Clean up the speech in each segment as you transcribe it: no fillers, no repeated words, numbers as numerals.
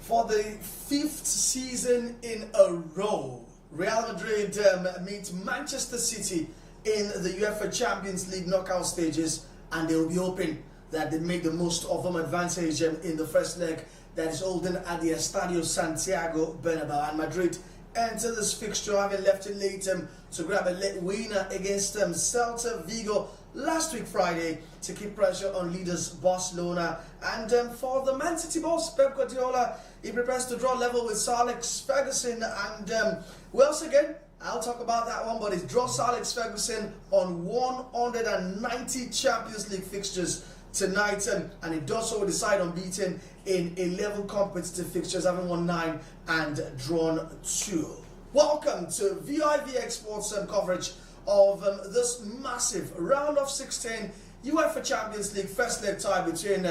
For the 5th season in a row, Real Madrid meet Manchester City in the UEFA Champions League knockout stages, and they will be hoping that they make the most of home advantage in the first leg that is holding at the Estadio Santiago Bernabeu. And Madrid enter this fixture having left it late to grab a late winner against Celta Vigo last week Friday to keep pressure on leaders Barcelona. And for the Man City boss, Pep Guardiola, he prepares to draw level with Sir Alex Ferguson. And once again, I'll talk about that one, but it draws Sir Alex Ferguson on 190 Champions League fixtures tonight, and it does so with the side unbeaten in 11 competitive fixtures, having won 9 and drawn 2. Welcome to vivxsports coverage of this massive round of 16 UEFA Champions League first leg tie between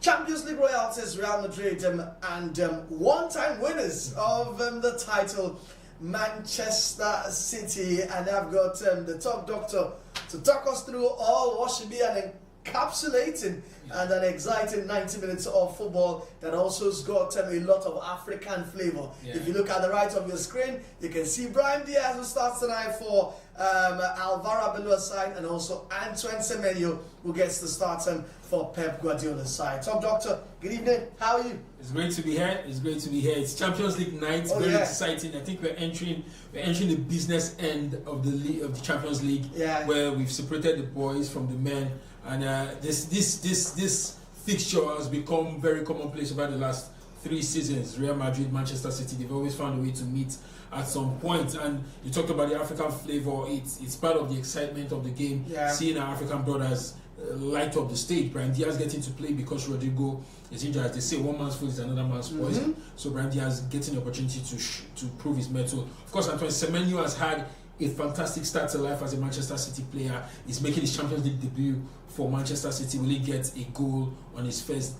Champions League royalties Real Madrid and one-time winners of the title, Manchester City. And I've got the top doctor to talk us through all what should be an encapsulating and an exciting 90 minutes of football that also has got a lot of African flavor. If you look at the right of your screen, you can see Brahim Diaz, who starts tonight for Alvaro Arbeloa's side, and also Antoine Semenyo, who gets the start for Pep Guardiola's side. Top doctor, good evening. How are you? It's great to be here. It's great to be here. It's Champions League night. Very exciting. I think we're entering the business end of the league, of the Champions League, where we've separated the boys from the men. And this fixture has become very commonplace over the last 3 seasons. Real Madrid, Manchester City, they've always found a way to meet at some point. And you talked about the African flavor. It's part of the excitement of the game. Seeing our African brothers light up the stage. Brahim Diaz getting to play because Rodrigo is injured. As they say, one man's food is another man's poison. So Brahim Diaz getting the opportunity to prove his mettle. Of course, Antoine Semenyo has had a fantastic start to life as a Manchester City player. He's making his Champions League debut for Manchester City. Will he get a goal on his first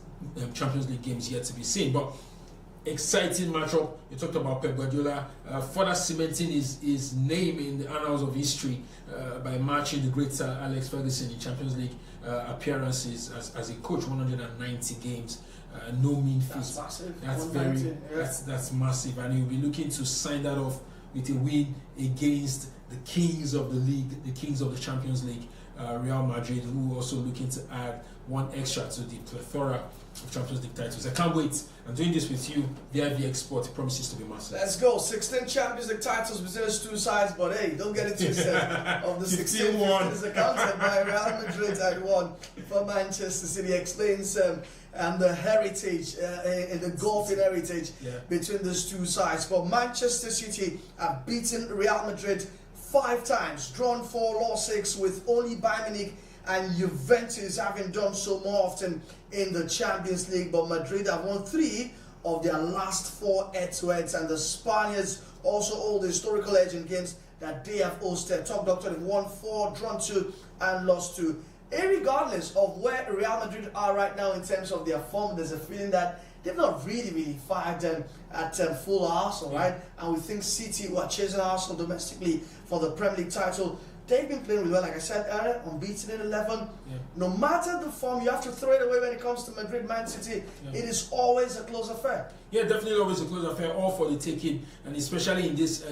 Champions League game is yet to be seen. But exciting matchup. You talked about Pep Guardiola further cementing his name in the annals of history by matching the great Sir Alex Ferguson in Champions League appearances as a coach. 190 games. No mean feat. That's massive. That's massive, and he'll be looking to sign that off with a win against the kings of the league, the kings of the Champions League, Real Madrid, who are also looking to add one extra to the plethora of Champions League titles. I can't wait. I'm doing this with you via vivxsports. It promises to be massive. Let's go. 16 Champions League titles between those two sides, but hey, don't get it twisted. Of the 16 is accounted by Real Madrid and 1 for Manchester City. Explains and the heritage, in the golfing heritage between those two sides. But Manchester City have beaten Real Madrid 5 times, drawn 4, lost 6, with only Bayern Munich and Juventus having done so more often in the Champions League. But Madrid have won 3 of their last 4 head-to-heads, and the Spaniards also hold the historical edge in games that they have hosted. Top doctor have won 4, drawn 2, and lost 2. Regardless of where Real Madrid are right now in terms of their form, there's a feeling that they've not really fired them at full Arsenal, right? And we think City, who are chasing Arsenal domestically for the Premier League title, they've been playing really well. Like I said earlier, unbeaten in 11. No matter the form, you have to throw it away when it comes to Madrid, Man City. It is always a close affair. Yeah, definitely always a close affair, all for the taking, and especially in this.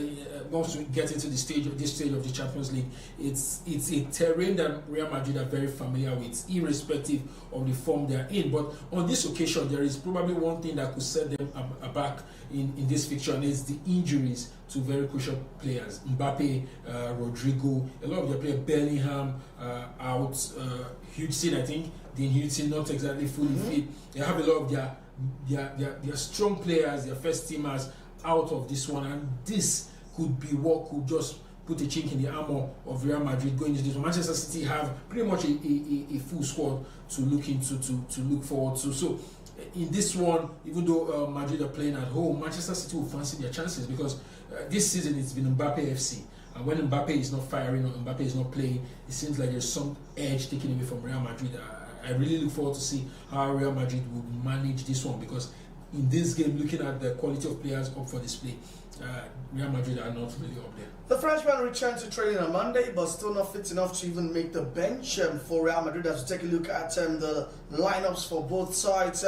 Once we get into this stage of the Champions League, it's a terrain that Real Madrid are very familiar with, irrespective of the form they are in. But on this occasion, there is probably one thing that could set them aback in this fixture, and it's the injuries to very crucial players. Mbappe, Rodrigo, a lot of their players, Bellingham out, Hudson, I think, Dean Hudson not exactly fully fit. They have a lot of their strong players, their first teamers out of this one, and this could be what could just put a chink in the armor of Real Madrid going into this one. Manchester City have pretty much a full squad to look into, to look forward to. So in this one, even though Madrid are playing at home, Manchester City will fancy their chances, because this season it's been Mbappe FC. And when Mbappe is not firing or Mbappe is not playing, it seems like there's some edge taken away from Real Madrid. I really look forward to see how Real Madrid will manage this one, because in this game, looking at the quality of players up for display, Real Madrid are not really up there. The Frenchman returned to training on Monday, but still not fit enough to even make the bench for Real Madrid. As we take a look at the lineups for both sides,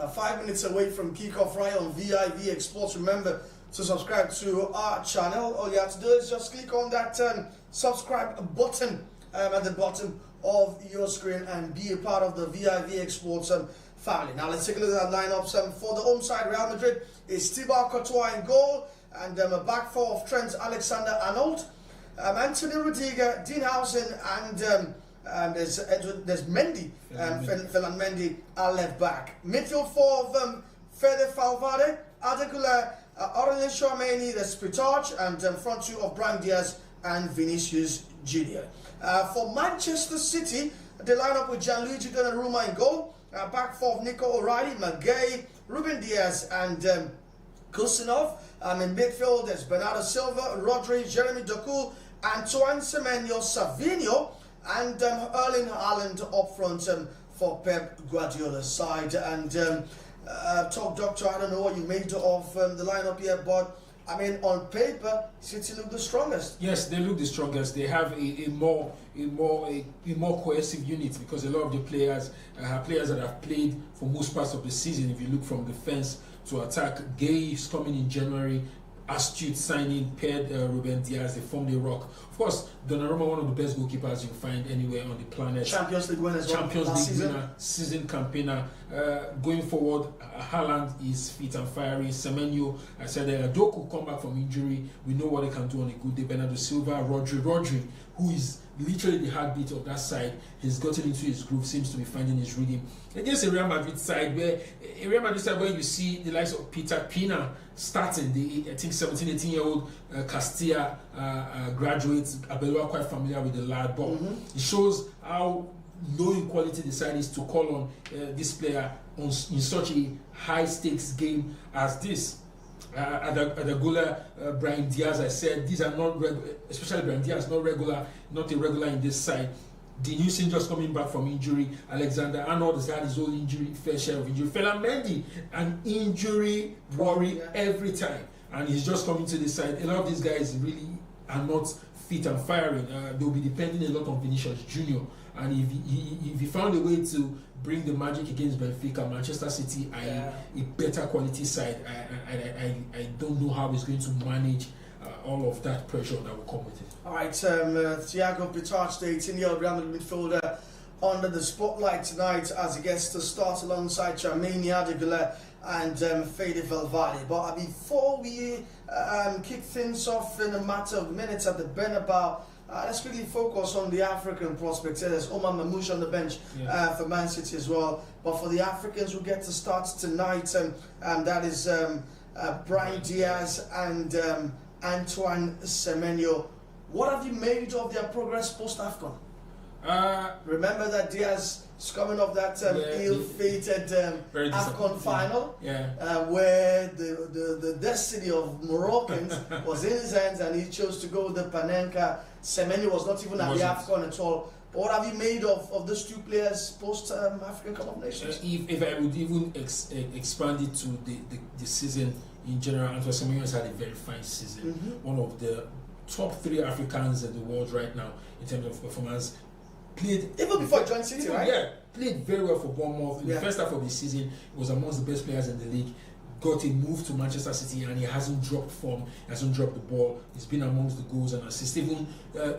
5 minutes away from kickoff right on vivxsports. Remember to subscribe to our channel. All you have to do is just click on that subscribe button at the bottom of your screen and be a part of the vivxsports family. Now let's take a look at that lineups. For the home side, Real Madrid is Thibaut Courtois in goal, and a back four of Trent Alexander-Arnold, Anthony Rudiger, Dean Housen, and there's Mendy, Ferland Mendy, our left back. Midfield four of Fede Valverde, Adegula, Aurelien Tchouameni, there's Pitarch, and front two of Brahim Diaz and Vinicius Junior. For Manchester City, they line up with Gianluigi Donnarumma in goal, back four of Nico O'Reilly, Maguire, Ruben Diaz, and Kusinov. In midfield, there's Bernardo Silva, Rodri, Jeremy Doku, Antoine Semenyo, Savinho, and Erling Haaland up front for Pep Guardiola's side. And Top Doctor, I don't know what you made of the lineup here, but I mean, on paper, City look the strongest. Yes, they look the strongest. They have a more cohesive unit, because a lot of the players are players that have played for most parts of the season. If you look from defense to attack, Gay is coming in January. Astute signing, paired Ruben Diaz, they formed a rock. Of course, Donnarumma, one of the best goalkeepers you find anywhere on the planet. Champions League winner as well. Champions League winner, season campaigner. Going forward, Haaland is fit and fiery. Semenyo, I said, Doku come back from injury. We know what they can do on a good day. Bernardo Silva, Rodri, who is literally the heartbeat of that side. He's gotten into his groove, seems to be finding his rhythm. Against a Real Madrid side where you see the likes of Peter Pina starting, the I think 17, 18-year-old Castilla graduate. Abelua quite familiar with the lad, but it shows how low in quality the side is to call on this player in such a high stakes game as this. Adegula, Brahim Diaz, I said, these are not regular, especially Brahim Diaz, not a regular in this side. Dean just coming back from injury. Alexander Arnold has had his own injury, fair share of injury. Ferland Mendy, an injury worry every time, and he's just coming to the side. A lot of these guys really are not fit and firing. They'll be depending a lot on Vinicius Junior. And if he found a way to bring the magic against Benfica, Manchester City are a better quality side. I don't know how he's going to manage all of that pressure that will come with it. All right, Thiago Pitarch, the 18-year-old Real Madrid midfielder, under the spotlight tonight as he gets to start alongside Tchouameni, Adegula, and Fede Valverde. But before we kick things off in a matter of minutes at the Bernabeu, let's quickly focus on the African prospects. There's Omar Mamouche on the bench for Man City as well. But for the Africans who get to start tonight, that is Brahim Diaz and Antoine Semenyo. What have you made of their progress post-AFCON? Remember that Diaz is coming off that ill-fated AFCON final, where the destiny of Moroccans was in his hands and he chose to go with the Panenka. Semenyo was not even at the AFCON at all. But what have you made of those two players post-African Cup of Nations? If I would even expand it to the season in general, Antoine Semenyo has had a very fine season. One of the top 3 Africans in the world right now in terms of performance. Played even before joining City, right? Yeah, played very well for Bournemouth. In the first half of the season, he was amongst the best players in the league. Got a move to Manchester City and he hasn't dropped form, he hasn't dropped the ball. He's been amongst the goals and assists, even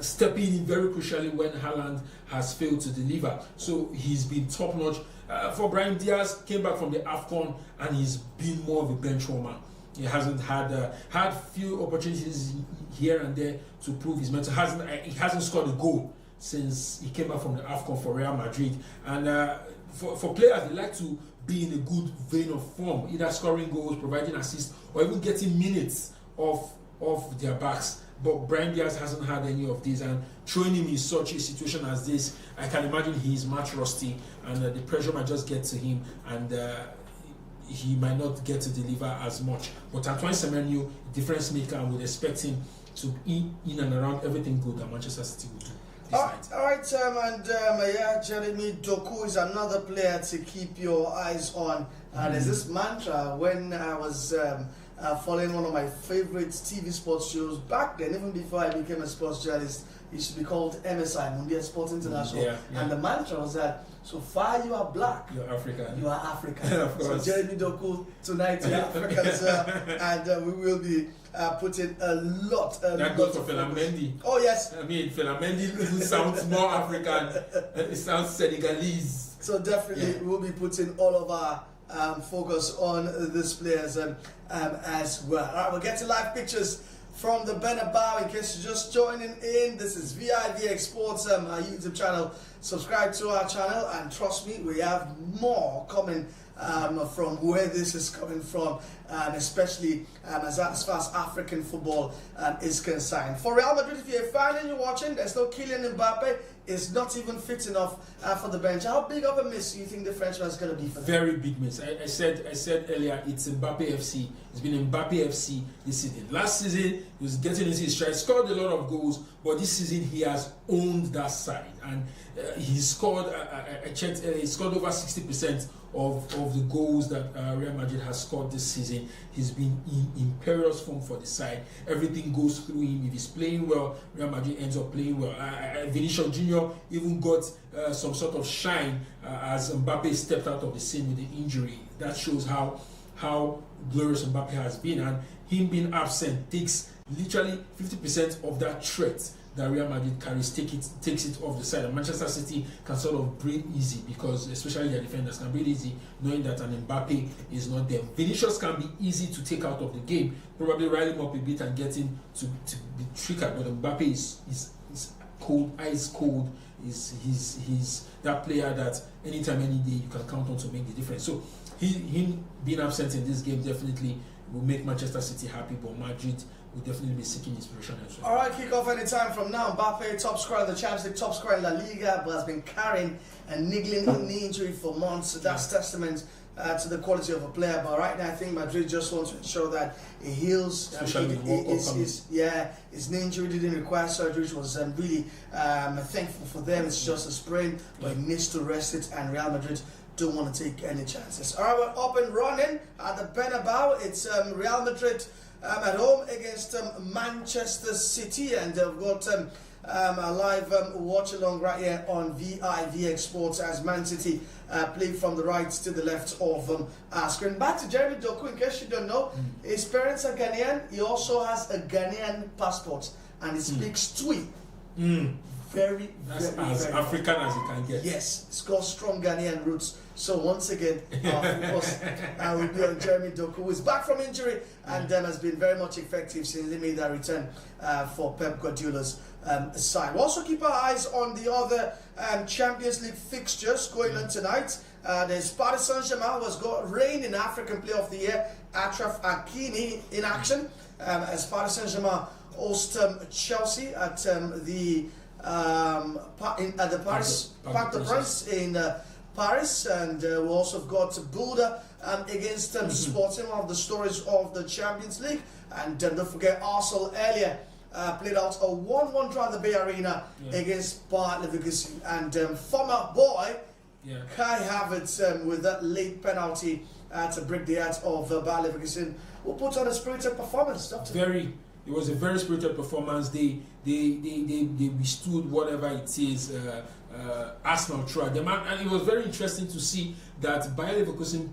stepping in very crucially when Haaland has failed to deliver. So he's been top notch. For Brahim Diaz, came back from the AFCON and he's been more of a bench warmer. He hasn't had few opportunities here and there to prove his mental. He hasn't scored a goal since he came back from the AFCON for Real Madrid. And for players, they like to be in a good vein of form, either scoring goals, providing assists, or even getting minutes off their backs. But Brahim Diaz hasn't had any of these, and throwing him in such a situation as this, I can imagine he's match rusty, and the pressure might just get to him, and he might not get to deliver as much. But Antoine Semenyo, difference maker, and would expect him to in and around everything good that Manchester City will do. All right, Jeremy Doku is another player to keep your eyes on. There's this mantra when I was following one of my favorite TV sports shows back then, even before I became a sports journalist. It should be called MSI, Mundial Sports International. And the mantra was that So far you are black. You're African. You are African. Of course. So Jeremy Doku tonight you're African as well. And we will be putting a lot. That goes for Felamendi. Oh yes. I mean, Felamendi even sounds more African. It sounds Senegalese. So definitely we'll be putting all of our focus on these players as well. All right, we'll get to live pictures from the Bernabeu. In case you're just joining in, this is vivxsports, our YouTube channel. Subscribe to our channel, and trust me, we have more coming from where this is coming from, especially as far as African football is concerned. For Real Madrid, if you're a fan and you're watching, there's no Kylian Mbappe. Is not even fit enough for the bench. How big of a miss do you think the Frenchman is going to be for them? Very big miss. I said earlier, it's Mbappe FC. It's been Mbappe FC this season. Last season, he was getting into his stride, scored a lot of goals, but this season he has owned that side. And he scored, I checked earlier, he scored over 60% of the goals that Real Madrid has scored this season. He's been in imperious form for the side. Everything goes through him. If he's playing well, Real Madrid ends up playing well. Vinicius Jr. even got some sort of shine as Mbappe stepped out of the scene with the injury. That shows how glorious Mbappe has been, and him being absent takes literally 50% of that threat that Real Madrid carries, takes it off the side. And Manchester City can sort of breathe easy, because especially their defenders can breathe easy knowing that an Mbappe is not there. Vinicius can be easy to take out of the game, probably rile him up a bit and get him to be triggered, but Mbappe is cold, ice cold. He's that player that anytime, any day you can count on to make the difference. So him being absent in this game definitely will make Manchester City happy, but Madrid will definitely be seeking inspiration as well. All right, kick off any time from now. Mbappe, top scorer in the Champions League, top scorer in La Liga, but has been carrying a niggling knee injury for months. So that's testament to the quality of a player. But right now, I think Madrid just wants to ensure that he heals. His knee injury didn't require surgery, which was really thankful for them. It's just a sprain, but he needs to rest it, and Real Madrid don't want to take any chances. All right, we're up and running at the Bernabeu. It's Real Madrid at home against Manchester City, and we've got a live watch along right here on vivxsports as Man City play from the right to the left of our screen. Back to Jeremy Doku, in case you don't know, his parents are Ghanaian. He also has a Ghanaian passport, and he speaks Twi. Very as African as you can get. Yes, it's got strong Ghanaian roots. So once again, focus will be on Jeremy Doku, who is back from injury and has been very much effective since they made that return for Pep Guardiola's side. We'll also keep our eyes on the other Champions League fixtures going on tonight. There's Paris Saint-Germain, who has got reigning African Player of the Year, Achraf Hakimi, in action as Paris Saint-Germain host Chelsea at the Paris Parc des Princes in Paris, and we also got Buda against Sporting, one of the stories of the Champions League. And don't forget, Arsenal earlier played out a 1-1 draw at the Bay Arena against Bayer Leverkusen, and former boy Kai Havertz with that late penalty to break the heart of Bayer Leverkusen will put on a spirited performance. It was a very spirited performance. They withstood whatever it is Arsenal tried them, and it was very interesting to see that Bayer Leverkusen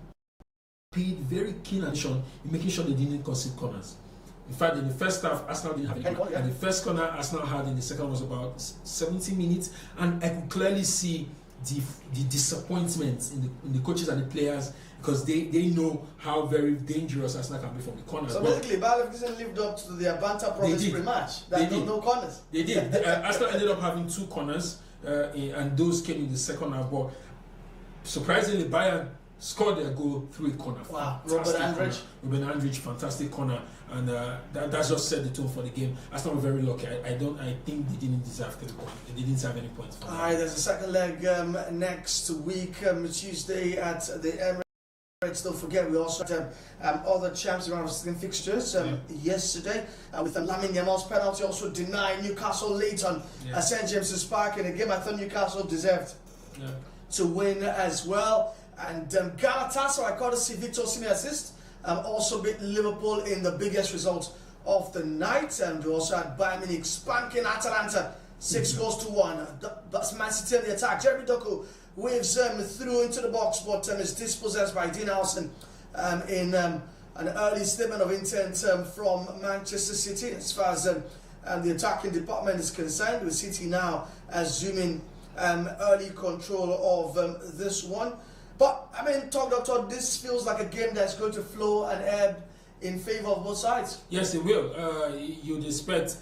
paid very keen attention in making sure they didn't concede corners. In fact, in the first half, Arsenal didn't have any, and the first corner Arsenal had in the second was about 70 minutes, and I could clearly see the disappointment in the coaches and the players, because they know how very dangerous Arsenal can be from the corners. So basically, Bayer Leverkusen lived up to their banter promise pre-match. No corners. They did. Arsenal ended up having 2 corners, and those came in the second half. But surprisingly, Bayern scored their goal through a corner. Wow, Ruben Andrich, fantastic corner, and that just set the tone for the game. Arsenal were very lucky. I think they didn't deserve 3 points. They didn't have any points. All right, there's a second leg next week, Tuesday at the Emirates. Don't forget, we also had other Champions Round 16 fixtures yesterday with Lamine Yamal's penalty also denied Newcastle late on St James's Park in a game I thought Newcastle deserved to win as well. And Galatasaray, courtesy Victor Osimhen assist, also beat Liverpool in the biggest result of the night. And we also had Bayern Munich spanking Atalanta 6 goals to 1. That's Man City in the attack. Jeremy Doku waves through into the box, but is dispossessed by Dean Howson in an early statement of intent from Manchester City. As far as the attacking department is concerned, with City now assuming early control of this one. But I mean, Doctor, this feels like a game that's going to flow and ebb in favour of both sides. Yes, it will. You'd expect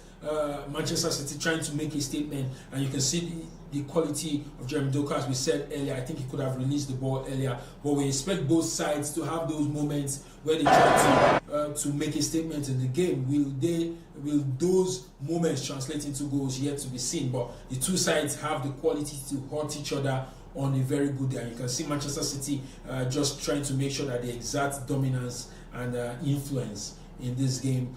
Manchester City trying to make a statement, and you can see the quality of Jeremy Doku. As we said earlier, I think he could have released the ball earlier, but we expect both sides to have those moments where they try to make a statement in the game. Will those moments translate into goals? Yet to be seen, but the two sides have the quality to hurt each other on a very good day. And you can see Manchester City just trying to make sure that they exert dominance and influence in this game.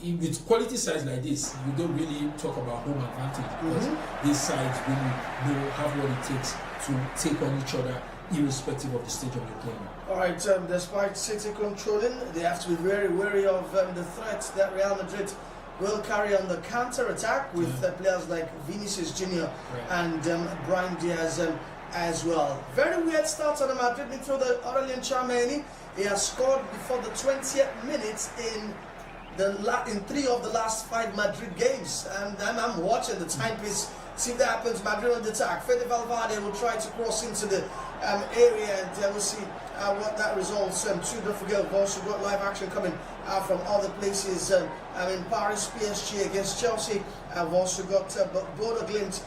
With quality sides like this, you don't really talk about home advantage, because these sides really have what it takes to take on each other, irrespective of the stage of the game. All right, despite City controlling, they have to be very wary of the threat that Real Madrid will carry on the counter-attack with players like Vinicius Jr. and Brahim Diaz as well. Very weird start on the Madrid midfielder Aurelien Tchouameni. He has scored before the 20th minute in 3 of the last 5 Madrid games, and I'm watching the timepiece. See if that happens. Madrid on the attack. Fede Valverde will try to cross into the area, and we'll see what that results to. Don't forget, we've also got live action coming from other places. In Paris, PSG against Chelsea. I've also got Bodo Glimt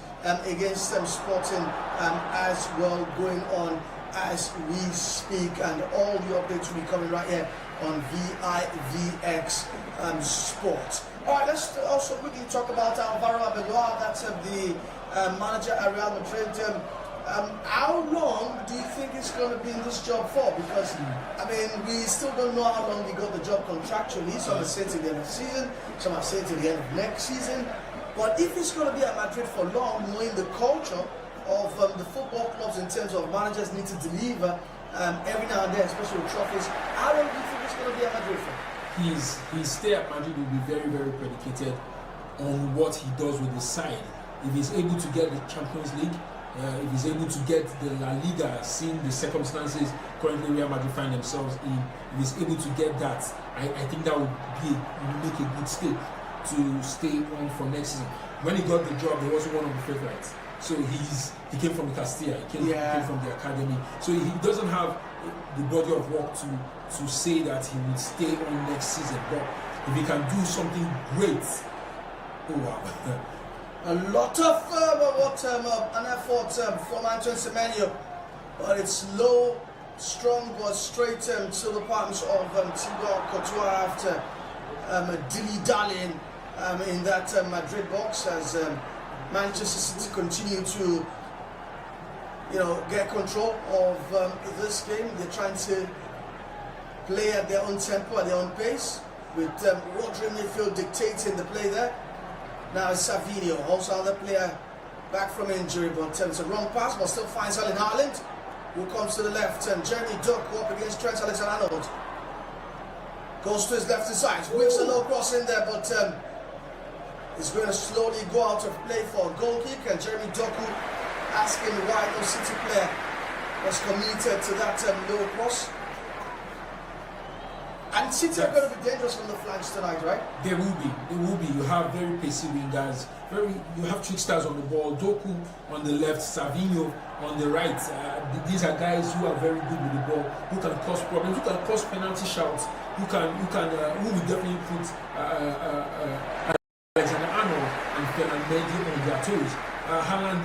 against Sporting as well, going on as we speak, and all the updates will be coming right here on vivx sports. All right, let's also quickly talk about Alvaro Arbeloa. That's the manager at Real Madrid. How long do you think he's going to be in this job for? Because I mean, we still don't know how long he got the job contractually. Some are saying to the end of the season, some are saying to the end of next season. But if he's going to be at Madrid for long, knowing the culture of the football clubs in terms of managers need to deliver every now and then, especially with trophies, how long do you think he's going to be at Madrid for? His stay at Madrid will be very, very predicated on what he does with the side. If he's able to get the Champions League, if he's able to get the La Liga, seeing the circumstances currently Real Madrid find themselves in, if he's able to get that, I think that would make a good step to stay on for next season. When he got the job, he was one of the favorites. So he came from Castilla, he came from the academy. So he doesn't have the body of work to say that he would stay on next season. But if he can do something great, oh wow. A lot of an effort from Antoine Semenyo, but it's low, strong, but straight to the palms of Thibaut Courtois after dilly-dallying in that Madrid box as Manchester City continue to, get control of this game. They're trying to play at their own tempo, at their own pace, with Rodri midfield dictating the play there. Now it's Savinho, also another player back from injury, but it's a wrong pass, but still finds Erling Haaland, who comes to the left, and Jeremy Doku up against Trent Alexander-Arnold. Goes to his left side, whips a low cross in there, but he's going to slowly go out of play for a goal kick, and Jeremy Doku asking why no City player was committed to that low cross. And City are going to be dangerous from the flanks tonight, right? They will be. You have very pacey wingers. You have tricksters on the ball. Doku on the left, Savinho on the right. These are guys who are very good with the ball, who can cause problems, who can cause penalty shouts, who will definitely put Alexander-Arnold and Fernandes on their toes. Haaland,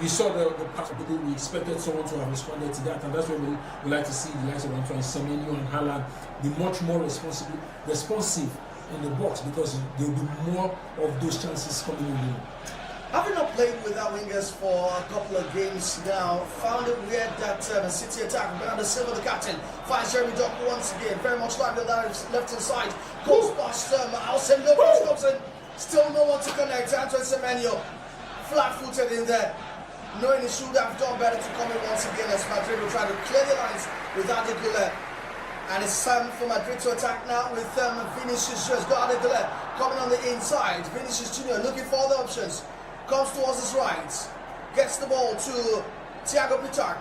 we saw the pass, but we expected someone to have responded to that, and that's what we like to see the likes of Antoine Semenyo and Haaland be much more responsive in the box, because there will be more of those chances coming in. Having not played without wingers for a couple of games now, found it weird that City attack, Bernardo Silva, the captain, finds Jeremy Doku once again, very much like the left-hand side, goes past Alcen Lopez comes in, still no one to connect. Antoine Semenyo, flat-footed in there, knowing he should have done better to come in once again as Madrid will try to clear the lines with Adegola. And it's time for Madrid to attack now with Vinicius Jr. got Adegola coming on the inside. Vinicius Jr. looking for other options. Comes towards his right. Gets the ball to Thiago Pitar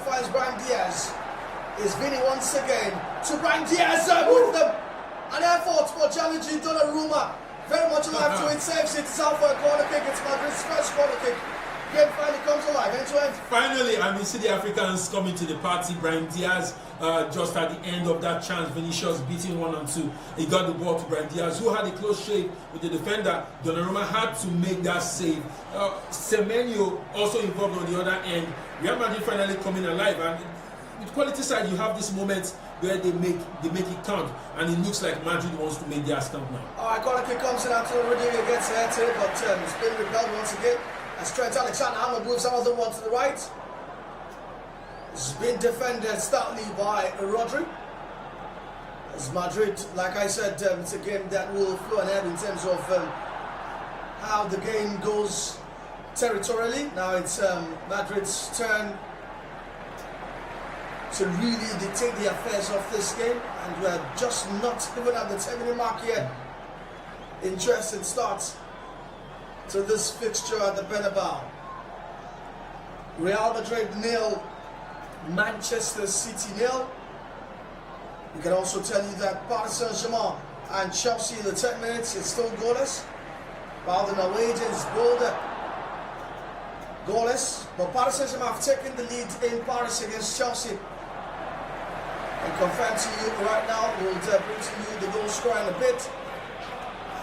finds Brian Diaz. Is Vinny once again to Brian Diaz with them. An effort for challenging Donnarumma. Very much alive to it. Saves it. It's out for a corner kick. It's Madrid's first corner kick. Game finally comes alive, end to end. Finally, and we see the Africans coming to the party. Brian Diaz, just at the end of that chance, Vinicius beating 1-2. He got the ball to Brian Diaz, who had a close shave with the defender. Donnarumma had to make that save. Semenyo also involved on the other end. Real Madrid finally coming alive, and with quality side, you have this moment where they make it count, and it looks like Madrid wants to make their count now. Alright, corner kick comes in after Rodriguez gets ahead to it, but it's been repelled once again. As Trent Alexander-Arnold moves another one to the right. It's been defended stoutly by Rodri. As Madrid, like I said, it's a game that will flow ahead in terms of how the game goes territorially. Now it's Madrid's turn to really dictate the affairs of this game, and we're just not even at the 10-minute mark yet. Interesting start to this fixture at the Bernabeu. Real Madrid 0, Manchester City 0. We can also tell you that Paris Saint-Germain and Chelsea in the 10 minutes, it's still goalless. While the Norwegians goalless. But Paris Saint-Germain have taken the lead in Paris against Chelsea. And confirm to you right now, we'll bring to you the goal scorer in a bit.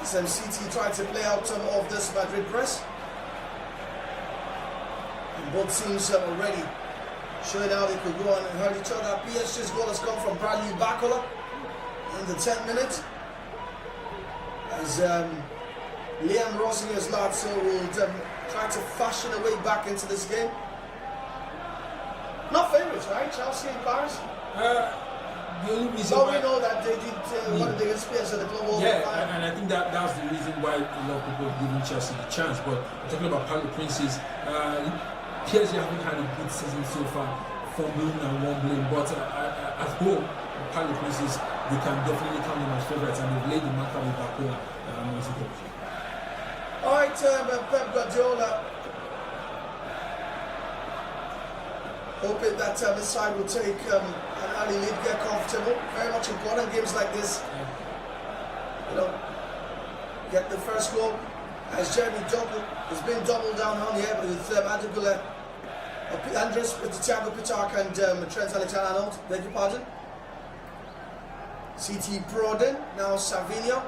Some City tried to play out some of this Madrid press. And both teams are already showing how they could go on and hurt each other. PSG's goal has come from Bradley Barcola in the 10th minute. As Liam Rosinger's Lazio will try to fashion a way back into this game. Not favourites, right? Chelsea and Paris? The only reason we know that they did one of the against PSG at the global. Yeah, and I think that's the reason why a lot of people are giving Chelsea the chance. But talking about Parc des Princes, PSG haven't had a good season so far, fumbling and wobbling. But at home, Parc des Princes, they can definitely count them as favourites, and they've laid the mark with Barcola. All right, Pep Guardiola. Hoping that this side will take an early lead, get comfortable. Very much important games like this. You know, get the first goal. As Jeremy Doku has been doubled down on here with Adegula, Andres, Thiago Pitar and Trent Alexander-Arnold. Beg your pardon. CT Proden, now Savinho.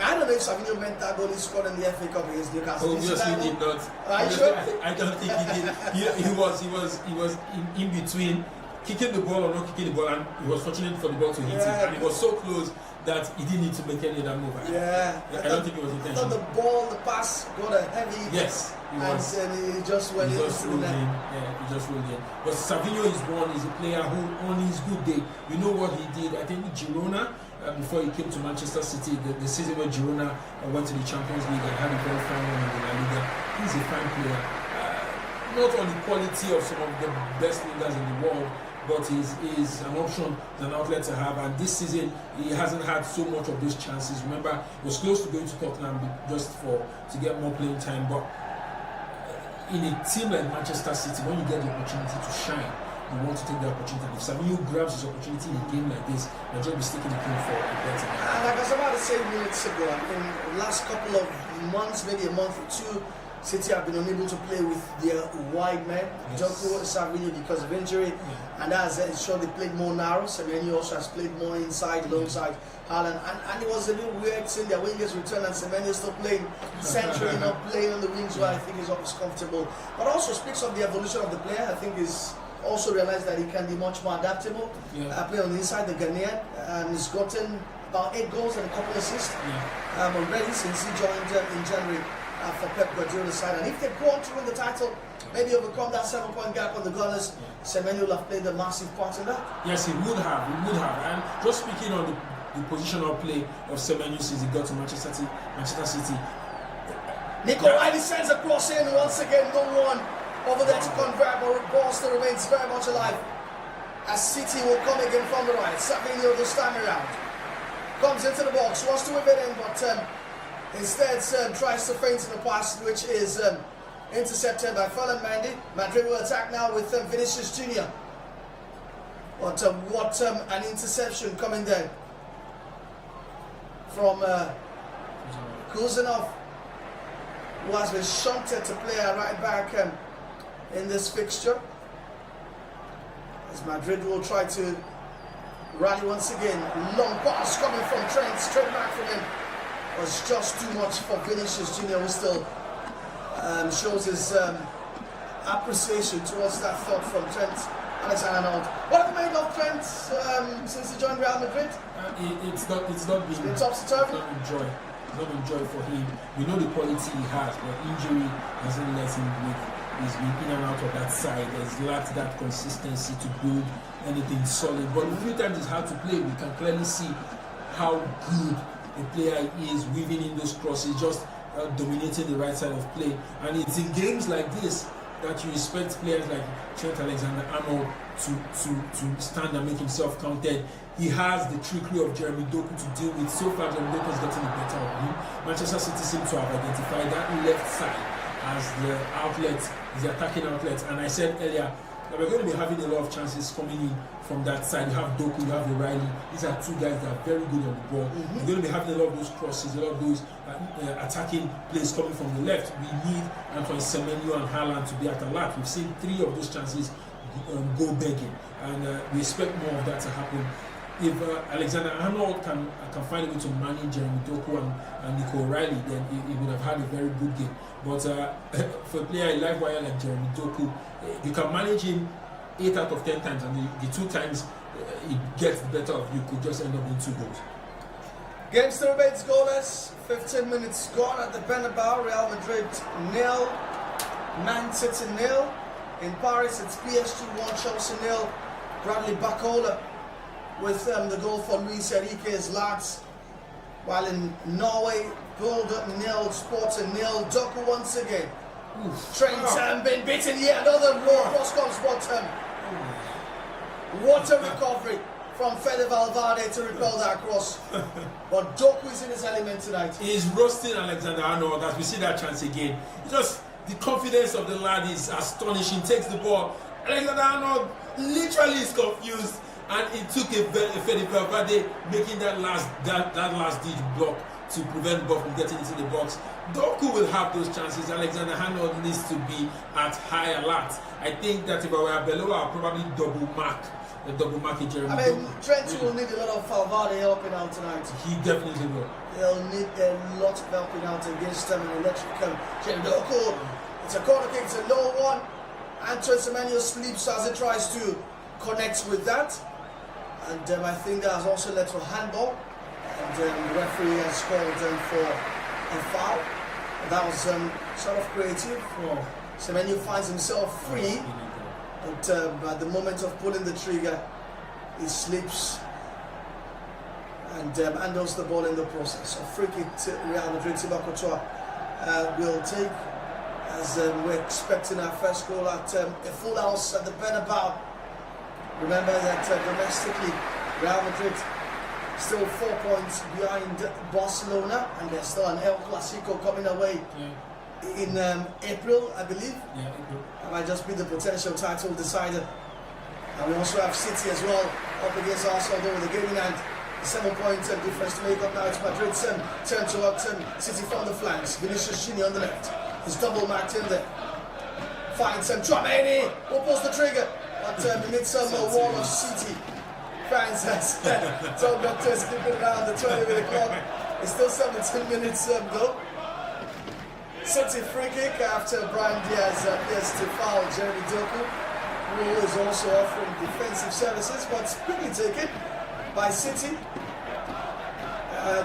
I don't know if Savinho meant that goal he scored in the FA Cup against Newcastle. Obviously he did not. Are you sure? I don't think he did. He was in between kicking the ball or not kicking the ball, and he was fortunate for the ball to hit him, and it was so close that he didn't need to make any of that move. I don't think it was intentional. I thought the ball, the pass got a heavy. Yes, he was. And he just went into the net. Yeah, he just rolled in. But Savinho is one. He's a player who, on his good day, you know what he did. I think Girona. Before he came to Manchester City, the season where Girona went to the Champions League and had a very fine run in the La Liga. He's a fine player. Not on the quality of some of the best wingers in the world, but he's an option, an outlet to have. And this season, he hasn't had so much of those chances. Remember, he was close to going to Tottenham just to get more playing time. But in a team like Manchester City, when you get the opportunity to shine, you want to take the opportunity. If Savinho grabs his opportunity in a game like this, Madrid will be sticking the game for a better. And like I was about to say minutes ago, in the last couple of months, maybe a month or two, City have been unable to play with their wide men, Doku, Savinho, because of injury, and that's sure they played more narrow. Semenyo also has played more inside, alongside Haaland, and it was a bit weird seeing their wingers return and Semenyo still playing centrally, not playing on the wings where I think he's always comfortable. But also speaks of the evolution of the player. I think is also realized that he can be much more adaptable. Play on the inside, the Ghanaian, and he's gotten about 8 goals and a couple of assists already since he joined in January for Pep Guardiola's side. And if they go on to win the title, maybe overcome that 7-point gap on the Gunners, Semenyo will have played a massive part in that. Yes, he would have. And just speaking on the positional play of Semenyo since he got to Manchester City. Nico Riley sends a cross in once again, no one over there to convert, but ball still remains very much alive. As City will come again from the right. Savinho this time around comes into the box, wants to whip it in, but instead tries to feint in the pass, which is intercepted by Ferland Mendy. Madrid will attack now with Vinicius Junior. What an interception coming there from Kuzanov, who has been shunted to play a right back in this fixture. As Madrid will try to rally once again. Long pass coming from Trent, straight back from him. Was just too much for Vinicius Junior, who still shows his appreciation towards that thought from Trent Alexander-Arnold. What have you made of Trent since he joined Real Madrid? It's not been topsy-turvy. It's not been joy for him. We know the quality he has, but injury hasn't let him make. He's been in and out of that side. He's lacked that consistency to build anything solid. But the few times he's had to play, we can clearly see how good a player is weaving in those crosses, just dominating the right side of play. And it's in games like this that you expect players like Trent Alexander-Arnold to stand and make himself counted. He has the trickery of Jeremy Doku to deal with. So far, Jeremy Doku is getting the better of him. Manchester City seem to have identified that left side as the outlet, the attacking outlet. And I said earlier that we're going to be having a lot of chances coming in from that side. You have Doku, you have O'Reilly. These are two guys that are very good on the ball. We're going to be having a lot of those crosses, a lot of those attacking plays coming from the left. We need Antoine Semenyo and Haaland to be at alert. We've seen 3 of those chances go begging, and we expect more of that to happen. If Alexander-Arnold can find a way to manage Jeremy Doku and Nico O'Reilly, then he would have had a very good game. But for a player like wire like Jeremy Doku, you can manage him 8 out of 10 times, and the 2 times he gets the better of you, could just end up in 2 goals. Game still remains goalless. 15 minutes gone at the Bernabeu. Real Madrid 0, Man City 0. In Paris, it's PSG 1, Chelsea 0. Bradley Bacola with the goal for Luis Enrique's lads. While in Norway, Boulder 0, Sporting 0. Doku once again. Trent been beaten yet another low cross comes, but what a recovery from Fede Valverde to repel that cross. But Doku is in his element tonight. He's roasting Alexander-Arnold as we see that chance again. Just the confidence of the lad is astonishing. Takes the ball. Alexander-Arnold literally is confused, and it took a Fede Valverde making that last ditch block to prevent the ball from getting into the box. Doku will have those chances. Alexander-Arnold needs to be at high alert. I think that if I were below, I'll probably double mark Jeremy Doku. Trent will need a lot of Valverde helping out tonight. He definitely will. He'll need a lot of helping out against an electric Jeremy Doku. It's a corner kick, it's a low one. Antoine Semenyo sleeps as he tries to connect with that. And I think that has also led to a handball. And the referee has called for a foul. And that was sort of creative. Semenyo finds himself free, but at the moment of pulling the trigger, he slips and handles the ball in the process. So free kick to Real Madrid. Thibaut Courtois will take, as we're expecting our first goal at a full house at the Bernabeu. Remember that domestically, Real Madrid still 4 points behind Barcelona, and there's still an El Clasico coming away in April, I believe. Yeah, April. That might just be the potential title decider. And we also have City as well up against Arsenal, though with the game in hand. 7-point difference to make up now. It's Madrid's turn to work. City from the flanks. Vinicius Junior on the left. He's double marked in there. Finds Chouameni. Will pulls the trigger. But amid some wall of City. Finds us. Tom Doctor's keeping it around the 20-minute clock. It's still 17 minutes though. City free kick after Brian Diaz appears to foul Jeremy Doku, who is also offering defensive services, but quickly taken by City.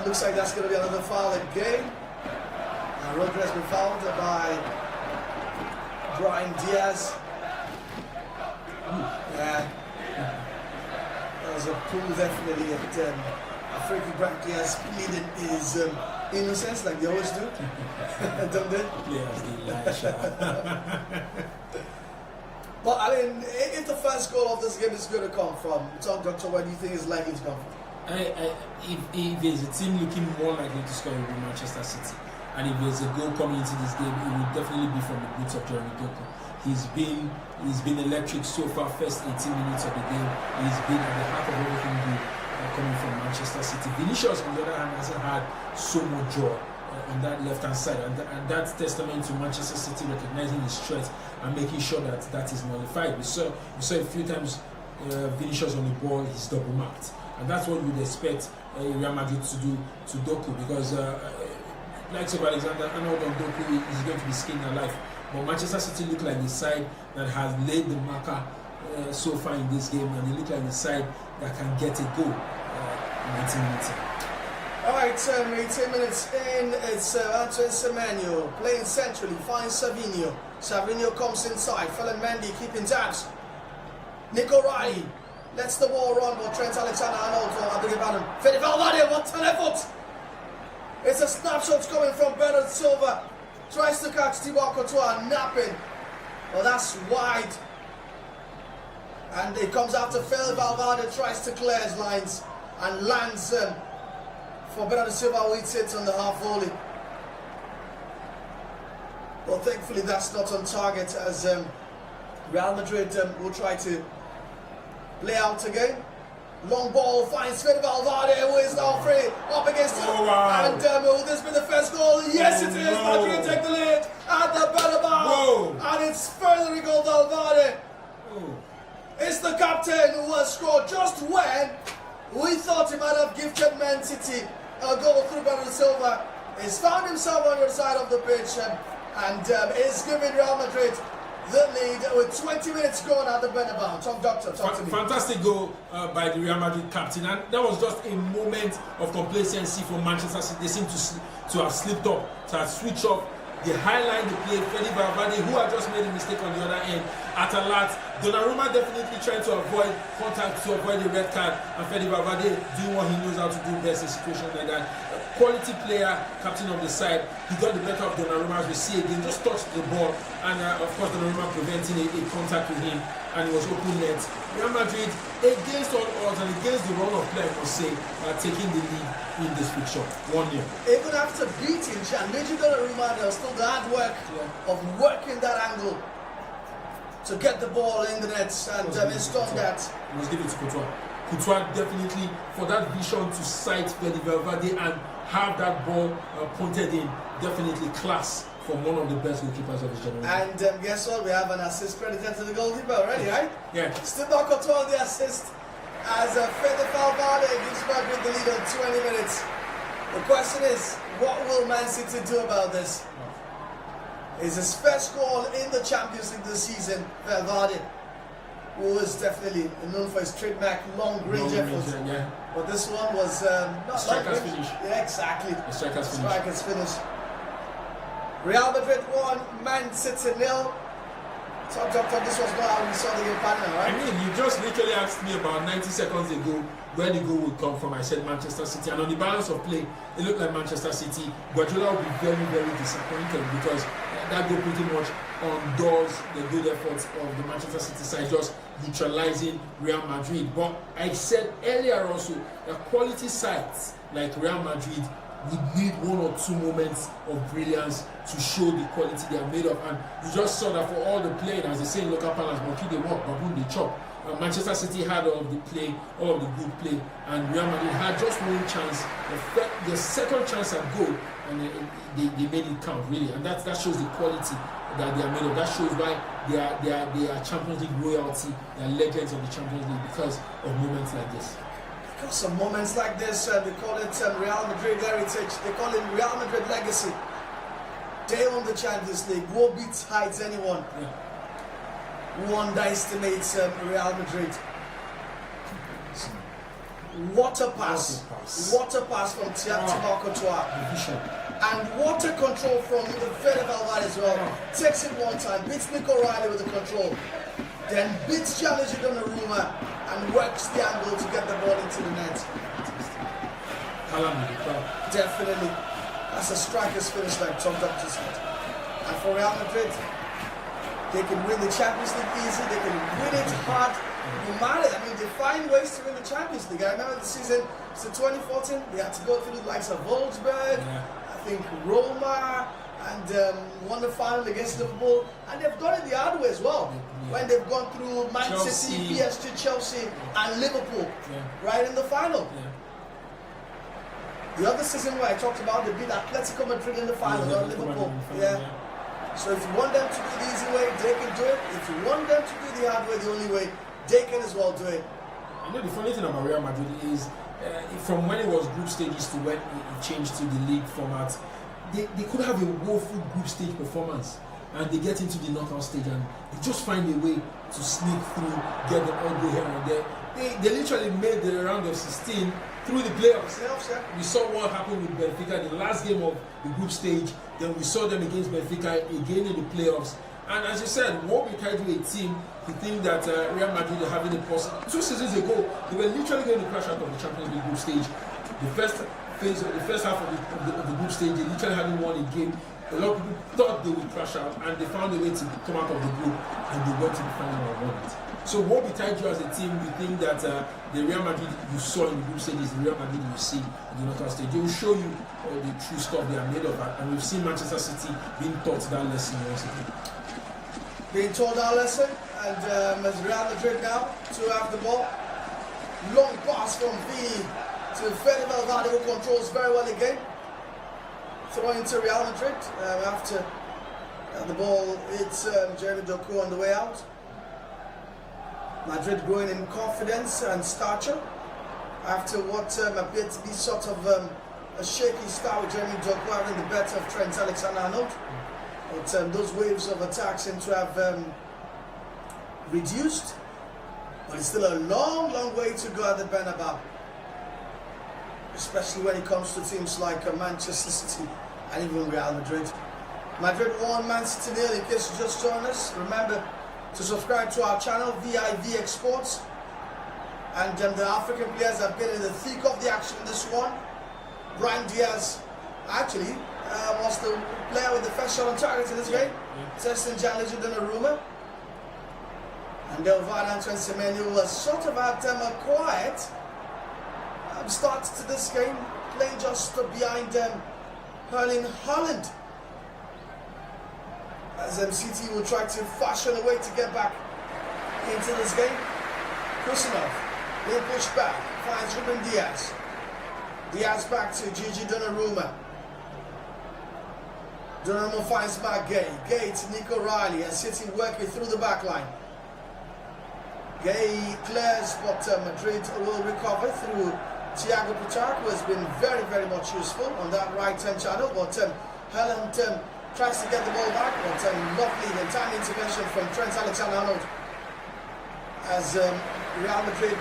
Looks like that's going to be another foul again. Rodri has been fouled by Brian Diaz. Yeah. That was a pull definitely at free kick. Brian Diaz pleading his innocence like they always do. Don't they? But I mean, if the first goal of this game is going to come from, Tom Doctor, where do you think it's likely to come from? If there's a team looking more likely to score, it will be Manchester City. And if there's a goal coming into this game, it will definitely be from the boots of Jeremy Doku. He's been electric so far. First 18 minutes of the game, he's been at the heart of everything good coming from Manchester City. Vinicius, on the other hand, hasn't had so much joy on that left-hand side, and that's testament to Manchester City recognizing his strength and making sure that that is nullified. We saw a few times Vinicius on the ball, he's double marked, and that's what we'd expect Real Madrid to do to Doku, because like Alexander Arnold on Doku is going to be skinned alive. But Manchester City look like the side that has laid the marker so far in this game, and they look like the side that can get a goal in 19 minutes. Alright, 18 minutes in, it's Antoine Semenyo playing centrally, finds Savinho. Savinho comes inside, Ferland Mendy keeping tabs. Nico Riley lets the ball run, but Trent Alexander-Arnold, I beg your pardon. Fede Valverde, what an effort! It's a snapshot coming from Bernard Silva. Tries to catch Thibaut Courtois napping, but that's wide. And it comes after Fede Valverde tries to clear his lines and lands for Bernardo Silva, who hits it on the half volley. But thankfully that's not on target, as Real Madrid will try to play out again. Long ball finds Fede Valverde, who is now free, up against him. Oh, wow. And will this be the first goal? Yes, it is. No. Madrid take the lead at the Bernabeu. Whoa. And it's Federico Valverde. Oh. It's the captain who has scored just when we thought he might have gifted Man City a goal through Bernardo Silva. He's found himself on your side of the pitch and is giving Real Madrid the lead with 20 minutes gone at the Bernabeu. Tom Doctor, talk to me. Fantastic goal by the Real Madrid captain, and that was just a moment of complacency for Manchester City. They seem to have slipped up, to have switched off. They highlight the play, Fede Valverde, who had just made a mistake on the other end. At a lot, Donnarumma definitely trying to avoid contact, to avoid the red card, and Fede Valverde doing what he knows how to do best in situations like that. Quality player, captain of the side, he got the better of Donnarumma, as we see again, just touched the ball, and of course Donnarumma preventing a contact with him, and it was open net. Real Madrid, against all odds and against the run of play, I must say, taking the lead in this fixture, 1-0. Even after beating Gianluigi Donnarumma, there was still the hard work of working that angle to get the ball in the net, and he's done that. He must give it to Courtois. Courtois definitely, for that vision to sight Fede Valverde and have that ball pointed in, definitely class from one of the best goalkeepers of his generation. And guess what? We have an assist credited to the goalkeeper already, right? Yeah. Still not Courtois the assist, as Fede Valverde gives back with the lead on 20 minutes. The question is, what will Man City do about this? It's his first goal in the Champions League this season, Valverde, who is definitely known for his trademark long-range efforts. Yeah. But this one was not striker's long-range. finish. Yeah, exactly. A striker's finish. Striker's finish. Real Madrid 1, Man City 0. So, Doctor, this was not how we saw the game partner, right? I mean, you just literally asked me about 90 seconds ago where the goal would come from. I said Manchester City, and on the balance of play, it looked like Manchester City. Guardiola will be very, very disappointed, because that goal pretty much undoes the good efforts of the Manchester City side, just neutralizing Real Madrid. But I said earlier also that quality sides like Real Madrid would need one or two moments of brilliance to show the quality they are made of, and you just saw that for all the playing, as they say in local parlance, monkey they walk, baboon they chop. Manchester City had all of the play, all of the good play, and Real Madrid had just one chance, the second chance at goal, and they made it count, really, and that shows the quality that they are made of. That shows why they are Champions League royalty, they are legends of the Champions League, because of moments like this. Because of moments like this, they call it Real Madrid heritage, they call it Real Madrid legacy. They won the Champions League, won't be tight to anyone. Yeah. Who underestimates Real Madrid. Water pass from Thibaut Courtois. And water control from Fede Valverde as well. Takes it one time, beats Nico Riley with the control. Then beats Gianluigi Donnarumma and works the angle to get the ball into the net. Definitely. That's a striker's finish, like Tom Doctor said. And for Real Madrid, they can win the Champions League easy, they can win it hard, no matter. I mean, they find ways to win the Champions League. I remember the season, so 2014, they had to go through the likes of Wolfsburg. Yeah. I think, Roma, and won the final against Liverpool, and they've done it the hard way as well. When they've gone through Man City, PSG, Chelsea, and Liverpool, right in the final. The other season where I talked about, they beat Atletico Madrid in the final, not Liverpool. So if you want them to do the easy way, they can do it. If you want them to do the hard way, the only way, they can as well do it. You know, the funny thing about Real Madrid is, from when it was group stages to when it changed to the league format, they could have a woeful group stage performance, and they get into the knockout stage and they just find a way to sneak through, get the elbow here and there. They literally made the round of 16 through the playoffs. We saw what happened with Benfica, the last game of the group stage. Then we saw them against Benfica again in the playoffs. And as you said, what we tried to a team to think that Real Madrid are having a possible. 2 seasons ago, they were literally going to crash out of the Champions League group stage. The first half of the group stage, they literally hadn't won a game. A lot of people thought they would crash out, and they found a way to come out of the group, and they went to the final and won it. So what we tied you as a team, we think that the Real Madrid you saw in the group stage is the Real Madrid you see in the knockout stage. They will show you the true stuff they are made of, and we've seen Manchester City being taught that lesson once again. Being taught that lesson, and as Real Madrid now to have the ball. Long pass from V to Fede Valverde, who controls very well again. Throwing into Real Madrid after the ball hits Jeremy Doku on the way out. Madrid growing in confidence and stature after what appeared to be sort of a shaky start with Jeremy Doku having the better of Trent Alexander-Arnold. But those waves of attack seem to have reduced. But it's still a long, long way to go at the Bernabeu, especially when it comes to teams like Manchester City and even Real Madrid. Madrid won, Man City 0. In case you just joined us, remember to subscribe to our channel, vivxsports. And the African players have been in the thick of the action in this one. Brahim Diaz actually was the player with the first shot on target in this game. Testing Gianluigi Donnarumma. And Delvado Antoine Semenyo was sort of had a quiet start to this game, playing just behind Erling Haaland. As MCT will try to fashion a way to get back into this game. Kusanov will push back, finds Ruben Diaz. Diaz back to Gigi Donnarumma. Donnarumma finds Mark Gay. Gay to Nico Riley, and City working through the back line. Gay clears, but Madrid will recover through Thiago Pichard, who has been very, very much useful on that right-hand channel. But Haaland tries to get the ball back, but lovely and tiny intervention from Trent Alexander-Arnold as Real Madrid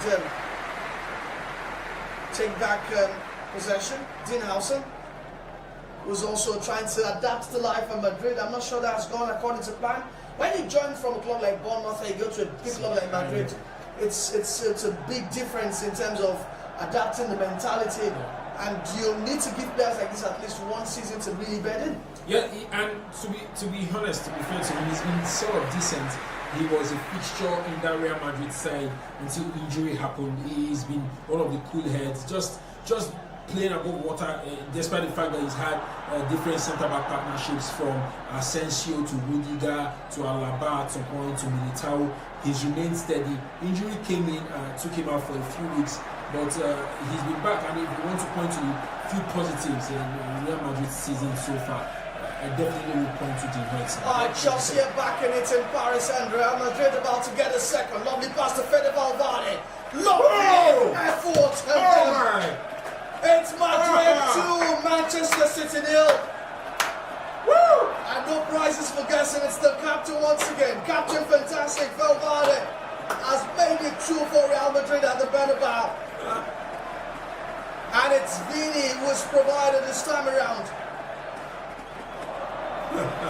take back possession. Dean Howson was also trying to adapt to life in Madrid. I'm not sure that's gone according to plan. When you join from a club like Bournemouth and you go to a big club like Madrid, it's a big difference in terms of adapting the mentality, and you need to give players like this at least 1 season to really bed in. Yeah, and to be honest, to be fair to him, he's been sort of decent. He was a fixture in that Real Madrid side until injury happened. He's been one of the cool heads, just playing above water, despite the fact that he's had different centre-back partnerships from Asensio to Rudiger to Alaba to point to Militao. He's remained steady. Injury came in, took him out for a few weeks, but he's been back. And if you want to point to a few positives in Real Madrid's season so far, I definitely will point to Dean Hudson. Chelsea are back in it in Paris, and Real Madrid about to get a second. Lovely pass to Fede Valverde. Lovely effort. It's Madrid 2, Manchester City 0. Woo! And no prizes for guessing. It's the captain once again. Captain fantastic Valverde has made it 2 for Real Madrid at the Bernabeu. And it's Vini who has provided this time around.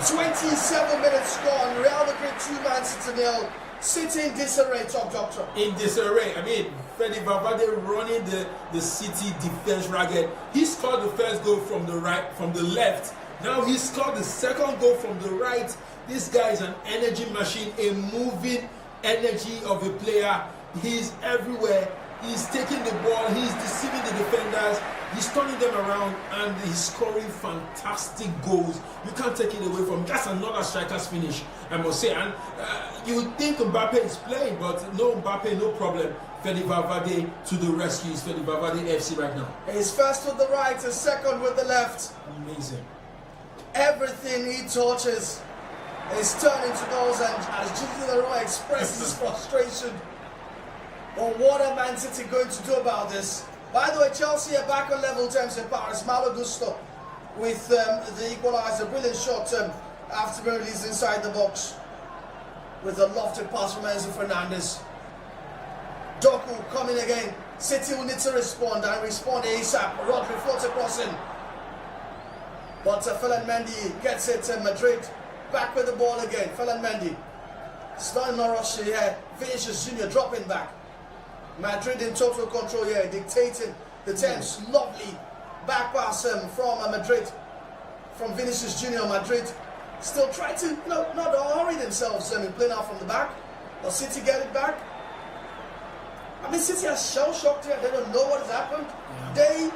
27 minutes gone. Real Madrid 2, Man City 0. City in disarray, top doctor. In disarray. I mean, Fede Valverde running the City defense ragged. He scored the first goal from the right, from the left. Now he scored the second goal from the right. This guy is an energy machine, a moving energy of a player. He's everywhere. He's taking the ball, he's deceiving the defenders, he's turning them around, and he's scoring fantastic goals. You can't take it away from him. That's another striker's finish, I must say. And you would think Mbappe is playing, but no Mbappe, no problem. Fede Valverde to the rescue. It's Fede Valverde FC right now. He's first with the right, his second with the left. Amazing. Everything he touches is turning to goals, and as Gigi Donnarumma expresses his frustration. But what are Man City going to do about this? By the way, Chelsea are back on level terms in Paris. Malo Gusto with the equaliser. Brilliant shot after being released inside the box with a lofted pass from Enzo Fernandez. Doku coming again. City will need to respond and respond ASAP. Rodri floats across in. But Ferland Mendy gets it to Madrid. Back with the ball again. Ferland Mendy. Starting no rush here. Vinicius Junior dropping back. Madrid in total control here, dictating the terms. Lovely back pass from Madrid, from Vinicius Junior. Madrid still trying to, not hurry themselves in playing out from the back. But City get it back. I mean, City are shell-shocked here. They don't know what has happened. Yeah. They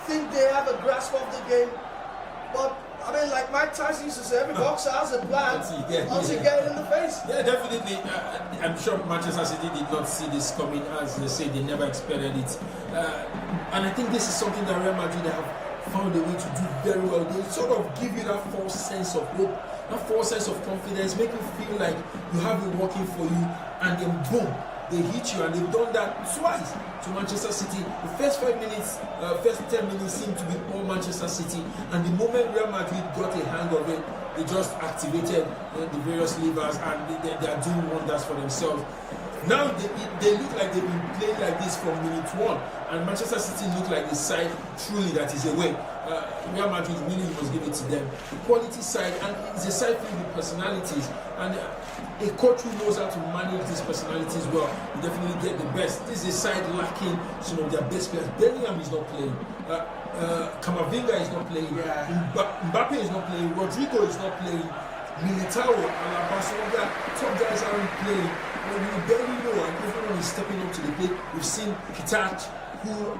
think they have a grasp of the game, but I mean, like Mike Tyson used to say, every boxer has a plan once you get it in the face. Yeah, definitely. I'm sure Manchester City did not see this coming. As they say, they never expected it. And I think this is something that Real Madrid have found a way to do very well. They sort of give you that false sense of hope, that false sense of confidence, make you feel like you have it working for you, and then boom, they hit you. And they've done that twice to Manchester City. The first 5 minutes, first 10 minutes seemed to be all Manchester City, and the moment Real Madrid got a hang of it, they just activated the various levers, and they are doing wonders for themselves. Now they look like they've been playing like this from minute one, and Manchester City look like the side truly that is away. Real Madrid really must give it to them. The quality side, and it's a side filled with personalities, and a coach who knows how to manage these personalities well, you definitely get the best. This is a side lacking some of their best players. Bellingham is not playing. Camavinga is not playing. Yeah. Mbappe is not playing. Rodrigo is not playing. Militao, Alaba, some of their top guys aren't playing. When you barely know, and everyone is stepping up to the plate. We've seen Kitach, who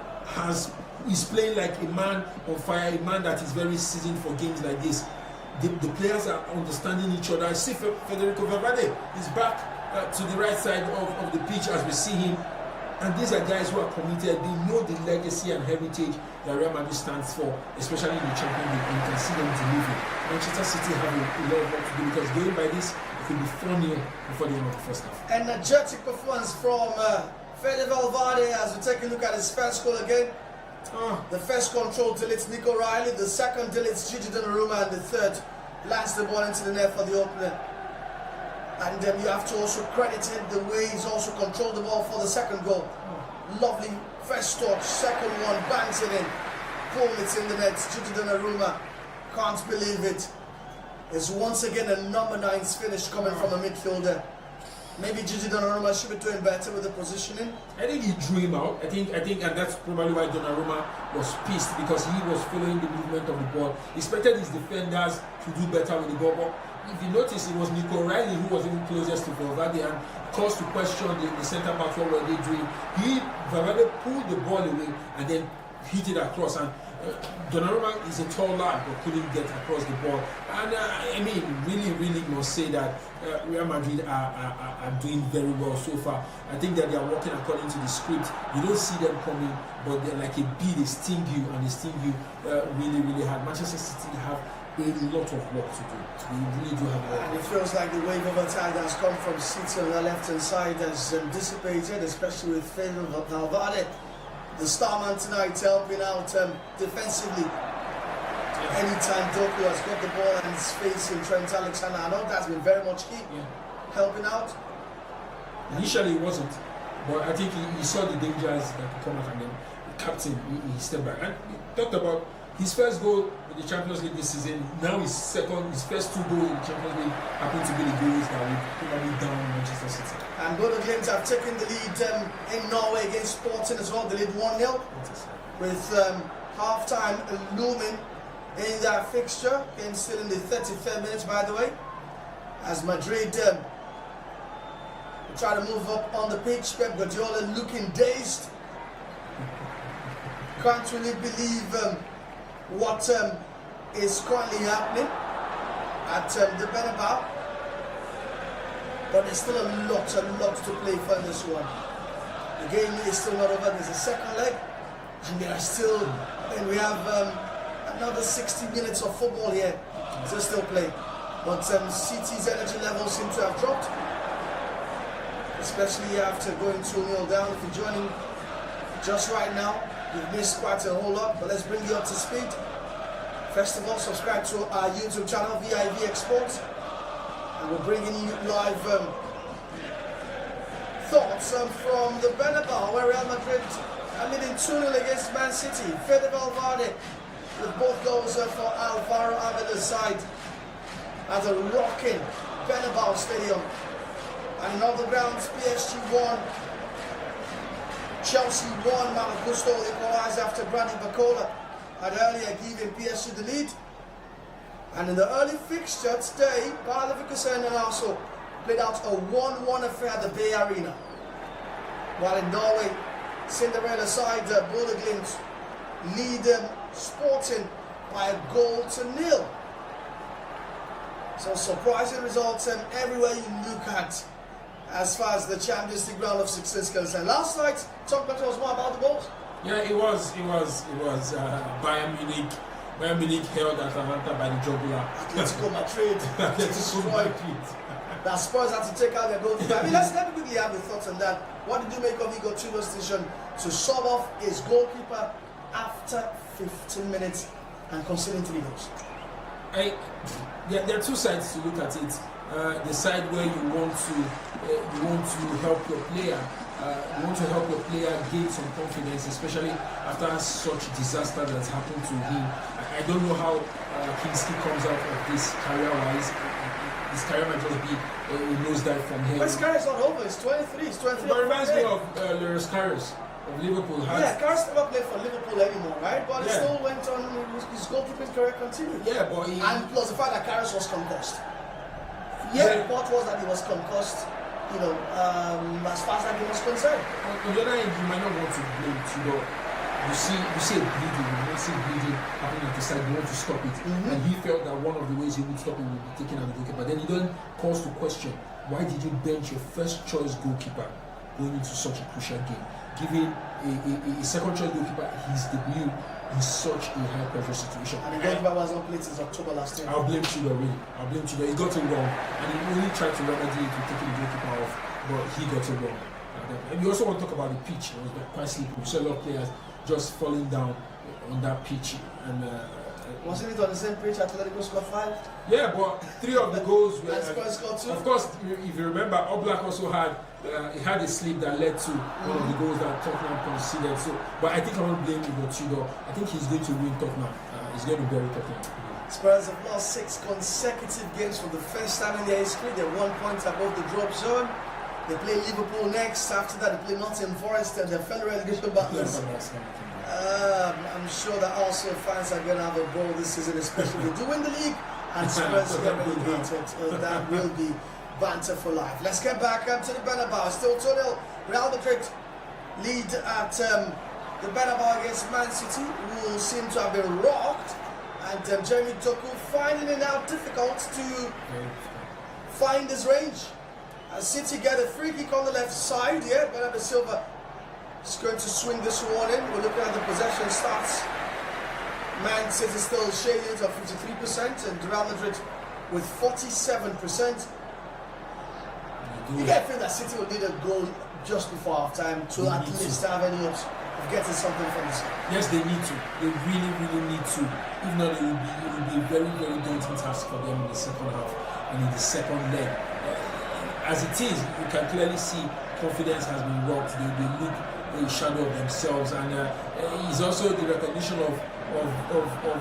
is playing like a man on fire, a man that is very seasoned for games like this. The players are understanding each other. I see Federico Valverde is back to the right side of the pitch as we see him. And these are guys who are committed. They know the legacy and heritage that Real Madrid stands for, especially in the Champions League. And you can see them delivering. Manchester City have a lot of work to do, because going by this, it could be 4-0 before the end of the first half. Energetic performance from Fede Valverde as we take a look at his first goal again. The first control deletes Nico Riley, the second deletes Gigi Donnarumma, and the third lands the ball into the net for the opener. And you have to also credit him the way he's also controlled the ball for the second goal. Lovely first touch, second one, bangs it in. Boom, it's in the net. Gigi Donnarumma, can't believe it. It's once again a number 9's finish coming from a midfielder. Maybe Gigi Donnarumma should be doing better with the positioning. I think he drew him out. I think, and that's probably why Donnarumma was pissed, because he was following the movement of the ball. He expected his defenders to do better with the ball. But if you notice, it was Nico Riley who was even closest to Valverde and caused to question the centre backs. What were they doing? Valverde pulled the ball away and then hit it across. And Donnarumma is a tall lad but couldn't get across the ball. And I mean, really must say that Real Madrid are doing very well so far. I think that they are working according to the script. You don't see them coming, but they're like a bee. They sting you, and they sting you really hard. Manchester City have a lot of work to do. They really do have work. And it feels like the wave of attack that has come from City on the left-hand side has dissipated, especially with Fede Valverde, the star man tonight, helping out defensively. Anytime Doku has got the ball and is facing Trent Alexander, I know that's been very much key, helping out. Initially it wasn't, but I think he saw the dangers that could come out, and then the captain, he stepped back. And we talked about his first goal in the Champions League this season. Now his first 2 goals in the Champions League happen to be the goals that will probably down Manchester City. And Bodo Glimt have taken the lead in Norway against Sporting as well. They lead 1-0 with half-time looming in that fixture. Game still in the 33rd minute, by the way, as Madrid try to move up on the pitch. Pep Guardiola looking dazed. Can't really believe what is currently happening at the Bernabeu. But there's still a lot to play for in this one. The game is still not over. There's a second leg, and there are still, and we have another 60 minutes of football here to still play. But City's energy levels seem to have dropped, especially after going 2-0 down. If you're joining just right now, you've missed quite a whole lot, but let's bring you up to speed. First of all, subscribe to our YouTube channel, vivxsports, and we're bringing you live thoughts from the Bernabeu, where Real Madrid are leading 2-0 against Man City. Fede Valverde with both goals for Alvaro Arbelo's side at a rocking Bernabeu Stadium. And on the grounds, PSG 1, Chelsea 1. Malagusto equalized after Brady Bacola had earlier given PSG the lead. And in the early fixture today, Bayer Leverkusen and also played out a 1-1 affair at the Bay Arena. While in Norway, Cinderella side Bodø Glimt lead Sporting by 1-0. So surprising results everywhere you look at as far as the Champions League round of 16 is concerned. Last night, talk about us more about the goals. Yeah, it was Bayern Munich. Bayern Munich held Atalanta by the jugular. Atletico Madrid. That Spurs had to take out their goalkeeper. I mean, let me quickly have the thoughts on that. What did you make of Igor Tudor's decision to sub off his goalkeeper after 15 minutes and conceding 3 goals? There are two sides to look at it. The side where you want to help your player. You want to help your player gain some confidence, especially after such disaster that's happened to him. I don't know how Kingsley comes out of this career-wise. His career might just be a nosedive from him. But his career is not over. He's 23. He's 23. But it reminds me of Loris Karius of Liverpool. Karius never played for Liverpool anymore, right? But he still went on. His goalkeeping career continued. Yeah, but and plus the fact that Karius was concussed. The report was that he was concussed. You know, as far as that game was concerned. On the other hand, you might not want to blame Tudor. You see it bleeding, you don't see bleeding happening at the side, you want to stop it. And he felt that one of the ways he would stop it would be taking out the goalkeeper. But then he then calls to question, why did you bench your first choice goalkeeper going into such a crucial game? Giving a second choice goalkeeper his debut in such a high pressure situation. And the goalkeeper was not played since October last year. I'll blame Tudor, really. I'll blame Tudor. He got it wrong. And he only tried to remedy it with taking the goalkeeper off, but he got it wrong. And you also want to talk about the pitch. It was quite sleepy. We saw a lot of players just falling down on that pitch. And wasn't it on the same pitch Atletico scored 5? Yeah, but 3 of the goals were. And Spurs scored 2. Of course, if you remember, Oblak also had a slip that led to one of the goals that Tottenham conceded. So, but I think I won't blame Igor Tudor. I think he's going to win Tottenham. He's going to bury Tottenham. Spurs have lost 6 consecutive games for the first time in their history. They're 1 point above the drop zone. They play Liverpool next. After that, they play Nottingham Forest and their fellow relegation battles. I'm sure that also fans are going to have a ball this season, especially if they do win the league and Spurs get relegated. That will be banter for life. Let's get back to the Bernabeu. Still 2-0. Real Madrid lead at the Bernabeu against Man City, who seem to have been rocked. And Jeremy Doku finding it now difficult to find his range. As City get a free kick on the left side here, Bernardo Silva is going to swing this one in. We're looking at the possession stats. Man City still shading it at 53% and Real Madrid with 47%. You get a feel that City will need a goal just before half time to at least have any hopes of getting something from this game. Yes, they need to. They really, really need to. If not, it will be a very, very daunting task for them in the second half and in the second leg. As it is, you can clearly see confidence has been rocked. They look a shadow of themselves, and it's also the recognition of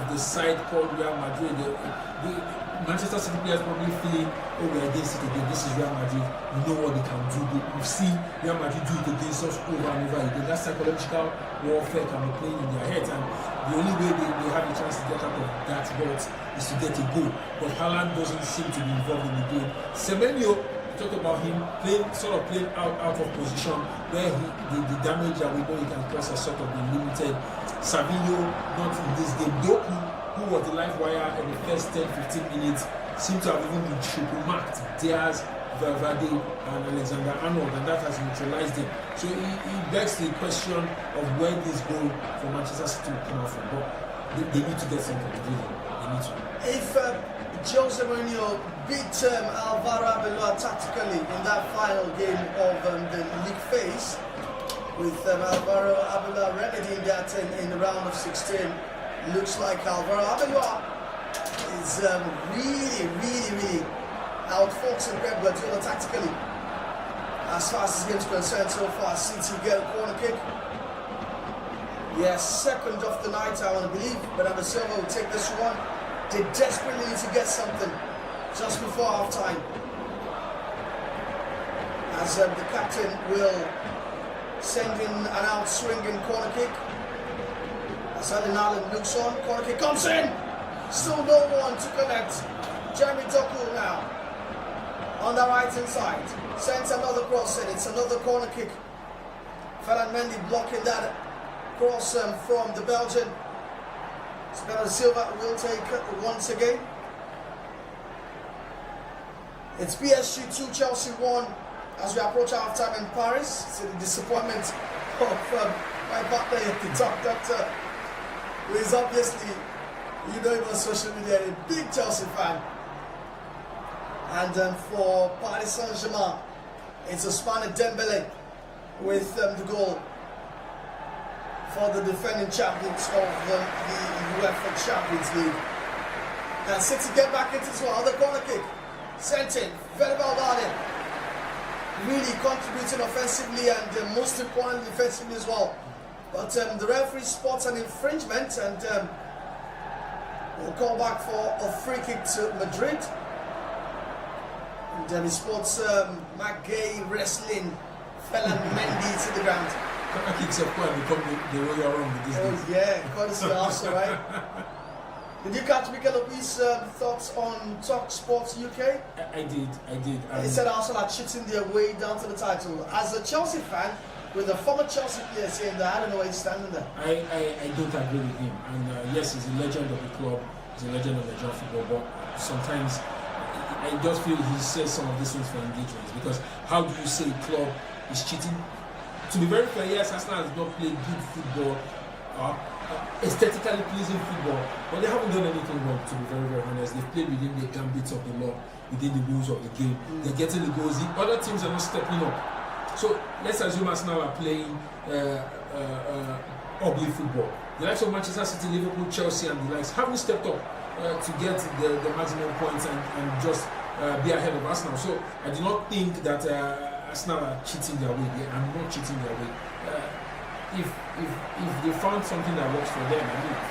the side called Real Madrid. The Manchester City players probably feeling, oh, we're against it again. This is Real Madrid. We know what they can do. We've seen Real Madrid do it against us over and over again. That psychological warfare can be playing in their heads, and the only way they have a chance to get out of that box is to get a goal. But Haaland doesn't seem to be involved in the game. Semenyo talked about him playing out of position, where the damage that we know he can cause has sort of been limited. Savinho, not in this game. Doku, who was the live wire in the first 10-15 minutes, seemed to have even been triple marked. Diaz, Valverde, and Alexander Arnold, and that has neutralized him. So he begs the question of where this goal for Manchester City will come out from. But they need to get something to do. They need to. If Jose Mourinho beat Alvaro Arbeloa tactically in that final game of the league phase, with Alvaro Arbeloa remedying that in the round of 16, looks like Alvaro Arbeloa is really outfoxing Pep Guardiola tactically. As far as this game's concerned so far, City get a corner kick. Yes, second of the night, I want to believe. Bernardo Silva will take this one. They desperately need to get something just before half time. As the captain will send in an out-swinging corner kick. As Erling Haaland looks on, corner kick comes in. Still no one to collect. Jeremy Doku now on the right hand side. Sends another cross in. It's another corner kick. Ferland Mendy blocking that cross from the Belgian. Bernardo Silva will take once again. It's PSG 2, Chelsea 1 as we approach half time in Paris. It's the disappointment of my partner at the top, doctor, who is obviously, you know him on social media, a big Chelsea fan. And for Paris Saint-Germain, it's Ousmane Dembele with the goal for the defending champions of the UEFA Champions League. And City get back into this one, the corner kick. Sent in, very well done. Really contributing offensively and most importantly defensively as well. But the referee spots an infringement and will call back for a free kick to Madrid. And he spots McGay wrestling Ferland Mendy to the ground. Corner kicks have quite become the Royal Round with this game. Yeah, courtesy also, right? Did you catch Mikel Opi's thoughts on Talk Sports UK? I did. He said Arsenal are cheating their way down to the title. As a Chelsea fan, with a former Chelsea player saying that, I don't know where he's standing there. I don't agree with him. And yes, he's a legend of the club. He's a legend of Nigerian football. But sometimes I just feel he says some of these things for engagements. Because how do you say a club is cheating? To be very fair, yes, Arsenal has not played good football. Aesthetically pleasing football, but they haven't done anything wrong, to be very honest. They've played within the gambits of the law, within the rules of the game. They're getting the goals. The other teams are not stepping up. So let's assume Arsenal are playing ugly football. The likes of Manchester City, Liverpool, Chelsea and the likes haven't stepped up to get the maximum points and just be ahead of Arsenal. So I do not think that Arsenal are cheating their way. They are not cheating their way. If they found something that works for them,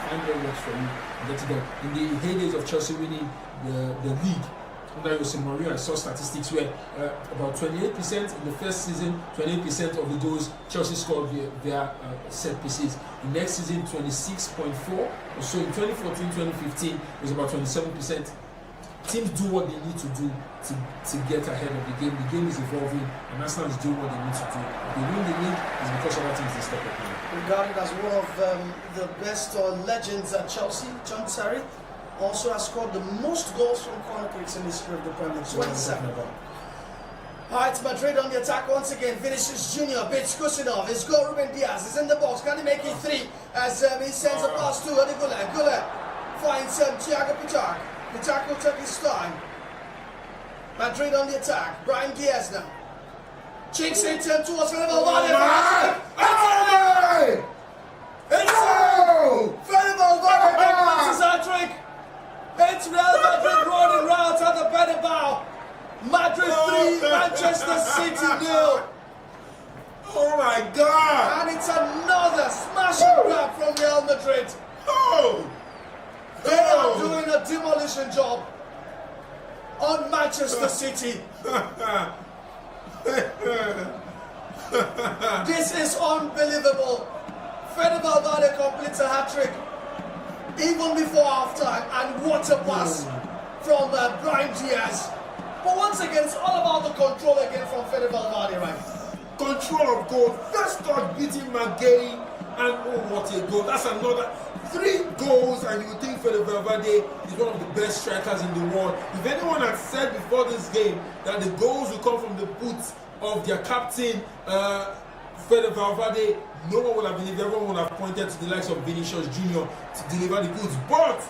find what works for you, get it done. In the heydays of Chelsea winning the league under Jose Mourinho, I saw statistics where about 28% in the first season, 28% of the goals Chelsea scored via set pieces. The next season, 26.4%, or so. In 2014-2015, it was about 27%. Teams do what they need to do to get ahead of the game. The game is evolving, and Arsenal is doing what they need to do. If they win the league, it's because other teams they step up. Regarded as one of the best legends at Chelsea, John Terry also has scored the most goals from corner kicks in the history of the Premier League. 27. Alright, Madrid on the attack once again. Vinicius Junior beats Kusinov. His goal, Ruben Diaz is in the box. Can he make it 3? As he sends a pass to Gullet. Gullet finds Thiago Pichak. Pichak will take his time. Madrid on the attack. Brahim Diaz now. Chinks it towards Valverde. It's Valverde makes his hat-trick. It's Real Madrid running round at the Bernabeu. Madrid 3, Manchester City 0. Oh my God! And it's another smashing grab from Real Madrid. They are doing a demolition job on Manchester City. This is unbelievable. Fede Valverde completes a hat-trick even before half-time, and what a pass from Brahim Diaz. But once again, it's all about the control again from Fede Valverde, right? Control of goal. First touch beating Magay, and oh, what a goal. That's another 3 goals, and you would think Fede Valverde is one of the best strikers in the world. If anyone had said before this game that the goals will come from the boots of their captain, Fede Valverde, no one would have believed. Everyone would have pointed to the likes of Vinicius Jr. to deliver the goods. But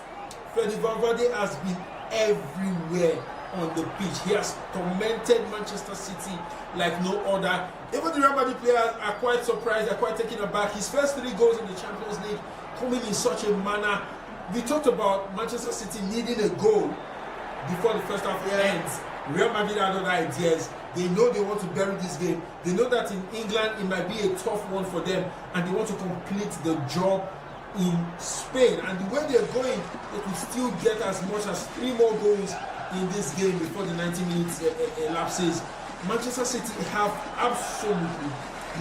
Fede Valverde has been everywhere on the pitch. He has tormented Manchester City like no other. Even the Real Madrid players are quite surprised, they're quite taken aback. His first 3 goals in the Champions League coming in such a manner. We talked about Manchester City needing a goal before the first half ends. Real Madrid had other ideas. They know they want to bury this game. They know that in England it might be a tough one for them, and they want to complete the job in Spain. And the way they're going, they could still get as much as 3 more goals in this game before the 90 minutes elapses. Manchester City have absolutely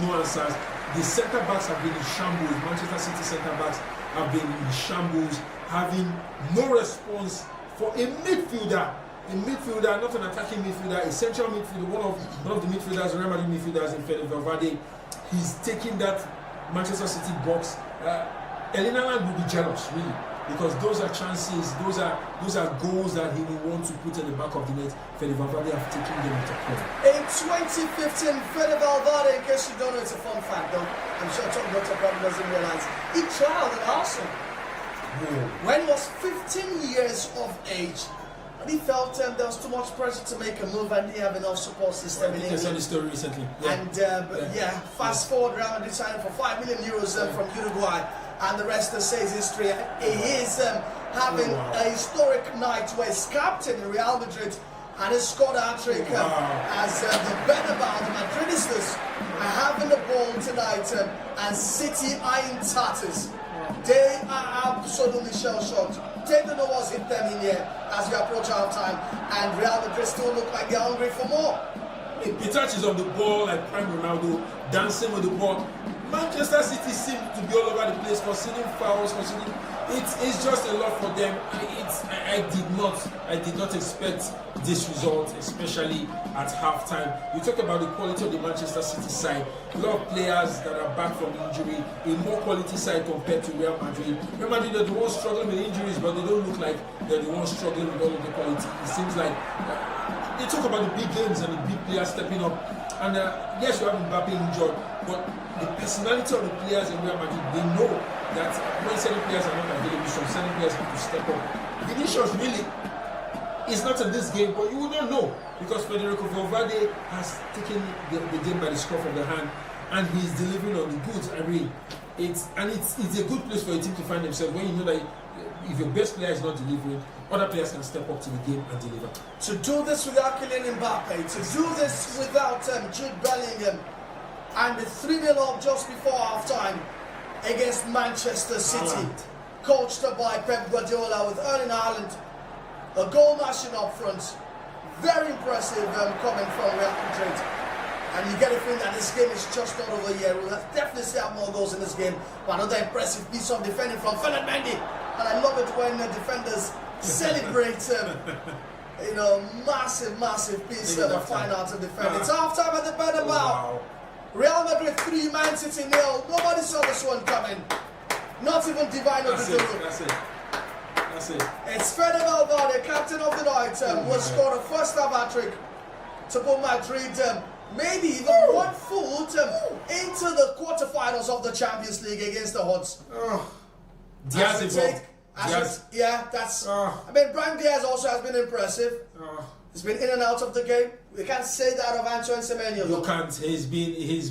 no answers. The centre backs have been in shambles. Manchester City centre backs have been in shambles, having no response for a midfielder. A midfielder, not an attacking midfielder, a central midfielder, one of the midfielders, Real Madrid midfielders in Fede Valverde. He's taking that Manchester City box. Elena Land will be jealous, really, because those are chances, those are goals that he will want to put in the back of the net. Fede Valverde have taken them into play. In 2015, Fede Valverde, in case you don't know, it's a fun fact though, I'm sure Tom Dr. probably doesn't realize, he trialed at Arsenal when he was 15 years of age. He felt there was too much pressure to make a move and didn't have enough support system in England. I saw the story recently. And fast forward, Real Madrid signed for €5 million from Uruguay, and the rest says history. He is having a historic night where he's captain in Real Madrid, and he scored a hat-trick as the Bernabeu, the Madridistas, are having the ball tonight, and City are in tatters. They are absolutely shell-shocked. They don't know what's hit them in here as we approach our time, and Real Madrid still look like they're hungry for more. He touches on the ball like prime Ronaldo, dancing with the ball. Manchester City seem to be all over the place, conceding fouls, conceding. It's just a lot for them. I did not expect this result, especially at halftime. We talked about the quality of the Manchester City side. A lot of players that are back from injury, a more quality side compared to Real Madrid. Real Madrid are the ones struggling with injuries, but they don't look like they're the ones struggling with all of the quality. It seems like they talk about the big games and the big players stepping up. And yes, you have Mbappe injured, but the personality of the players in Real Madrid, they know that when certain players are not available, some certain players have to step up. Vinicius really is not in this game, but you will not know because Federico Valverde has taken the game by the scruff of the hand, and he's delivering on the goods. I mean, it's a good place for a team to find themselves when you know that if your best player is not delivering, other players can step up to the game and deliver. To do this without Kylian Mbappe, to do this without Jude Bellingham, and the 3-0 up just before half-time against Manchester City, coached by Pep Guardiola with Erling Haaland, a goal machine up front. Very impressive coming from Real Madrid. And you get a feeling that this game is just not over yet. We'll definitely see have more goals in this game. But another impressive piece of defending from Fernand Mendy. And I love it when the defenders celebrate massive piece of the fine art of defending. It's half time at the Bernabeu. Wow. Real Madrid 3, Man City 0. Nobody saw this one coming. Not even Divino did. That's it. It's Fede Valverde, captain of the night, who scored a first half hat-trick to put Madrid maybe even 1 foot into the quarterfinals of the Champions League against the Hods. Diaz involved. I mean, Brahim Diaz also has been impressive. He's been in and out of the game. We can't say that of Antoine Semenyo. You can't. He's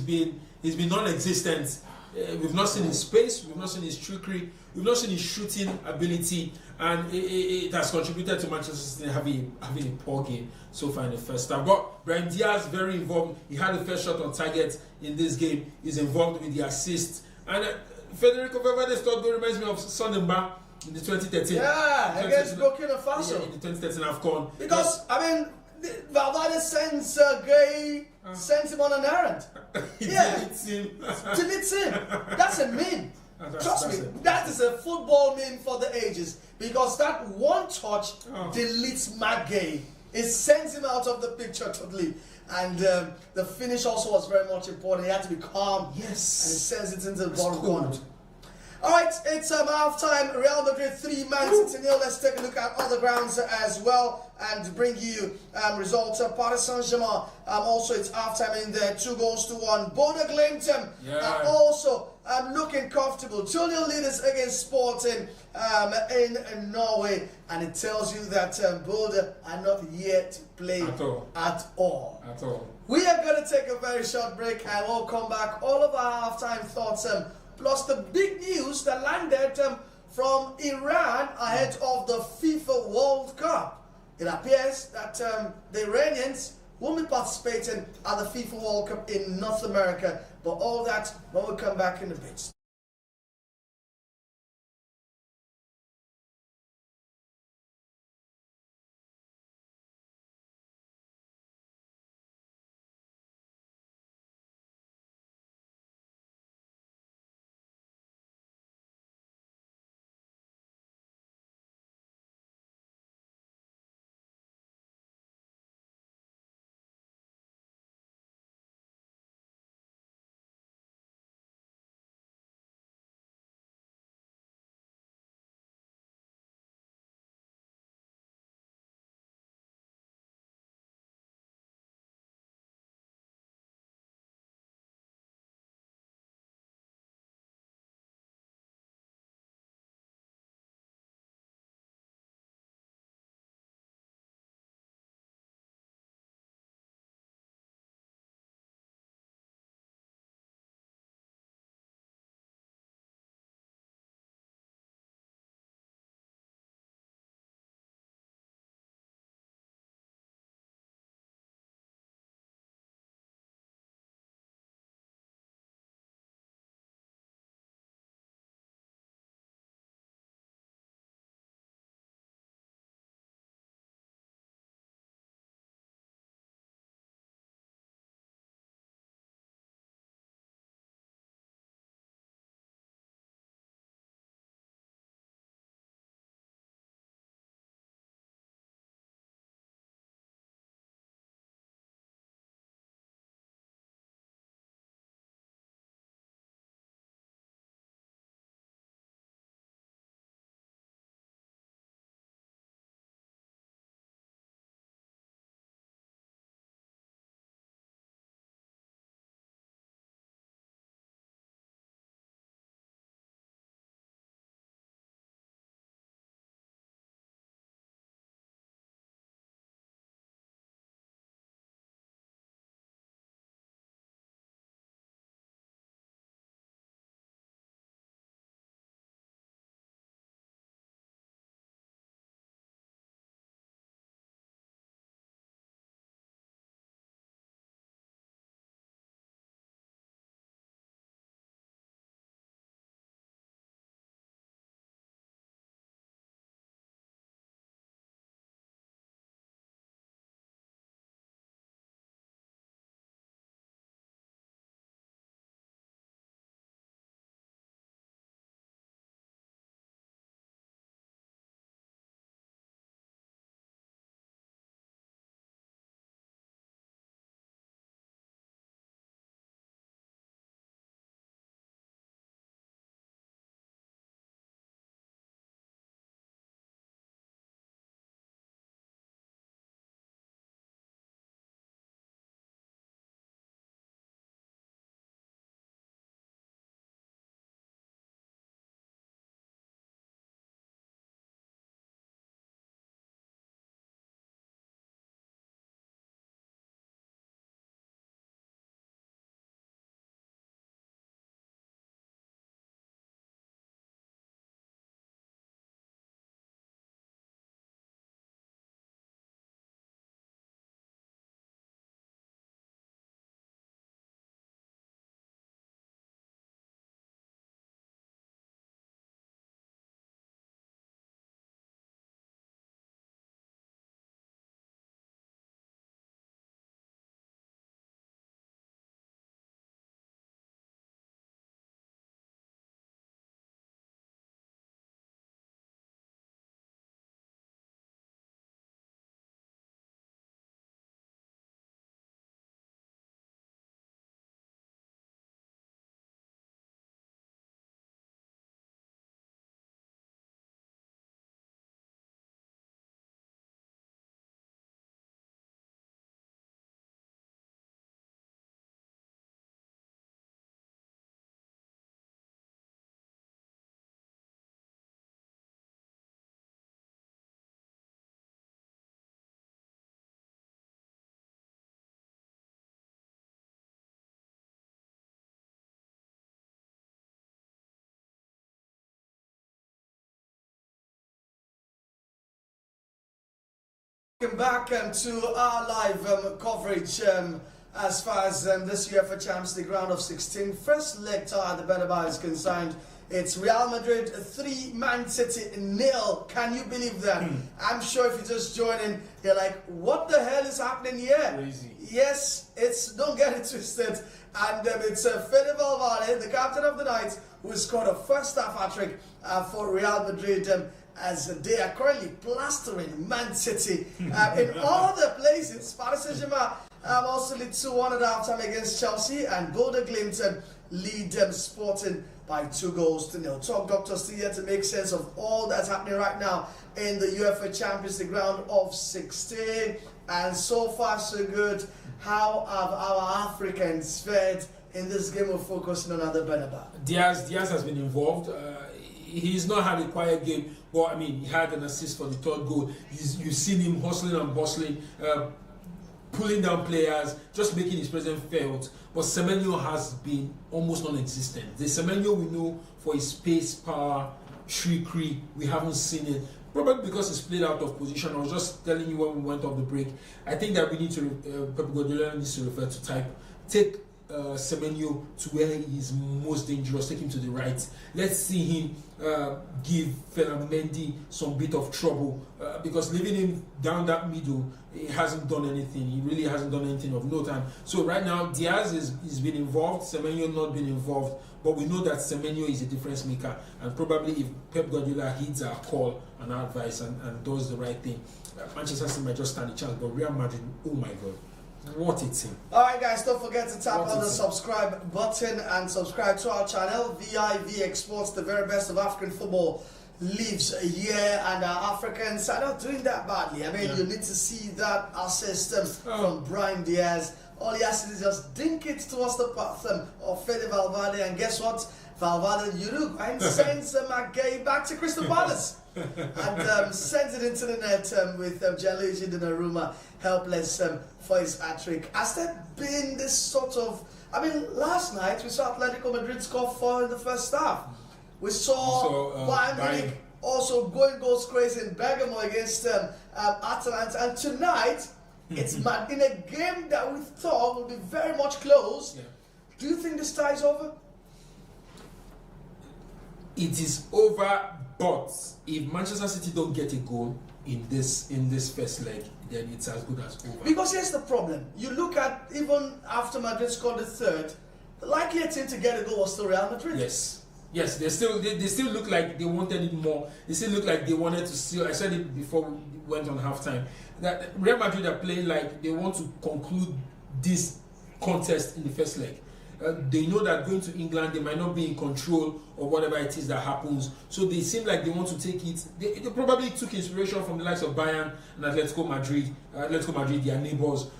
been non-existent. We've not seen his pace. We've not seen his trickery. We've not seen his shooting ability, and it has contributed to Manchester City having a poor game so far in the first half. But Brahim Diaz very involved. He had the first shot on target in this game. He's involved with the assist. And Federico Valverde's third goal reminds me of Sondemba in the 2013. Yeah, against Burkina Faso. Yeah, in the 2013 AFCON. Because, I mean, Valverde sends Gay, sends him on an errand. Deletes him. Deletes him. That's a meme. Trust me, that is a football meme for the ages. Because that one touch deletes Matt Gay It sends him out of the picture totally. And the finish also was very much important. He had to be calm. Yes. And he sends it into the bottom corner. All right, it's halftime. Real Madrid 3, Man City 0. Let's take a look at other grounds as well and bring you results. Paris Saint-Germain, also it's halftime in there, 2-1. Bodo Glimt are also looking comfortable. 2-0 leaders against Sporting in Norway. And it tells you that Bodo are not yet played at all. We are going to take a very short break and we'll come back. All of our halftime thoughts plus the big news that landed from Iran ahead of the FIFA World Cup. It appears that the Iranians will be participating at the FIFA World Cup in North America. But all that when we come back in a bit. Welcome back to our live coverage as far as this UEFA Champions League round of 16. First leg tie at the Bernabeu is concerned. It's Real Madrid 3, Man City 0. Can you believe that? I'm sure if you just join in, you're like, what the hell is happening here? Crazy. Yes, don't get it twisted. And it's Fede Valverde, the captain of the night, who scored a first half hat-trick for Real Madrid. As they are currently plastering Man City in all other places. Paris Saint-Germain also lead 2-1 at halftime against Chelsea, and Bodo Glimt lead Sporting by 2-0. Talk doctor still here to make sense of all that's happening right now in the UEFA Champions League round of 16. And so far so good. How have our Africans fared in this game of focusing on other Bernabeu? Diaz has been involved. He's not had a quiet game. Well, I mean, he had an assist for the third goal. You've seen him hustling and bustling, pulling down players, just making his presence felt. But Semenyo has been almost non-existent. The Semenyo we know for his pace, power, trickery, we haven't seen it. Probably because he's played out of position. I was just telling you when we went off the break. I think that we need to, Pep Guardiola needs to refer to take Semenyo to where he is most dangerous, take him to the right. Let's see him give Ferland Mendy some bit of trouble because leaving him down that middle, he hasn't done anything. He really hasn't done anything of note. And so right now, Diaz is been involved, Semenyo not been involved, but we know that Semenyo is a difference maker, and probably if Pep Guardiola heeds our call and our advice and does the right thing, Manchester City might just stand a chance. But Real Madrid, oh my God. What a team. Alright guys, don't forget to tap on the subscribe button and subscribe to our channel. vivxsports, the very best of African football lives here, and our Africans are not doing that badly. I mean, you need to see that assist from Brahim Diaz. All he has to do is just dink it towards the path of Fede Valverde, and guess what? Valverde Uruguay sends McGay back to Crystal Palace and sends it into the net with Gianluigi Donnarumma helpless for his hat-trick. Has there been this sort of... I mean, last night we saw Atletico Madrid score 4 in the first half. We saw Bayern Munich also going goals crazy in Bergamo against Atalanta, and tonight it's in a game that we thought would be very much close. Do you think this tie is over? It is over, but if Manchester City don't get a goal in this first leg, then it's as good as over. Because here's the problem. You look at, even after Madrid scored the third, the likelier team to get a goal was still Real Madrid. Yes, they still look like they wanted it more. They still look like they wanted to see. I said it before we went on halftime, that Real Madrid are playing like they want to conclude this contest in the first leg. They know that going to England, they might not be in control of whatever it is that happens. So they seem like they want to take it. They probably took inspiration from the likes of Bayern and Atletico Madrid. Their neighbours,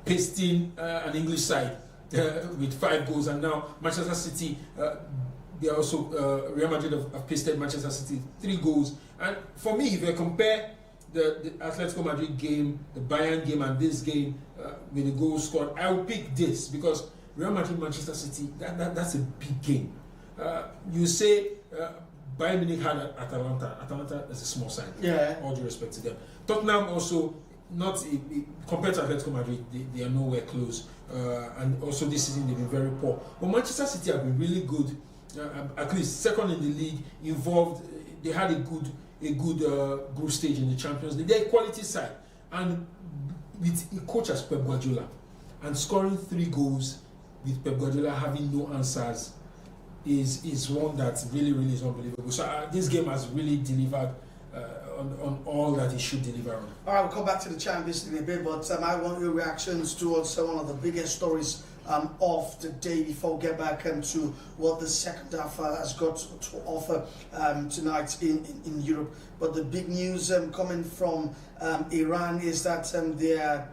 pasting an English side with 5 goals. And now Manchester City, they are also, Real Madrid have pasted Manchester City 3 goals. And for me, if you compare the Atletico Madrid game, the Bayern game, and this game with the goals scored, I will pick this because Real Madrid, Manchester City, that's a big game. You say Bayern Munich had Atalanta. Atalanta is a small side. All due respect to them. Tottenham also, not compared to Atletico Madrid, they are nowhere close. And also this season they've been very poor. But Manchester City have been really good. At least second in the league, involved. They had a good group stage in the Champions League. They're a quality side, and with a coach as Pep Guardiola, and scoring 3 goals with Pep Guardiola having no answers is one that really is unbelievable. So this game has really delivered on all that it should deliver on. All right, we'll come back to the Champions League in a bit, but I want your reactions towards one of the biggest stories of the day before we get back to what the second half has got to offer tonight in Europe. But the big news coming from Iran is that their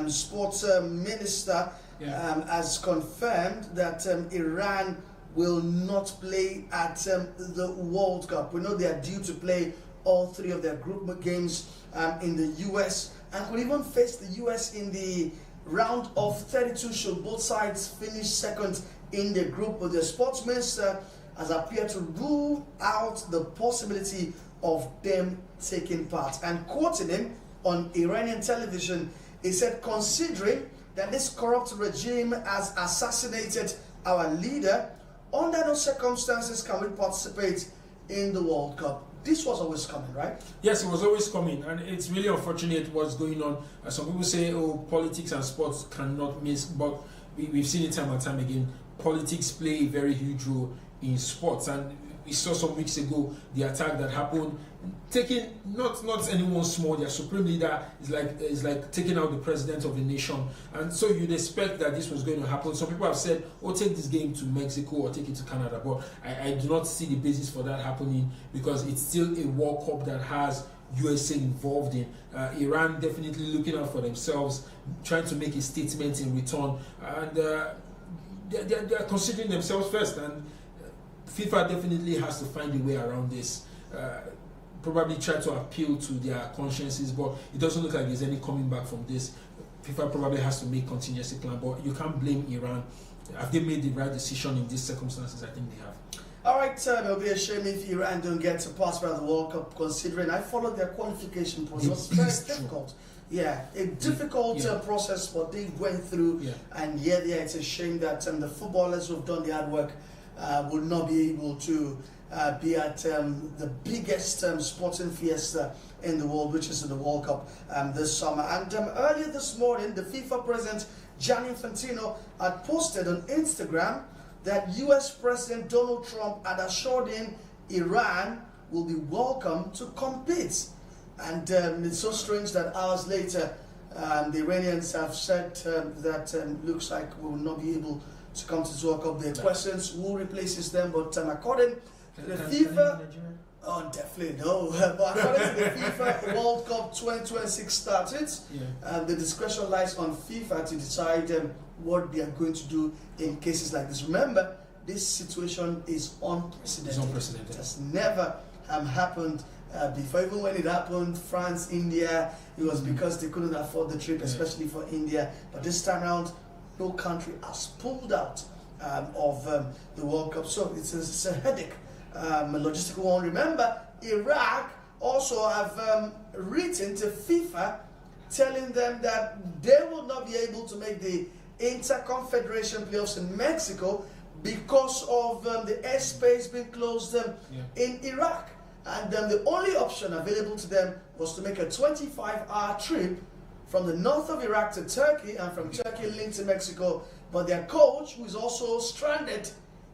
sports minister has confirmed that Iran will not play at the World Cup. We know they are due to play all 3 of their group games in the US, and could even face the US in the round of 32 should both sides finish second in the group. But the sports minister has appeared to rule out the possibility of them taking part. And quoting him, on Iranian television. He said, considering that this corrupt regime has assassinated our leader, under no circumstances can we participate in the World Cup. This was always coming, right? Yes, it was always coming, and it's really unfortunate what's going on. Some people say, oh, politics and sports cannot mix, but we've seen it time and time again. Politics play a very huge role in sports, and we saw some weeks ago the attack that happened, taking not anyone small. Their supreme leader is like taking out the president of the nation, and so you'd expect that this was going to happen. Some people have said, "Oh, take this game to Mexico or take it to Canada," but I do not see the basis for that happening because it's still a World Cup that has USA involved in. Iran definitely looking out for themselves, trying to make a statement in return, and they are considering themselves first. And FIFA definitely has to find a way around this. Probably try to appeal to their consciences, but it doesn't look like there's any coming back from this. FIFA probably has to make contingency plan, but you can't blame Iran. Have they made the right decision in these circumstances? I think they have. All right, it'll be a shame if Iran don't get to pass by the World Cup, considering I followed their qualification process. It was very difficult. Yeah, a difficult process what they went through, and it's a shame that the footballers who've done the hard work will not be able to be at the biggest sporting fiesta in the world, which is the World Cup this summer. And earlier this morning, the FIFA president, Gianni Infantino, had posted on Instagram that US President Donald Trump had assured him Iran will be welcome to compete. And it's so strange that hours later, the Iranians have said that looks like we will not be able to come to the World Cup. The questions who replaces them, but according to the FIFA, oh, definitely no. But according to the FIFA, World Cup 2026 started. The discretion lies on FIFA to decide what they are going to do in cases like this. Remember, this situation is unprecedented. It's unprecedented. It has never happened before. Even when it happened, France, India, it was because they couldn't afford the trip, especially for India. But this time around, no country has pulled out of the World Cup. So it's a headache, a logistical one. Remember, Iraq also have written to FIFA telling them that they will not be able to make the Inter-Confederation playoffs in Mexico because of the airspace being closed in Iraq. And the only option available to them was to make a 25-hour trip from the north of Iraq to Turkey, and from Turkey linked to Mexico. But their coach, who is also stranded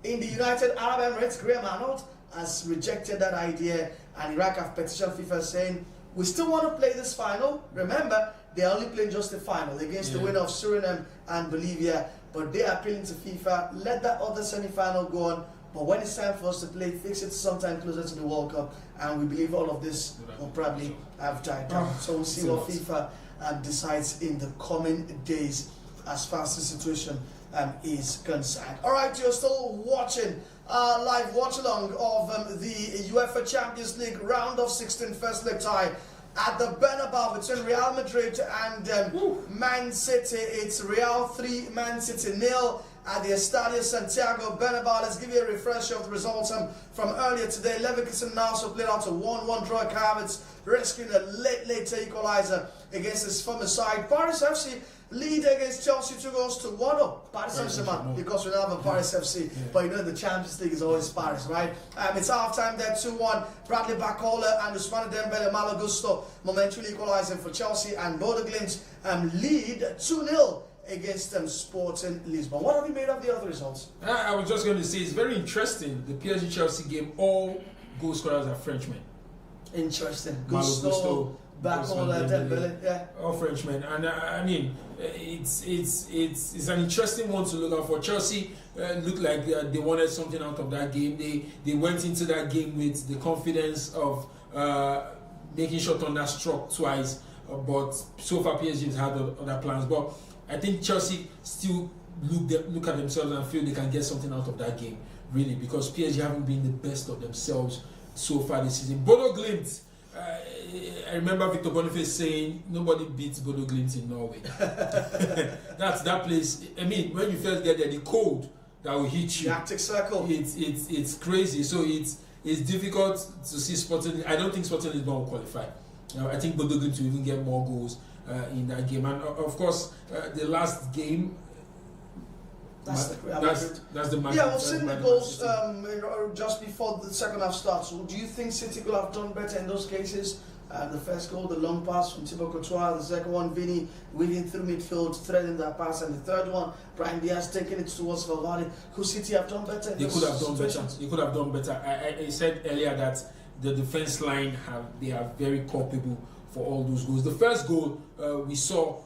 in the United Arab Emirates, Graham Arnold, has rejected that idea, and Iraq have petitioned FIFA saying, we still want to play this final. Remember, they're only playing just the final against the winner of Suriname and Bolivia, but they are appealing to FIFA, let that other semi-final go on, but when it's time for us to play, fix it sometime closer to the World Cup, and we believe all of this will probably have died down. So we'll see what FIFA decides in the coming days as far as the situation is concerned. All right, you're still watching live watch-along of the UEFA Champions League Round of 16 first leg tie at the Bernabeu between Real Madrid and Man City. It's Real 3, Man City 0 at the Estadio Santiago Bernabeu. Let's give you a refresher of the results from earlier today. Leverkusen now also played out a 1-1 draw. Havertz rescuing a late equalizer against his former side. Paris FC lead against Chelsea 2-1. Paris Saint-Germain, because we now have a Paris FC, but you know the Champions League is always Paris, right? It's half time there, 2-1. Bradley Barcola and Ousmane Dembele, Malo Gusto momentarily equalizing for Chelsea, and Bodo Glimt lead 2-0 against Sporting Lisbon. What have you made of the other results? I was just going to say, it's very interesting. The PSG-Chelsea game, all goal scorers are Frenchmen. Interesting. Gusto, Barcola, Dembele, all Frenchmen. And I mean, it's an interesting one to look out for. Chelsea looked like they wanted something out of that game. They went into that game with the confidence of making sure Thunder struck twice, but so far PSG has had other plans. But I think Chelsea still look at themselves and feel they can get something out of that game, really, because PSG haven't been the best of themselves so far this season. Bodo Glimt, I remember Victor Boniface saying nobody beats Bodo Glimt in Norway. That's that place. I mean, when you first get there, the cold that will hit you, the Arctic Circle, it's crazy. So it's difficult to see Sporting. I don't think Sporting Lisbon will qualify. I think Bodo going to even get more goals in that game. And of course, the last game. That's the Madrid. Yeah, we've seen the goals just before the second half starts. So do you think City could have done better in those cases? The first goal, the long pass from Thibaut Courtois. The second one, Vini weaving through midfield, threading that pass. And the third one, Brahim Diaz taking it towards Valverde. Could City have done better? They could have done better. They could have done better. I said earlier that the defense line they are very culpable for all those goals. The first goal we saw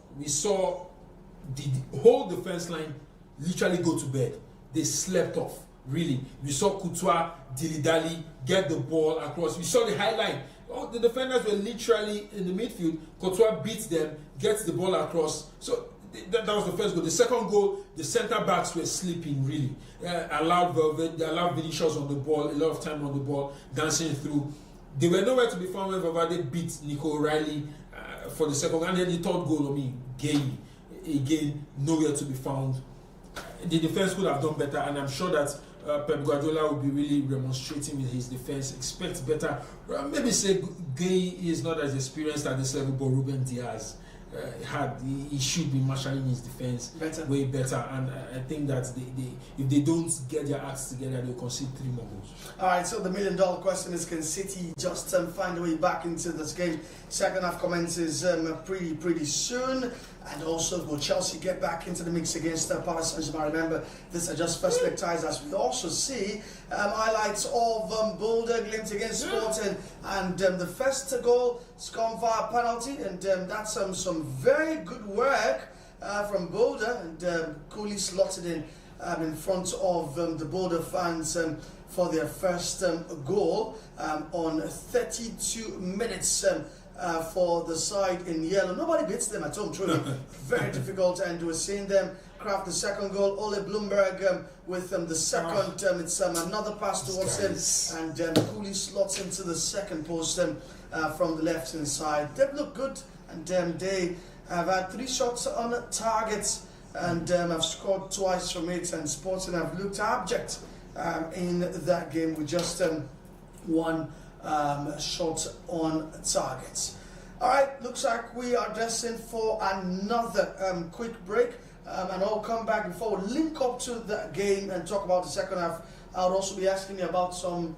the whole defense line literally go to bed. They slept off. Really, we saw Courtois dilly-dally get the ball across. We saw the highlight. Oh, the defenders were literally in the midfield. Courtois beats them, gets the ball across. So that was the first goal. The second goal, the centre backs were sleeping. Really, allowed Vinicius on the ball, a lot of time on the ball, dancing through. They were nowhere to be found when Valverde beat Nico O'Reilly for the second. And then the third goal, Gay again, nowhere to be found. The defense could have done better, and I'm sure that Pep Guardiola will be really remonstrating with his defense. Expect better. Maybe say Gay is not as experienced at this level, but Ruben Diaz he should be marshalling his defense way better. And I think that if they don't get their acts together, they'll concede 3 more goals. All right, so the $1 million question is, can City just find a way back into this game? Second half commences pretty soon. And also, will Chelsea get back into the mix against Paris Saint-Germain? Remember, these are just first leg ties, as we also see highlights of Boulder Glimt against Sporting, and the first goal has come via penalty, and that's some very good work from Boulder, and coolly slotted in front of the Boulder fans for their first goal on 32 minutes. For the side in yellow. Nobody beats them at home, truly. Very difficult, and we're seeing them craft the second goal. Ole Bloomberg with the second. It's another pass towards him, and Cooley slots into the second post from the left-hand side. They look good, and they have had 3 shots on target, and have scored twice from it, and Sporting have looked abject in that game with just one shot on targets. All right, looks like we are destined for another quick break, and I'll come back before we link up to the game and talk about the second half. I'll also be asking you about some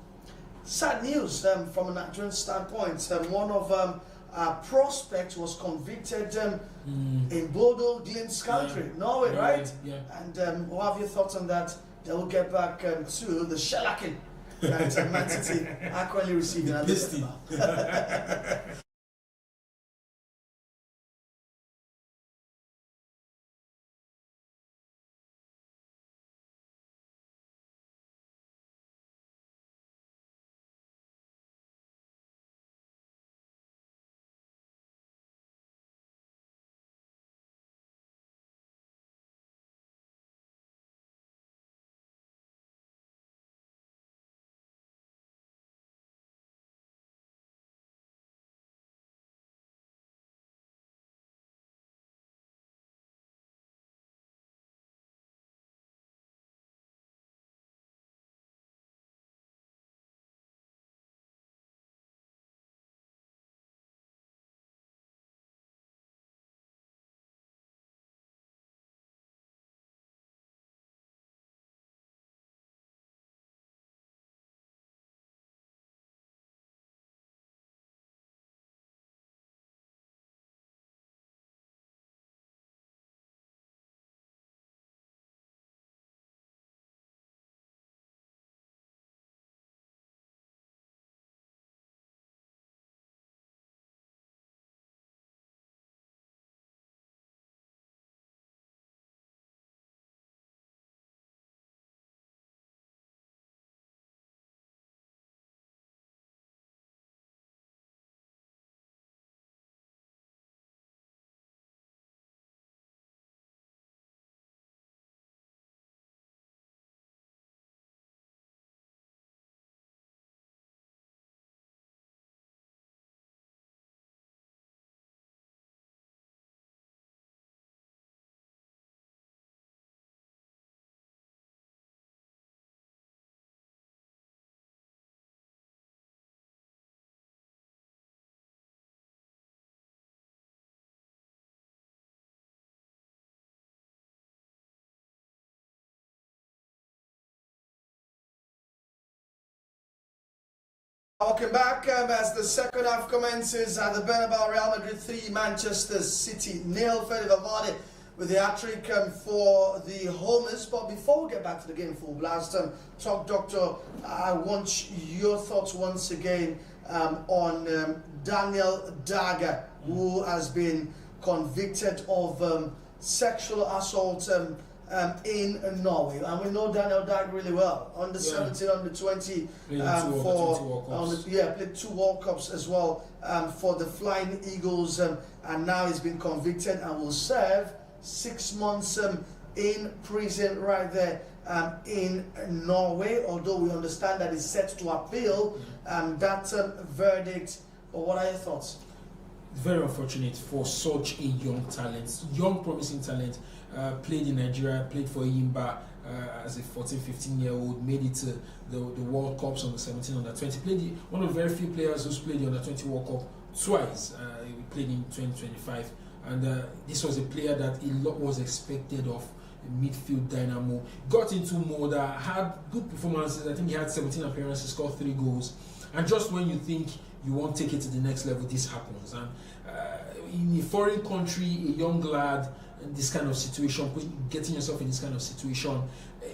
sad news from a Nigerian standpoint. One of our prospects was convicted in Bodo Glimt's country, Norway, right? Yeah. And what have your thoughts on that? Then we'll get back to the shellacking that Man City are currently receiving at this Welcome back as the second half commences at the Bernabeu. Real Madrid 3, Manchester City 0. Fede Valverde with the hat-trick for the homers. But before we get back to the game full blast, Talk Doctor, I want your thoughts once again on Daniel Daga, who has been convicted of sexual assault in Norway, and we know Daniel Daga really well. Under 17, under 20, played 2 World Cups as well for the Flying Eagles, and now he's been convicted and will serve 6 months in prison right there in Norway. Although we understand that he's set to appeal that verdict. But what are your thoughts? Very unfortunate for such a young talent, young promising talent. Played in Nigeria, played for Yimba as a 14-15-year-old, made it to the World Cups on the 17, under 20. Played one of the very few players who's played the under 20 World Cup twice. He played in 2025, and this was a player that a lot was expected of. A midfield dynamo, got into mode, had good performances. I think he had 17 appearances, scored 3 goals. And just when you think you won't take it to the next level, this happens. And in a foreign country, a young lad in this kind of situation, getting yourself in this kind of situation,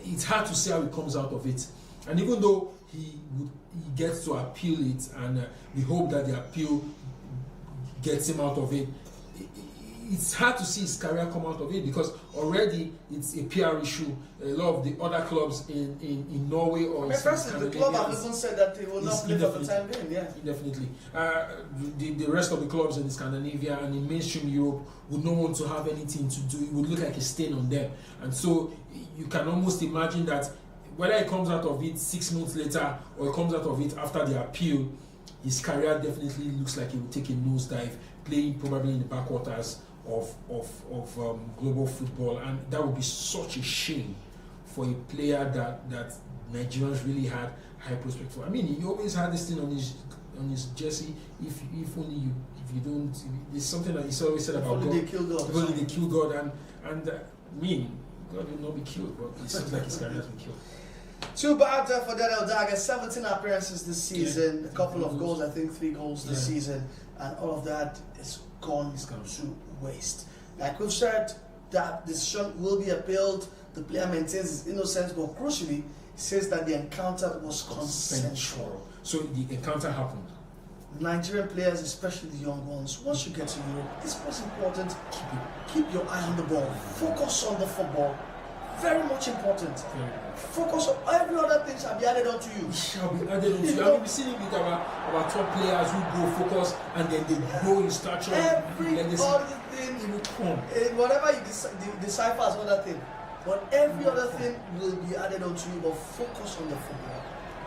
it's hard to see how he comes out of it. And even though he gets to appeal it, and we hope that the appeal gets him out of it, it's hard to see his career come out of it, because already it's a PR issue. A lot of the other clubs in Norway or in the club have even said that they will not play for the time being. Yeah, indefinitely. The rest of the clubs in Scandinavia and in mainstream Europe would not want to have anything to do. It would look like a stain on them, and so you can almost imagine that whether he comes out of it 6 months later or he comes out of it after the appeal, his career definitely looks like he will take a nosedive, playing probably in the backwaters of global football. And that would be such a shame for a player that Nigerians really had high prospect for. I mean, he always had this thing on his jersey. If you don't, there's something that he's always said about God. If only they kill God, and I mean, God will not be killed, but it seems like his career has been killed. Too bad for Daniel Daga. 17 appearances this season, a couple of goals, I think 3 goals this season, and all of that is gone to waste. Like we've said, that decision will be appealed. The player maintains his innocence, but crucially, says that the encounter was consensual. So the encounter happened. Nigerian players, especially the young ones, once you get to Europe, it's most important. Keep your eye on the ball. Focus on the football. Very much important. Focus on every other thing shall be added on to you. Shall be added on to you. I mean, we see it with our top players who go focus and then they grow in stature. Every other thing will come. Whatever you decipher as other thing, but every other thing will be added on to you. But focus on the football.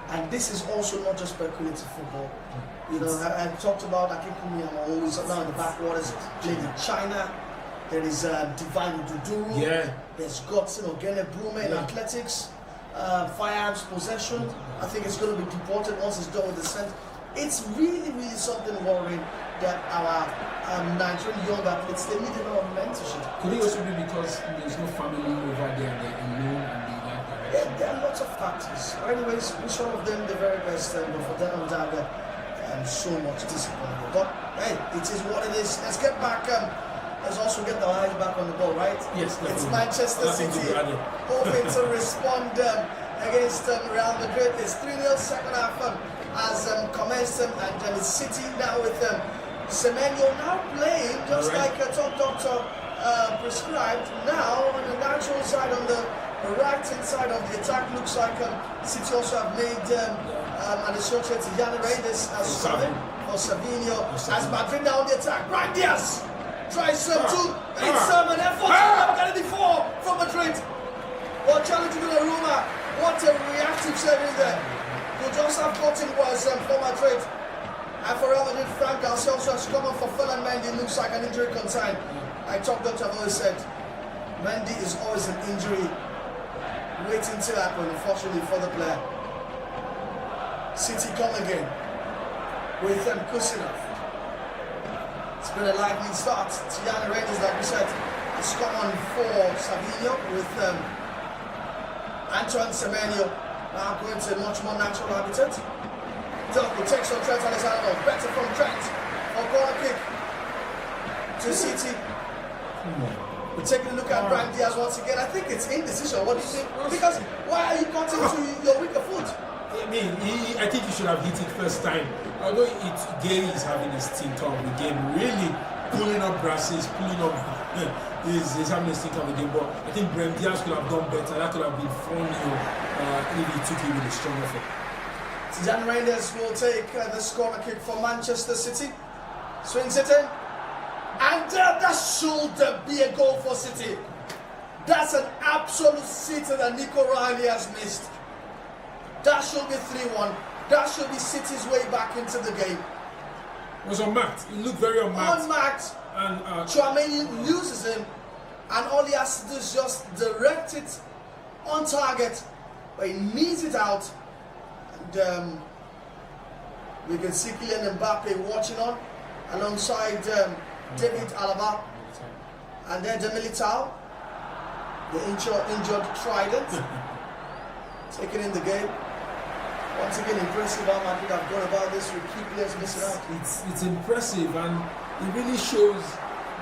And this is also not just speculative football. You know, I talked about Akikumi and always now in the backwaters, playing in China. There is Divine Ududuru. Yeah. There's Godson Ogene Brume in athletics. Firearms possession. I think it's going to be deported once it's done with the scent. It's really, really something worrying that our Nigerian young athletes, they need a lot of mentorship. Could it also be because there's no family over there, they're alone and they like direction? There are lots of factors. Anyways, wish all of them the very best, but for Daniel Daga, I'm so much disappointed. But hey, it is what it is. Let's get back. Let's also get the eyes back on the ball, right? Yes, definitely. It's Manchester City hoping to respond against Real Madrid. It's 3-0 second half as commenced, and it's City now with Semenyo now playing just like Top Doctor prescribed. Now on the natural side, on the right-hand side of the attack, looks like City also have made an associate to Yanni Reyes as subbing for Savinho. As Madrid now on the attack. Brian Diaz tries to make an effort. Never done it before from Madrid. Well, challenging Donnarumma. What a reactive service there. The just have gotten was for Madrid. And for Real Madrid, Frank Garcia also has come on for Ferland Mendy. Looks like an injury concern. I talked Dr. I've always said, Mendy is always an injury waiting to happen, unfortunately for the player. City come again with Kusinov. It's been a lively start. Tiana Rangers, like we said, has come on for Savinho with Antoine Semenyo now going to a much more natural habitat. Doku takes on Trent Alexander. Better from Trent. A corner kick to City. We're taking a look at Brahim Diaz once again. I think it's indecision. What do you think? Because why are you cutting to your weaker foot? I mean, I think he should have hit it first time. Although Gay is having a stinker of the game, really pulling up brasses, pulling up. He's having a stinker of the game. But I think Brahim Diaz could have done better. That could have been 4-0 if he took it with a stronger foot. Jan Reinders will take this corner kick for Manchester City. Swings it in. And that should be a goal for City. That's an absolute sitter that Nico Riley has missed. That should be 3-1. That should be City's way back into the game. It was unmarked. It looked very unmarked. Unmarked. And Chouameni loses him. And all he has to do is just direct it on target. But he needs it out. And we can see Kylian Mbappe watching on alongside David Alaba. And then the Militao, the injured trident, taking in the game. Once again, impressive how Madrid have gone about this with key players missing out. It's impressive, and it really shows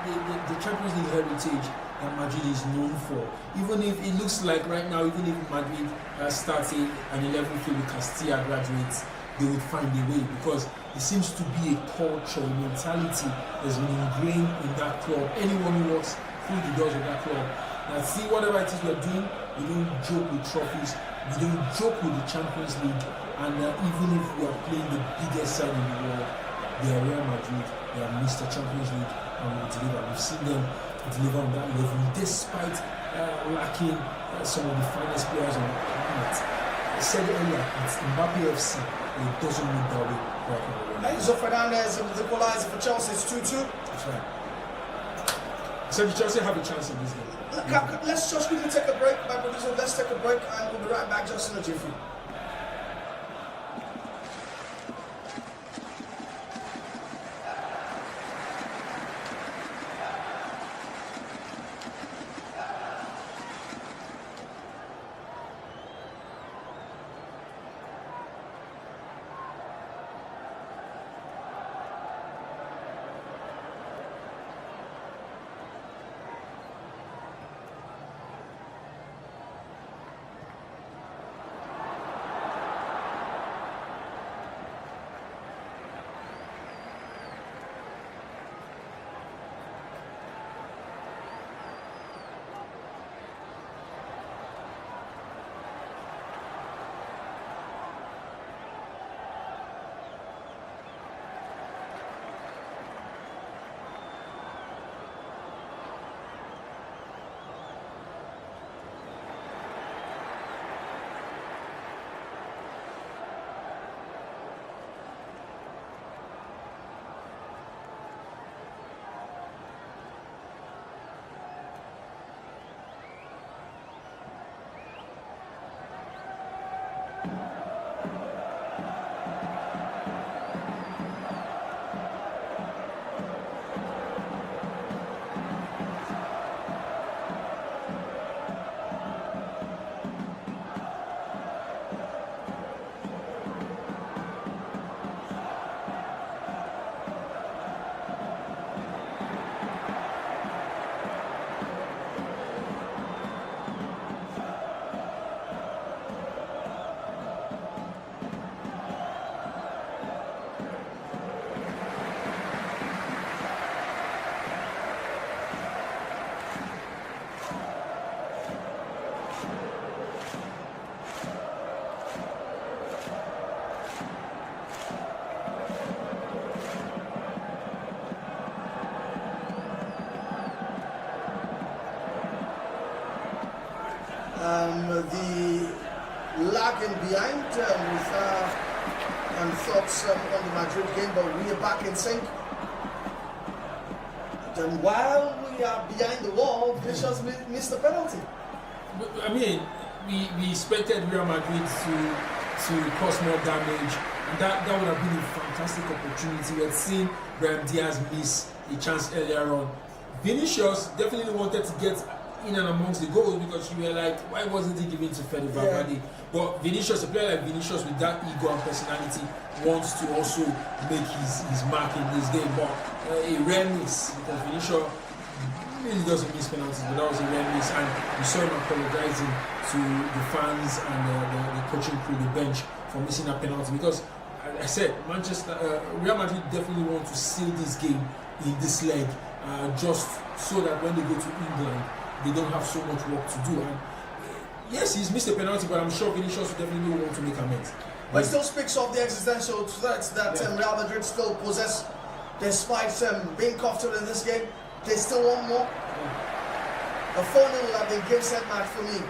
the Champions League heritage that Madrid is known for. Even if it looks like right now, even if Madrid starts an 11 field with Castilla graduates, they would find a way, because it seems to be a culture, a mentality that's been ingrained in that club. Anyone who walks through the doors of that club, now see, whatever it is we're doing, we don't joke with trophies, we don't joke with the Champions League, and even if we are playing the biggest side in the world, they are Real Madrid, they are Mr. Champions League, and we will deliver. We've seen them deliver on that level, despite lacking some of the finest players on the planet. I said earlier, it's Mbappe FC, and it doesn't look that way right now. Enzo Fernandez with the equalizer for Chelsea. It's 2-2. That's right. So the Chelsea have a chance in this game. Let's just quickly take a break, my producer. Let's take a break, and we'll be right back just in a jiffy. The lagging behind with thoughts on the Madrid game, but we are back in sync. And while we are behind the wall, Vinicius missed the penalty. I mean, we expected Real Madrid to cause more damage, and that would have been a fantastic opportunity. We had seen Brahim Diaz miss a chance earlier on. Vinicius definitely wanted to get in and amongst the goals because you were like, why wasn't he given to Fede Valverde? But Vinicius, a player like Vinicius with that ego and personality, wants to also make his mark in this game. But a rare miss because Vinicius really doesn't miss penalties, but that was a rare miss, and we saw him apologizing to the fans and the coaching crew, the bench, for missing that penalty because. I said, Real Madrid definitely want to seal this game in this leg, just so that when they go to England, they don't have so much work to do. And yes, he's missed a penalty, but I'm sure Vinicius will definitely want to make amends. But it still speaks of the existential threats that Real Madrid still possess, despite being comfortable in this game. They still want more. A 4-0 will have been game set match for me,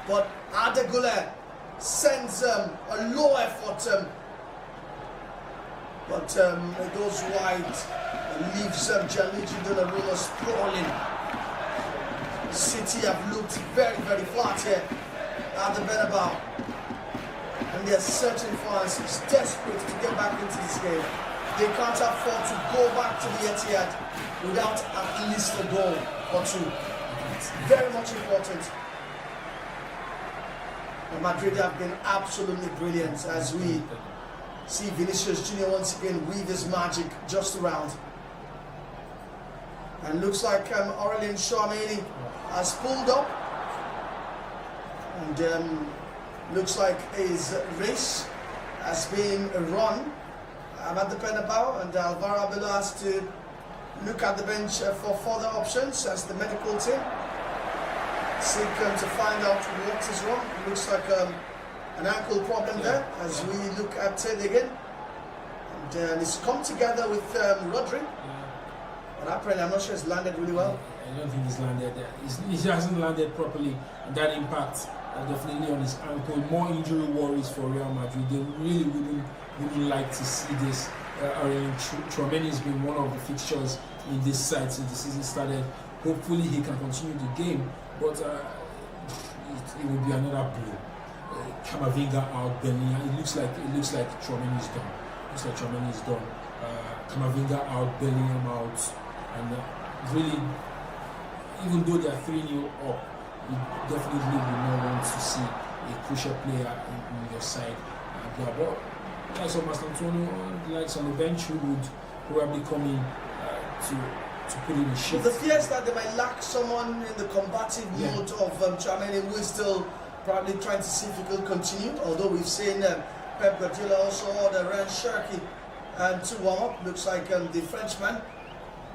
but Arda Güler sends a low effort. But it goes wide and leaves Gianluigi Donnarumma sprawling. City have looked very, very flat here at the Bernabeu. And they're searching for answers, desperate to get back into this game. They can't afford to go back to the Etihad without at least a goal or two. It's very much important. And Madrid have been absolutely brilliant as we see Vinicius Jr. once again weave his magic just around. And looks like Aurelien Tchouameni has pulled up. And looks like his race has been run. I'm at the Bernabeu, and Alvaro Arbeloa has to look at the bench for further options as the medical team seek to find out what is wrong. Looks like an ankle problem there as we look at it again. And it's come together with Rodri. But apparently, I'm not sure it's landed really well. I don't think he's landed there. He hasn't landed properly, and that impacts definitely on his ankle. More injury worries for Real Madrid. They really wouldn't like to see this. Tchouameni has been one of the fixtures in this side since the season started. Hopefully, he can continue the game, but it will be another blow. Camavinga out, Bellingham. It looks like Tchouameni is done. Looks like Tchouameni is done. Camavinga out, Bellingham out, and really, even though they are 3-0 up, you definitely will not want to see a crucial player in your side. But likes of Mastantuono, likes on the bench, who would probably come in to put in a shift. The fears that they might lack someone in the combative mode of Tchouameni, who is still probably trying to see if he could continue. Although we've seen Pep Guardiola also order Ryan Cherki to warm up. Looks like the Frenchman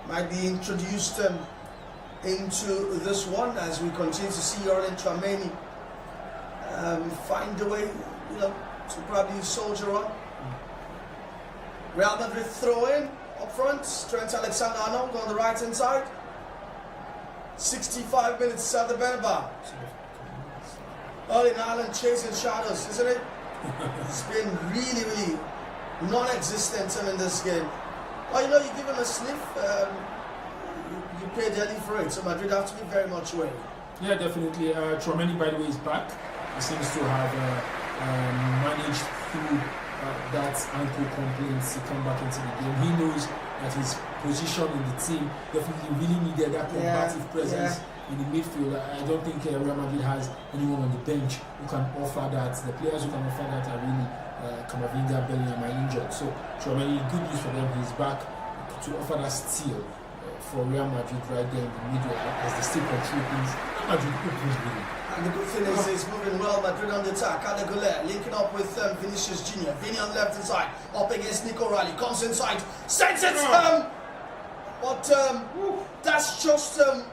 might be introduced into this one as we continue to see Aurelien Tchouameni find a way, to probably soldier on. Real Madrid throw in up front. Trent Alexander-Arnold on the right hand side. 65 minutes at the Bernabeu. Erling Haaland chasing shadows, isn't it? It's been really non-existent in this game. Well, you give him a sniff, you pay dearly for it. So Madrid have to be very much aware. Yeah, definitely. Tchouameni, by the way, is back. He seems to have managed through that ankle complaints to come back into the game. He knows that his position in the team definitely really needed that combative presence in the midfield. I don't think Real Madrid has anyone on the bench who can offer that. The players who can offer that are really Camavinga, Bellingham are injured. So Tchouameni, good news for them. He's back to offer that steal for Real Madrid right there in the middle as they still control things. Madrid opens really. And the good thing is it's moving well. Madrid on the attack. Arda Güler linking up with Vinicius Jr. Vinny on the left hand side, up against Nico Rally. Comes inside, sends it. But that's just a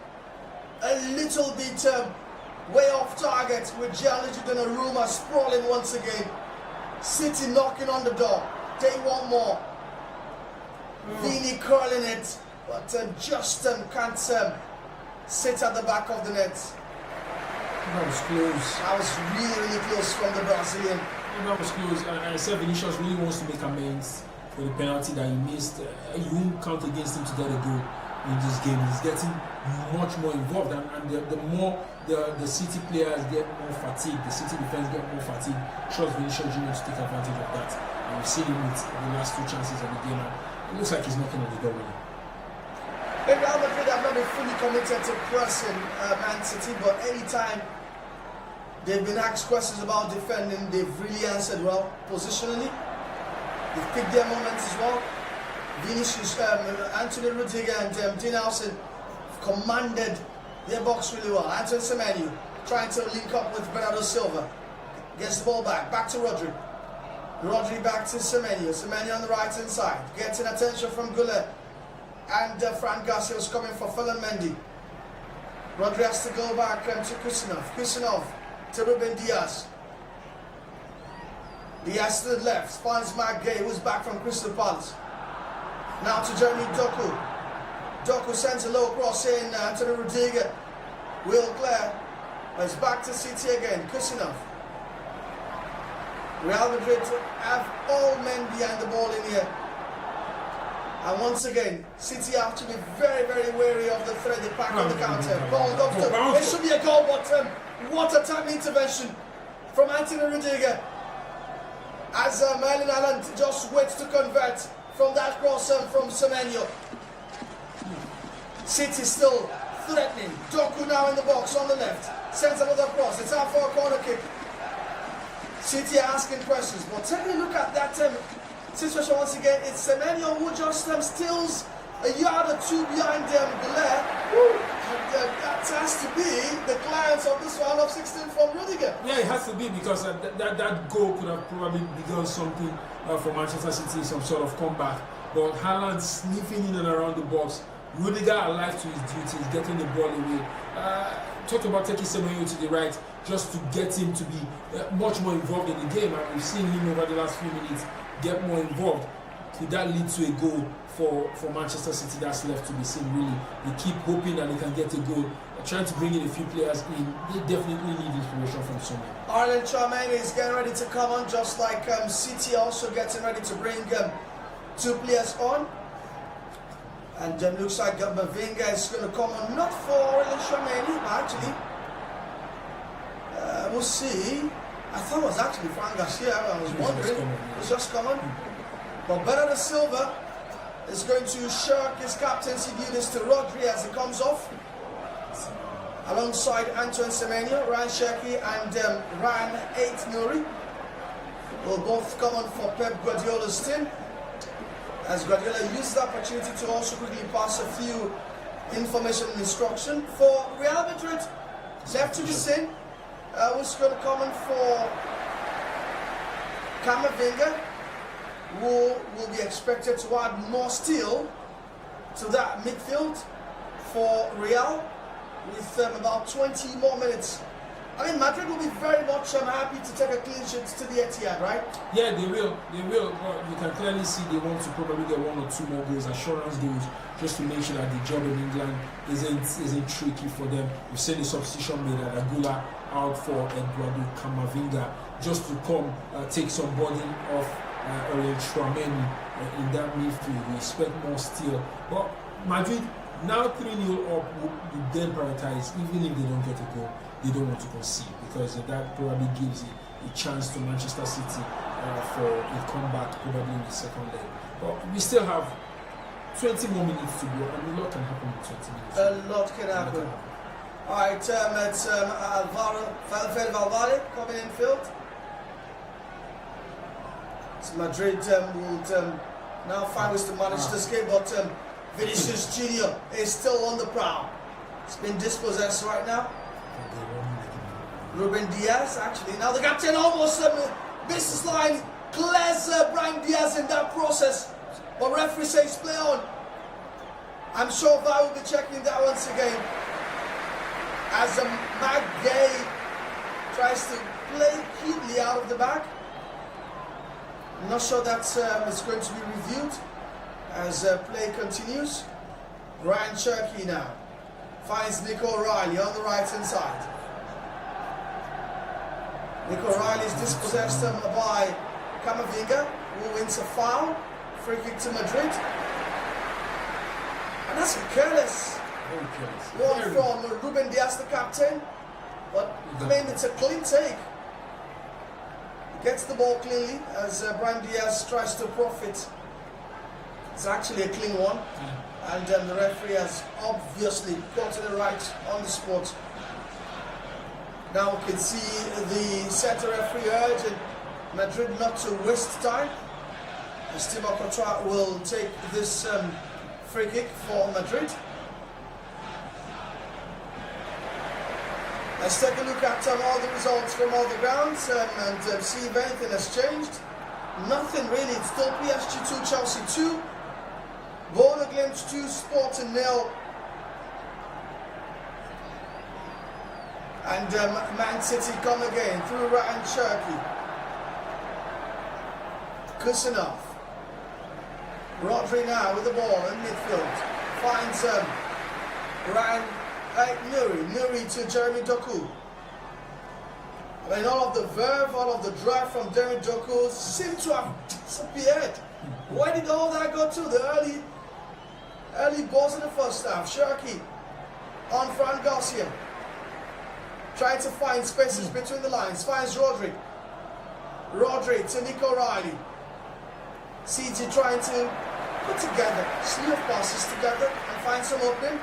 little bit way off target with Gianluigi Donnarumma sprawling once again. City knocking on the door. They want more. Vini curling it, but just can't sit at the back of the net. That was close. That was really close from the Brazilian. That was close. I said Vinicius really wants to make amends for the penalty that he missed. You won't count against him to get a goal in this game. He's getting much more involved, and the more the City players get more fatigued, the City defense get more fatigued. Trust Vinicius Jr. to take advantage of that. And we've seen him with the last two chances of the game. It looks like he's knocking on the door. Real Madrid have not been fully committed to pressing Man City, but anytime they've been asked questions about defending, they've really answered well positionally. They've picked their moments as well. Vinicius, Anthony Rudiger and Dean Howson commanded their box really well. Antoine Semenyo trying to link up with Bernardo Silva. Gets the ball back to Rodri. Rodri back to Semenyo. Semenyo on the right hand side. Getting attention from Goulet. And Fran Garcia was coming for Ferland Mendy. Rodri has to go back to Kusinov. Kusinov to Ruben Diaz. Diaz to the left. Finds Mark Gay, who's back from Crystal Palace. Now to Jeremy Doku. Doku sends a low cross in to the Rudiger. Will Clare. It's back to City again. Kusinov. Real Madrid have all men behind the ball in here. And once again, City have to be very, very wary of the threat they pack on the counter. Ball goes to. It should be a goal, but what a timely intervention from Anthony Rudiger. As Merlin Allen just waits to convert from that cross from Semenyo. City still threatening. Doku now in the box on the left. Sends another cross. It's out for a corner kick. City are asking questions. But take a look at that situation once again. It's Semenyo who just steals a yard or two behind Goulet. And that has to be the clients of this round of 16 from Rudiger. Yeah, it has to be, because that goal could have probably begun something for Manchester City, some sort of comeback. But Haaland sniffing in and around the box. Rudiger alive to his duties, getting the ball away. Talked about taking Semenyo to the right just to get him to be much more involved in the game, and we've seen him over the last few minutes get more involved. Could that lead to a goal for Manchester City? That's left to be seen, really. They keep hoping that they can get a goal. They're trying to bring in a few players in. They definitely need inspiration from someone. Arlen Charmaine is getting ready to come on, just like City also getting ready to bring two players on. And looks like Mavinga is going to come on, not for Arlen Charmaine, actually. We'll see. I thought it was actually Fran Garcia. I was wondering. It's just come on. But Bernardo Silva is going to shirk his captaincy duties to Rodri as he comes off. Alongside Antoine Semenyo, Ryan Cherki and Ryan Ait-Nouri will both come on for Pep Guardiola's team. As Guardiola used the opportunity to also quickly pass a few information and instruction. For Real Madrid, left to be seen, who's going to come in for Camavinga, who will be expected to add more steel to that midfield for Real with about 20 more minutes. I mean, Madrid will be very much happy to take a clean sheet to the Etihad, right? Yeah, they will. They will. But you can clearly see they want to probably get one or two more goals, assurance goals, just to make sure that the job in England isn't tricky for them. We've seen the substitution made at Agula out for Eduardo Camavinga, just to come take some burden off Aurelien Tchouameni in that midfield. We expect more steel. But Madrid, now 3-0 up, would then prioritize, even if they don't get a goal. They don't want to concede, because that probably gives a chance to Manchester City for a comeback probably in the second leg. But we still have 20 more minutes to go, and a lot can happen in 20 minutes. A lot can happen. Alright, it's Alvaro Valverde coming in field. So Madrid would now find ways to manage this game, but Vinicius Junior is still on the prowl. It's been dispossessed right now. Ruben Diaz, actually, now the captain almost misses line, clears Brian Diaz in that process, but referee says play on. I'm sure VAR will be checking that once again, as Matt Gay tries to play keenly out of the back. I'm not sure that is going to be reviewed as play continues. Ryan Cherki now finds Nico O'Reilly on the right hand side. Nico O'Reilly is dispossessed by Camavinga, who wins a foul. Free kick to Madrid. And that's careless. Very careless. One from Ruben Diaz, the captain. But, I mean, it's a clean take. He gets the ball cleanly as Brian Diaz tries to profit It's actually a clean one. And the referee has obviously gotten it right on the spot. Now we can see the center referee urging Madrid not to waste time. Thibaut Courtois will take this free kick for Madrid. Let's take a look at all the results from all the grounds and see if anything has changed. Nothing really. It's still PSG 2, Chelsea 2. Border Glimpse 2, Sporting 0. And Man City come again through Ryan Cherky. Kusanov. Rodri now with the ball in midfield. Finds Ryan Nuri to Jeremy Doku. I mean, all of the verve, all of the drive from Jeremy Doku seem to have disappeared. Where did all that go to? The early balls in the first half. Cherky on Fran Garcia. Trying to find spaces between the lines. Finds Rodri. Rodri to Nico Riley. CG trying to put together smooth passes together and find some opening.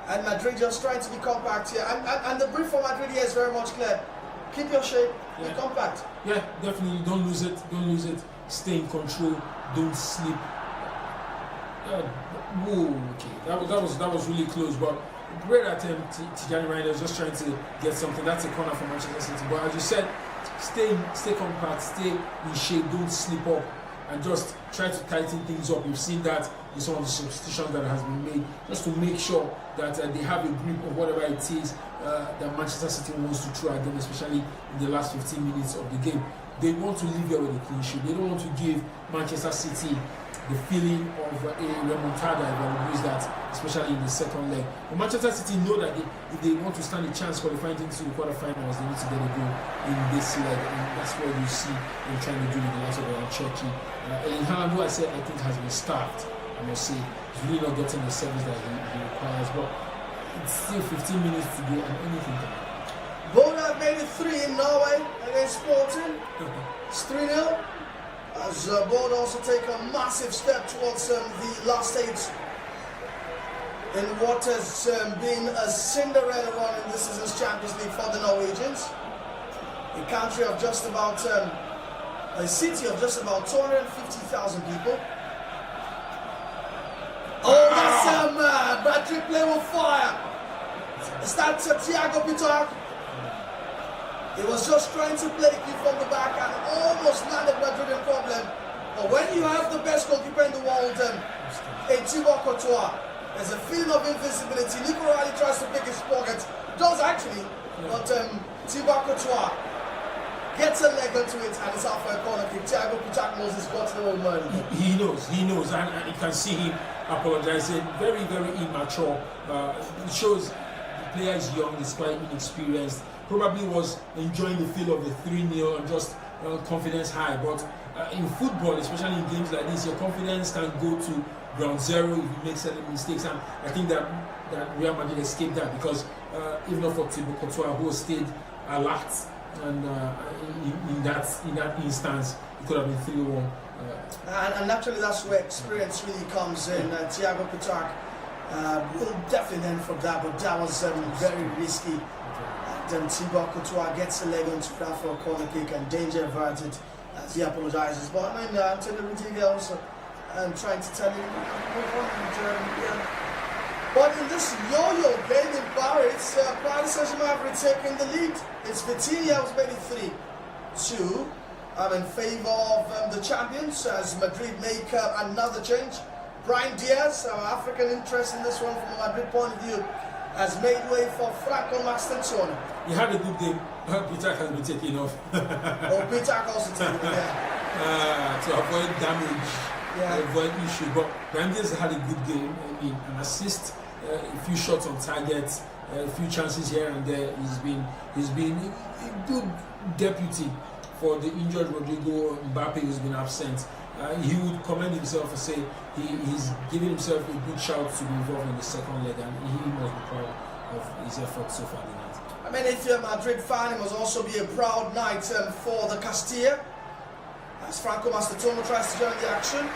And Madrid just trying to be compact here. And the brief for Madrid here is very much clear. Keep your shape, be compact. Yeah, definitely. Don't lose it. Don't lose it. Stay in control. Don't slip. Whoa, okay. That was really close, but great attempt. Tijani Reinders just trying to get something. That's a corner for Manchester City. But as you said, stay compact, stay in shape, don't slip up, and just try to tighten things up. You've seen that in some of the substitutions that has been made, just to make sure that they have a grip of whatever it is that Manchester City wants to throw at them, especially in the last 15 minutes of the game. They want to leave here with a clean sheet. They don't want to give Manchester City the feeling of a remontada, if I would use that, especially in the second leg. But Manchester City know that if they want to stand a chance qualifying into the quarterfinals, they need to get a goal in this leg, and that's what you see them trying to do with the likes of Cherky. In Haaland, who I said I think has been starved, I must say, he's really not getting the service that he requires, but it's still 15 minutes to go and anything can happen. Boda made it 3 in Norway against Sporting. It's 3-0. As Boda also take a massive step towards the last stage in what has been a Cinderella run in this season's Champions League for the Norwegians. A country of just about, a city of just about 250,000 people. Oh, that's Madrid play with fire. Is that Thiago Pitar? He was just trying to play it from the back and almost landed Madrid in problem. But when you have the best goalkeeper in the world, Thibaut Courtois, there's a feeling of invincibility. Nico Riley tries to pick his pocket. Does actually, but Thibaut Courtois gets a leg onto it and it's out for a corner kick. Thiago Pitar knows he's got the old man. He knows, and you can see him apologizing. Very, very immature. It shows the player is young, he's quite inexperienced. Probably was enjoying the feel of the 3-0 and just confidence high. But in football, especially in games like this, your confidence can go to ground zero if you make certain mistakes. And I think that Real Madrid escaped that because if not for Thibaut Courtois, who stayed alert, and in that instance, it could have been 3-1. And naturally, that's where experience really comes in. Thiago Pitar will definitely learn from that, but that was very risky. Then Thibaut Courtois gets a leg onto that for a corner kick and danger averted as he apologizes. But I mean, Antonio Rudiger also trying to tell him, But in this yo-yo game in Paris, Paris Saint-Germain have retaken the lead. It's Vitinha who's made it 3-2 in favor of the champions as Madrid make another change. Brian Diaz, our African interest in this one from a Madrid point of view, has made way for Franco Mastantuono. He had a good game. Peter has been taken off. Peter also taken off. To avoid damage, avoid issue. But Brandes had a good game. I mean, an assist, a few shots on target, a few chances here and there. He's been a good deputy for the injured Rodrigo Mbappe, who's been absent. He would commend himself and say he's giving himself a good shout to be involved in the second leg, and he must be proud of his efforts so far tonight. I mean, if you're a Madrid fan, it must also be a proud night for the Castilla, as Franco Mastantuono tries to join the action.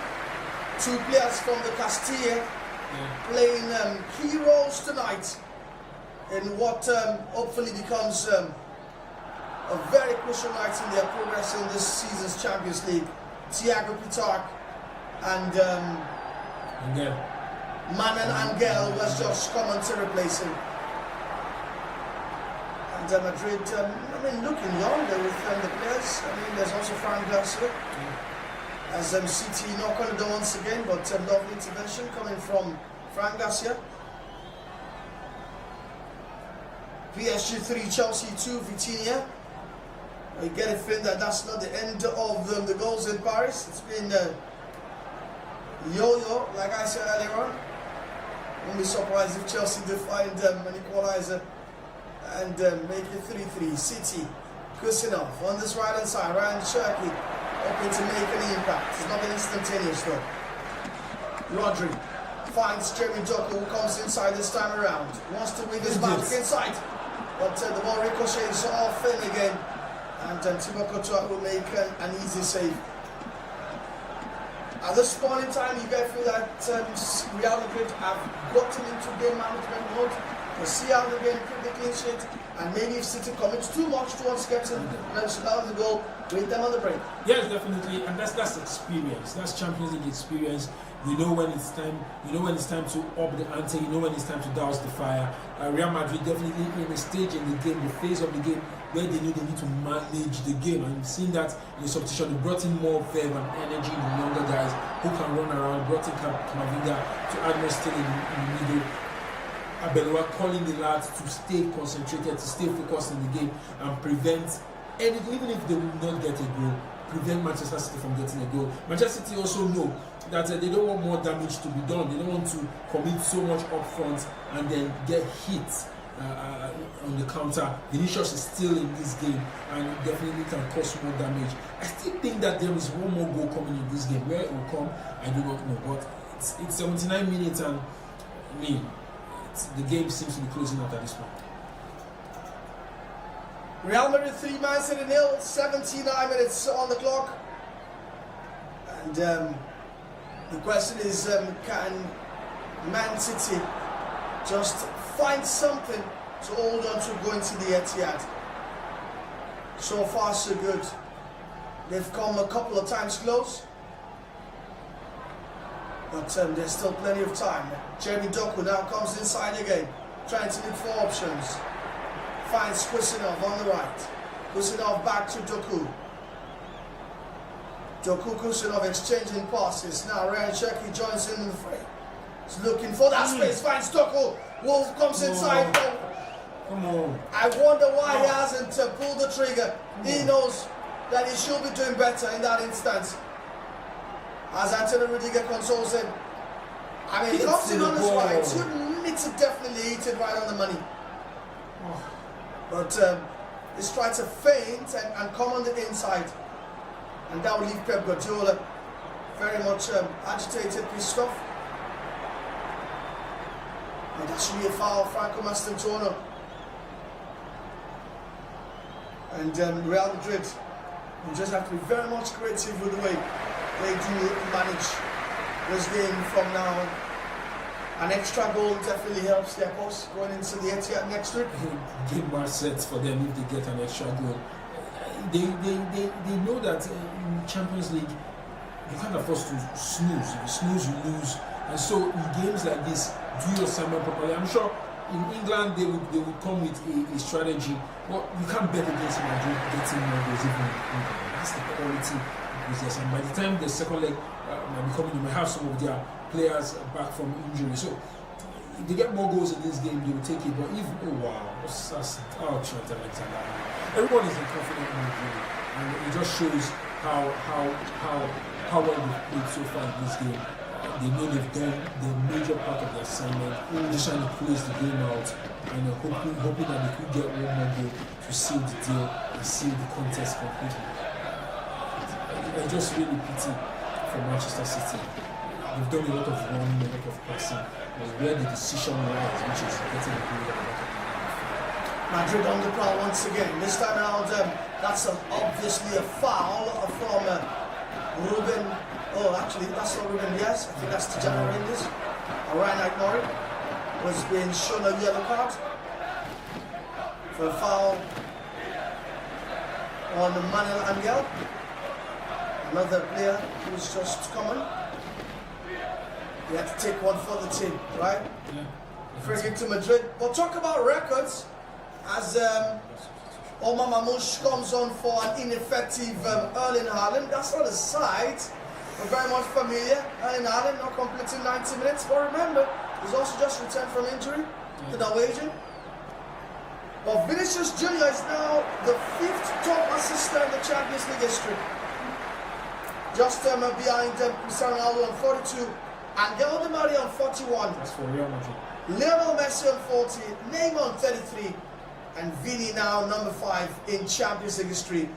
Two players from the Castilla playing key roles tonight in what hopefully becomes a very crucial night in their progress in this season's Champions League. Thiago Pitar and Manan Angel was just come to replace him. And Madrid, looking younger with the players. There's also Frank Garcia. As City knock on the door once again, but lovely intervention coming from Frank Garcia. PSG 3, Chelsea 2, Vitinha. We get a feeling that that's not the end of the goals in Paris. It's been yo-yo, like I said earlier on. Won't be surprised if Chelsea find an equalizer and make it 3-3. City, Kusinov on this right hand side, Ryan Cherky hoping to make an impact. It's not been instantaneous though. Rodri finds Jeremy Doku, who comes inside this time around. Wants to win this back inside, but the ball ricochets off in again, and Thibaut Courtois will make an easy save. At this point in time, you guys feel that Real Madrid have gotten into game management mode. We'll see how the game keep the clean sheet, and maybe if City commits too much towards getting out of the goal, win them on the break. Yes, definitely, and that's experience. That's Champions League experience. You know when it's time. You know when it's time to up the ante. You know when it's time to douse the fire. Real Madrid definitely in a stage in the game, the phase of the game where they know they need to manage the game. And you've seen that in the substitution. They brought in more verve and energy in the younger guys who can run around. Brought in Camavinga to add more still in the middle. Abelua calling the lads to stay concentrated, to stay focused in the game and prevent anything, even if they will not get a goal, prevent Manchester City from getting a goal. Manchester City also know that they don't want more damage to be done. They don't want to commit so much up front and then get hit on the counter. Vinicius is still in this game and definitely can cause more damage. I still think that there is one more goal coming in this game. Where it will come, I do not know. But it's 79 minutes and the game seems to be closing out at this point. Real Madrid 3, Man City 0, 79 minutes on the clock. And the question is, can Man City just find something to hold on to going to the Etihad? So far so good. They've come a couple of times close, but there's still plenty of time. Jeremy Doku now comes inside again, trying to look for options. Finds Kusinov on the right. Kusinov back to Doku. Kusinov exchanging passes. Now Ryan Cherky joins in the fray. He's looking for that space. Finds Doku. Wolf comes inside. Come on. I wonder why he hasn't pulled the trigger. He knows that he should be doing better in that instance. As Antonio Rudiger consoles him. He comes in on his right. He needs to definitely hit it right on the money. But he's tried to feint and come on the inside. And that will leave Pep Guardiola very much agitated, pissed off. And that should be a foul, Franco Mastantuono. And Real Madrid will just have to be very much creative with the way they do manage this game from now on. An extra goal definitely helps their cause going into the Etihad next week. Game match sets for them if they get an extra goal. They know that in Champions League you can't afford to snooze. If you snooze, you lose. And so in games like this, do your assignment properly. I'm sure in England they would come with a strategy, but you can't bet against Madrid getting more goals even in England. That's the quality of business. And by the time the second leg might be coming, you may have some of their players back from injury. So if they get more goals in this game, they will take it. But if everyone is in confident mood, really, and it just shows how well they've played so far in this game. They know they've done the major part of the assignment, just trying to close the game out, and hoping that they could get one more goal to seal the deal and seal the contest completely. I just really pity for Manchester City. They've done a lot of running, a lot of passing, but where the decision lies, which is getting a goal and not a Madrid on the prowl once again. This time around, that's obviously a foul from Ruben Oh, actually, that's not Ruben Diaz. I think that's Tijana Rangers. Ryan Ignore was being shown a yellow card for a foul on Manuel Angel. Another player who's just coming. He had to take one for the team, right? Yeah. Free kick to Madrid. But talk about records as Omar Mamouche comes on for an ineffective Erling Haaland. That's not a side. We're very much familiar. Erling Haaland not completing 90 minutes. But remember, he's also just returned from injury to Norwegian. But Vinicius Junior is now the 5th top assister in the Champions League history. Just behind Cristiano Ronaldo on 42 and Di Maria on 41. That's for Real Madrid. Lionel Messi on 40, Neymar on 33, and Vini now number 5 in Champions League history,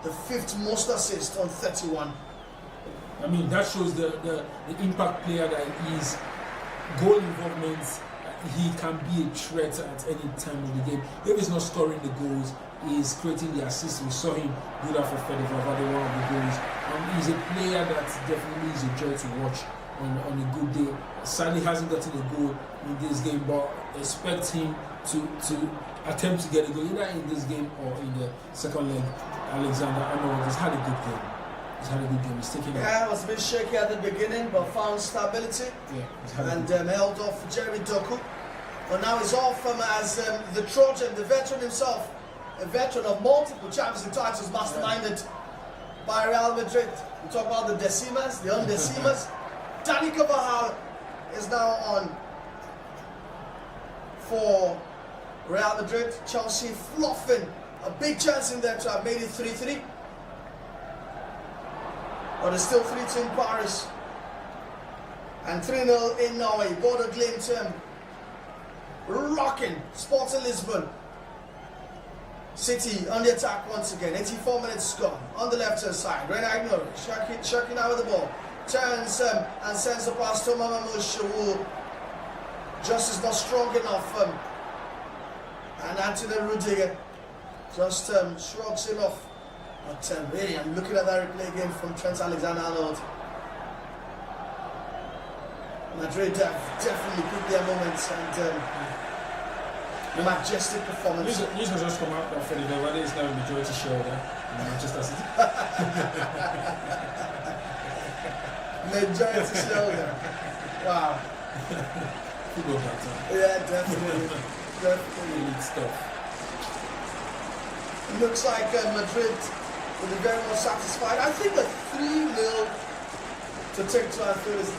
the 5th most assists on 31. I mean, that shows the impact player that he is. Goal involvement, he can be a threat at any time of the game. If he's not scoring the goals, he's creating the assists. We saw him do that for Fede Valverde, one of the goals. He's a player that definitely is a joy to watch on a good day. Sadly, hasn't gotten a goal in this game, but expect him to attempt to get a goal either in this game or in the second leg. Alexander Arnold has had a good game. He's had a good game. He's taken it was a bit shaky at the beginning, but found stability. Yeah, and held off Jeremy Doku. But now he's off as the Trojan, the veteran himself, a veteran of multiple Champions League titles, masterminded by Real Madrid. We talk about the Decimas, the Undecimas. Dani Carvajal is now on for Real Madrid. Chelsea fluffing a big chance in there to have made it 3-3. But it's still 3-2 in Paris. And 3-0 in Norway. Bodo Glimt rocking Sporting Lisbon. City on the attack once again. 84 minutes gone. On the left hand side. Reina Ignore. Shaki now with the ball. Turns and sends the pass to Mamouche, who just is not strong enough. And Anthony Rudiger just shrugs him off. But really, I'm looking at that replay again from Trent Alexander-Arnold. Madrid have definitely picked their moments and the majestic performance. News has just come out that Fede Valverde is now a majority shareholder in Manchester City. Majority shareholder. Wow. Football factor. Yeah, definitely. Definitely. Elite stuff. It looks like Madrid will be very much satisfied. I think a 3-0 to take to Anfield to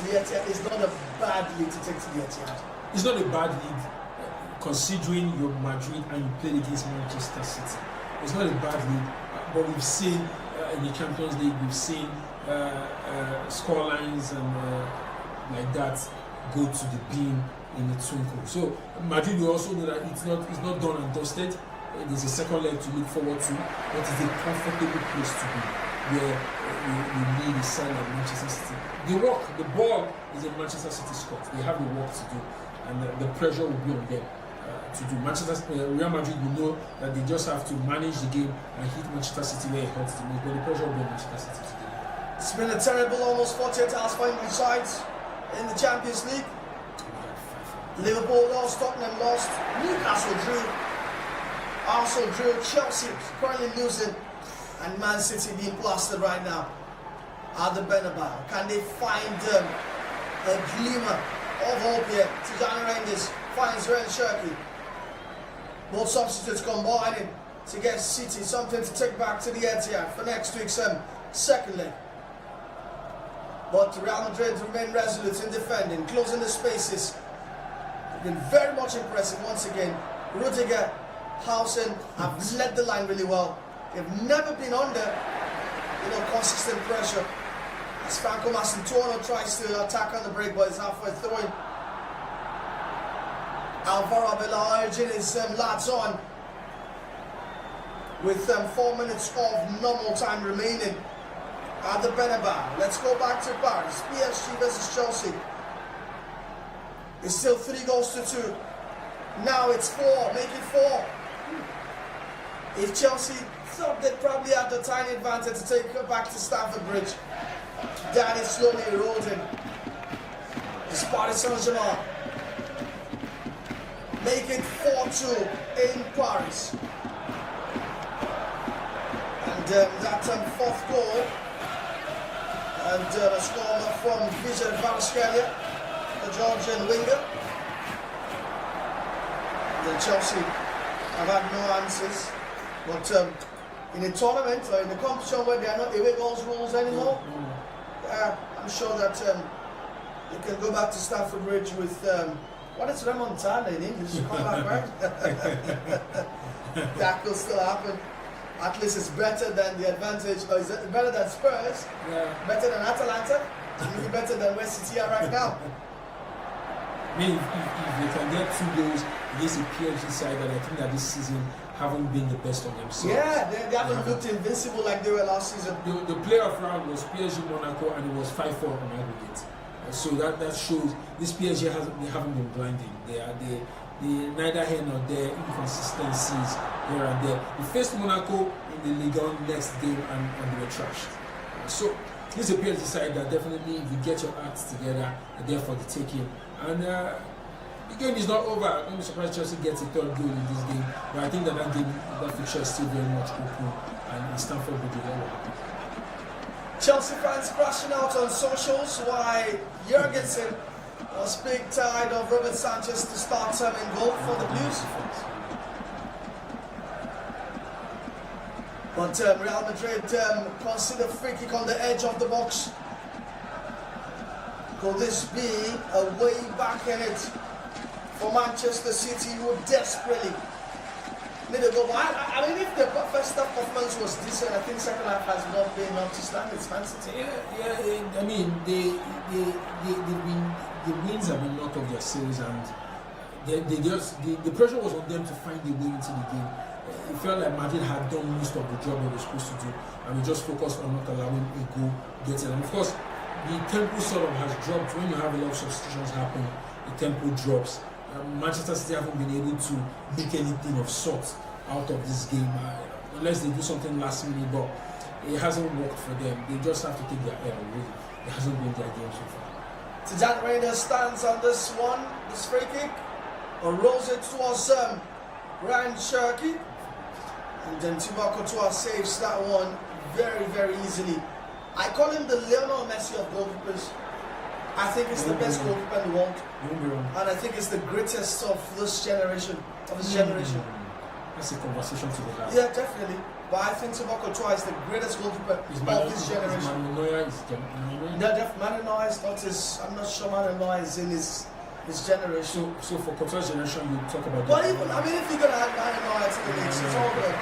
the Etihad is not a bad lead to take to the Etihad. It's not a bad lead considering you're Madrid and you played against Manchester City. It's not a bad lead, but we've seen in the Champions League, we've seen score lines and like that go to the bin in a twinkle. So Madrid will also know that it's not done and dusted. There's a second leg to look forward to, but it's a comfortable place to be where you need a side like Manchester City. The ball is in Manchester City's court. They have the work to do, and the pressure will be on them to do. Real Madrid will know that they just have to manage the game and hit Manchester City where it hurts the most, but the pressure will be on Manchester City today. It's been a terrible almost 48 hours for English sides in the Champions League. Liverpool lost, Tottenham lost, Newcastle drew, Arsenal drew, Chelsea currently losing, and Man City being blasted right now at the Bernabeu. Can they find a glimmer of hope here? Tijana Rangers finds Ryan Shirky. Both substitutes combining to get City something to take back to the Etihad for next week's second leg. But Real Madrid remain resolute in defending, closing the spaces. They've been very much impressive once again. Rudiger, Hausen have led the line really well. They've never been under, consistent pressure. As Franco Mastantuono tries to attack on the break, but he's halfway through it. Alvaro Abela urging his lads on with 4 minutes of normal time remaining at the Bernabeu. Let's go back to Paris. PSG versus Chelsea. It's still 3-2. Now it's 4. Make it 4. If Chelsea thought they'd probably had a tiny advantage to take her back to Stamford Bridge, That is slowly eroding. It's Paris Saint-Germain. Make it 4-2 in Paris. And that fourth goal. And a score from vivxsports, the Georgian winger. And Chelsea have had no answers. But in a tournament or in a competition where they are not away goals rules anymore, I'm sure that you can go back to Stamford Bridge with what is remontada in English? Come back, right? That could still happen. At least it's better than the advantage, or is it better than Spurs? Yeah. Better than Atalanta? Even better than West City are right now. I mean, if they can get 2 goals against a PSG side that I think that this season haven't been the best on themselves. Yeah, they haven't looked invincible like they were last season. The playoff round was PSG Monaco and it was 5-4 on aggregate. So that shows this PSG they haven't been blinding. They neither here nor there, inconsistencies here and there. We faced Monaco in the Ligue 1 next game and they were trashed. So this is a PSG side that definitely, if you get your acts together, are there for the taking. And the game is not over. I'm surprised Chelsea gets a 3rd goal in this game, but I think that fixture is still very much open, and Stamford Bridge will be happy. Chelsea fans crashing out on socials why Jurgensen was big tired of Robert Sanchez to start in goal for the Blues. But Real Madrid consider free kick on the edge of the box. Could this be a way back in it for Manchester City, who desperately need a goal? I mean, if the first half performance was decent, I think second half has not been up to standards. Man City. Yeah. I mean, the wins have been knocked off their sails, and the pressure was on them to find a way into the game. It felt like Madrid had done most of the job they were supposed to do, and we just focused on not allowing a goal get in. And of course, the tempo sort of has dropped. When you have a lot of substitutions happen, the tempo drops. Manchester City haven't been able to make anything of sort out of this game, unless they do something last minute, but it hasn't worked for them. They just have to take their air away. It hasn't been their game so far. Tijani Reina stands on this one, this free kick, or rolls it towards Ryan Cherky, and then Thibaut Courtois saves that one very, very easily. I call him the Lionel Messi of goalkeepers. I think it's the best goalkeeper in the world, and I think it's the greatest of this generation, That's a conversation to be had. Yeah, definitely. But I think Thibaut Courtois is the greatest goalkeeper of this generation. Manu Neuer is not his. I'm not sure Manu Neuer is in his generation. So for Courtois' generation, you talk about. But even, I mean, if you're gonna add Manu Neuer to the mix, it's all good.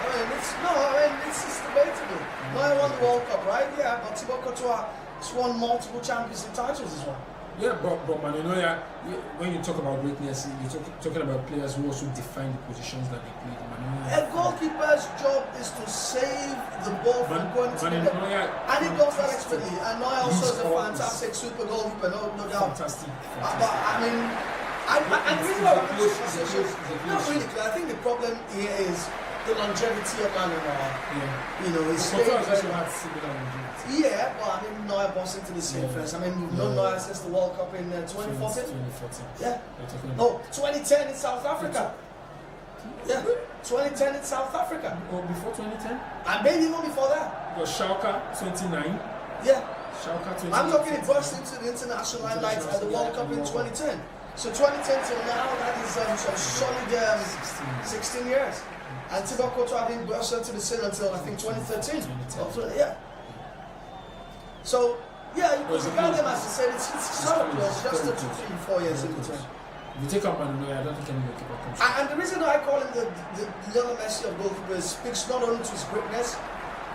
It's debatable. Neuer won the World Cup, right? Yeah, but Thibaut Courtois has won multiple Champions League titles as well. Yeah, but Manu Neuer, when you talk about greatness, you're talking about players who also define the positions that they play. A goalkeeper's job is to save the ball from going to the net. And he does that expertly. And Neuer also is a fantastic super goalkeeper, no doubt. Fantastic. But I mean, I really love the conversations. Not really, because I think the problem here is the longevity of Manu Neuer. Yeah. You know, his Courtois also had similar longevity. Yeah, but I mean, Neuer bossed into the same first. I mean, we've known Neuer since the World Cup in 2014. 2014. Yeah. No, 2010 in South Africa. Yeah, 2010 in South Africa. Or before 2010? And maybe even before that. It was Schalke 29. Yeah. Schalke 29. I'm talking it burst into the international limelight at the World Cup in 2010. So 2010 till now, that is some solid 16 years. And Thibaut Courtois didn't burst into the scene until I think 2013. Yeah. So, yeah, you could regard them as I said, it's sort of close, just 2, 3, 4 years in between. If you take out Manu Neuer, I don't think any goalkeeper comes. And the reason I call him the Lionel Messi of goalkeepers speaks not only to his greatness,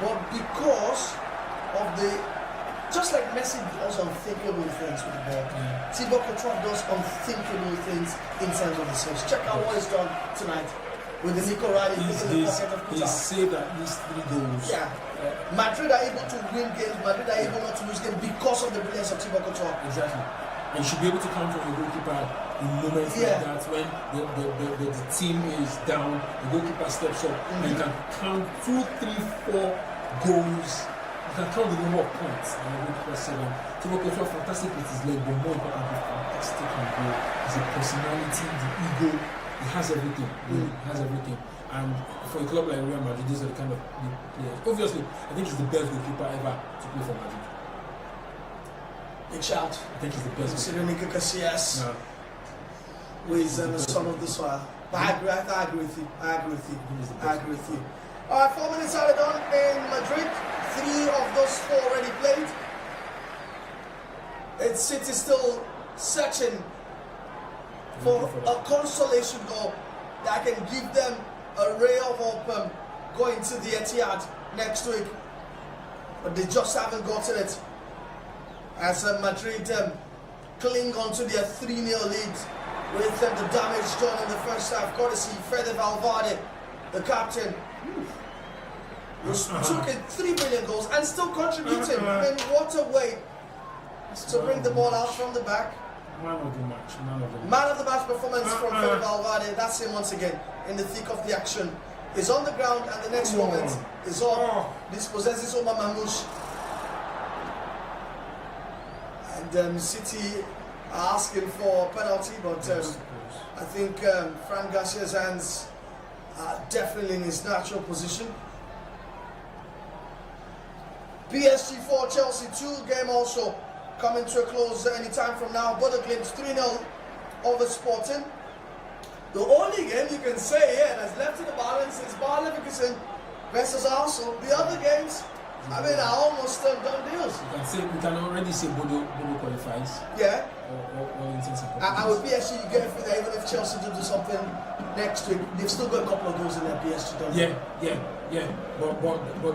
but because of just like Messi does unthinkable things with the ball, Thibaut Courtois does unthinkable things in terms of the saves. Check out what he's done tonight with the Nico Riley in the pocket of Courtois. He saved at least 3 goals. Yeah. Madrid are able to win games, Madrid are able not to lose games because of the brilliance of Thibaut Courtois. Exactly. And you should be able to count on your goalkeeper in moments like that when the team is down, the goalkeeper steps up, and you can count 2, 3, 4 goals can count the number of points and every cross 7. Thibaut Courtois fantastic with his leg, but more importantly, fantastic in goal. He's a personality, the ego, he has everything. He has everything. And for a club like Real Madrid, these are the kind of players. Obviously, I think he's the best goalkeeper ever to play for Madrid. Big shout. I think he's the best. Considering Iker Casillas with some of the soil. But I agree with you. I agree with you. All right, 4 minutes added on in Madrid. 3 of those 4 already played. It's City still searching for a consolation goal that can give them a ray of hope going to the Etihad next week. But they just haven't gotten it. As Madrid cling on to their 3-0 lead with the damage done in the first half, courtesy Fede Valverde, the captain, who took in 3 brilliant goals and still contributing. I mean, what a way to bring the ball out from the back. Man of the match. Man of the match performance from Fede Valverde. That's him once again in the thick of the action. He's on the ground, and the next moment is on. This possesses Omar Mamouche. And City are asking for a penalty, but I think Fran Garcia's hands are definitely in his natural position. PSG 4, Chelsea 2, game also coming to a close any time from now. Bodo Glimt 3-0 over Sporting. The only game you can say that's left in the balance is Bayer Leverkusen versus Arsenal. The other games, I mean, are almost done deals. We can already say Bodo qualifies. Yeah. All intents and I would PSG you get through there, even if Chelsea do something next week. They've still got a couple of goals in their PSG, don't they? Yeah. But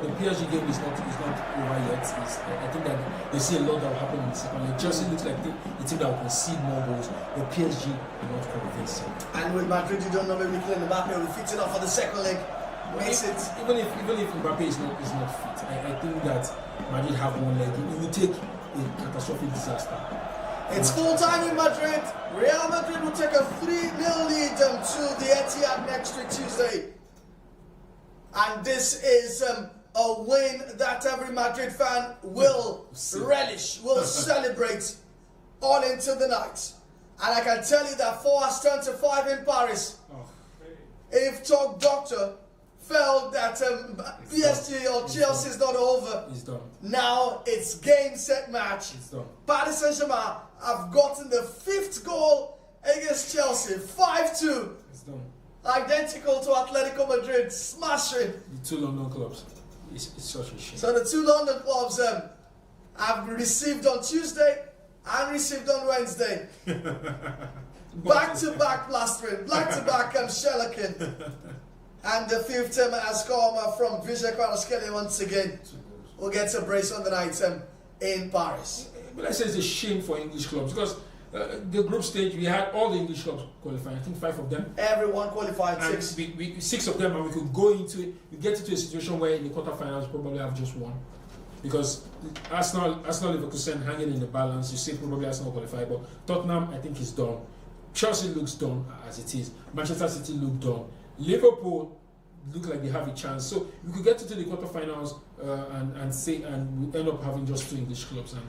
the PSG game is not over yet. I think that they see a lot that will happen in the second leg. Chelsea looks like the team that will concede more goals. The PSG will not convince them. And with Madrid, you don't know maybe Kylian Mbappe will be fit enough for the second leg. Even if Mbappe is not fit, I think that Madrid have one leg. It will take a catastrophic disaster. It's full time in Madrid. Real Madrid will take a 3-0 lead to the Etihad next week Tuesday. And this is a win that every Madrid fan will relish, will celebrate all into the night. And I can tell you that 4 has turned to 5 in Paris. If Talk Doctor felt that PSG or Chelsea is not over, it's done. Now it's game, set, match. It's done. Paris Saint-Germain have gotten the 5th goal against Chelsea, 5-2. It's done. Identical to Atletico Madrid, smashing. The 2 London clubs. It's such a shame. So the 2 London clubs have received on Tuesday and received on Wednesday. Back-to-back plastering, back-to-back shellacking. And the 5th has come from vivxsports once again. We'll get a brace on the night in Paris. But I say it's a shame for English clubs because the group stage we had all the English clubs qualifying. I think 5 of them. Everyone qualified, and 6. We 6 of them, and we could go into it. We get into a situation where in the quarterfinals probably have just 1, because Arsenal Leverkusen hanging in the balance. You say probably Arsenal qualify, but Tottenham I think is done. Chelsea looks done as it is. Manchester City look done. Liverpool look like they have a chance. So we could get to the quarterfinals and we end up having just 2 English clubs. And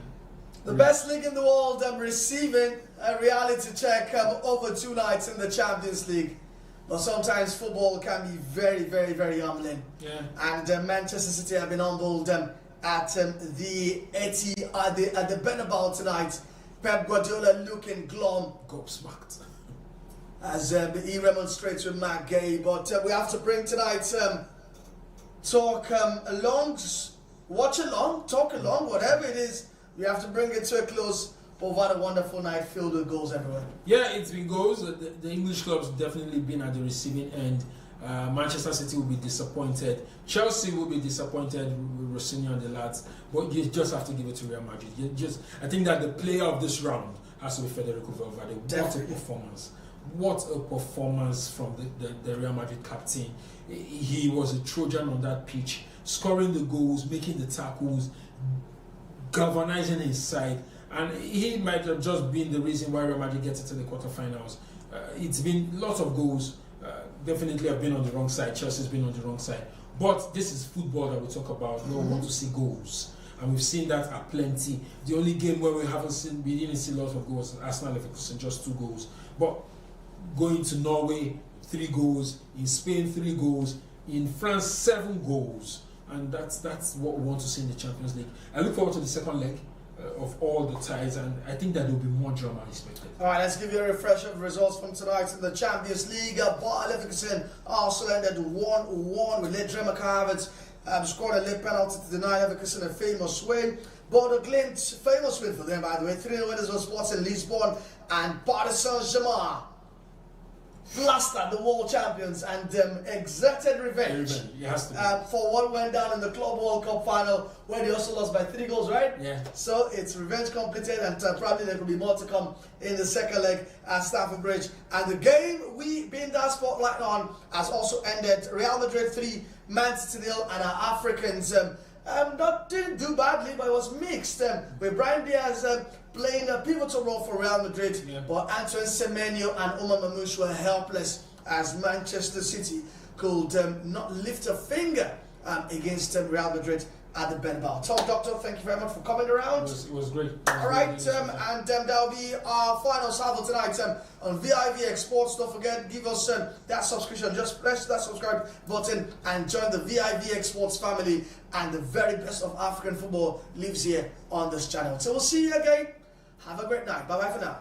the best league in the world receiving a reality check over 2 nights in the Champions League. But sometimes football can be very, very, very humbling. Yeah. And Manchester City have been humbled at the Etihad, at the Bernabeu tonight. Pep Guardiola looking glum. Gobsmacked. As he remonstrates with Matt Gay. But we have to bring tonight's talk along, watch along, talk along, whatever it is. We have to bring it to a close. But we've had a wonderful night filled with goals everywhere. Yeah, it's been goals. The English clubs definitely been at the receiving end. Manchester City will be disappointed. Chelsea will be disappointed with Rossini and the lads. But you just have to give it to Real Madrid. I think that the player of this round has to be Federico Valverde. What a performance. What a performance from the Real Madrid captain. He was a Trojan on that pitch, scoring the goals, making the tackles, galvanizing his side. And he might have just been the reason why Real Madrid gets into the quarterfinals. It's been lots of goals. Definitely have been on the wrong side. Chelsea's been on the wrong side. But this is football that we talk about. We all want to see goals. and we've seen that at plenty. The only game where we didn't see lots of goals, Arsenal Leverkusen, just 2 goals. But going to Norway, 3 goals, in Spain 3 goals, in France 7 goals, and that's what we want to see in the Champions League. I look forward to the second leg of all the ties, and I think that there will be more drama expected. Alright, let's give you a refresh of results from tonight in the Champions League. Bayer Leverkusen also ended 1-1 with late Drema Havertz scored a late penalty to deny Leverkusen a famous win. Bodo Glimt, famous win for them by the way, 3-0 winners of Sporting Lisbon, and Paris Saint-Germain blasted the world champions and exerted revenge for what went down in the Club World Cup final, where they also lost by 3 goals, right? Yeah. So it's revenge completed, and probably there could be more to come in the second leg at Stamford Bridge. And the game we being that spotlight on has also ended. Real Madrid 3, Man City 0, and our Africans didn't do badly, but it was mixed. With Brahim Diaz playing a pivotal role for Real Madrid, but Antoine Semenyo and Omar Mamouche were helpless as Manchester City could not lift a finger against Real Madrid at the Bernabeu. Tom, Doctor, thank you very much for coming around. It was great. Alright, and that'll be our final salvo tonight on vivxsports. Don't forget, give us that subscription. Just press that subscribe button and join the vivxsports family. And the very best of African football lives here on this channel. So we'll see you again. Have a great night. Bye-bye for now.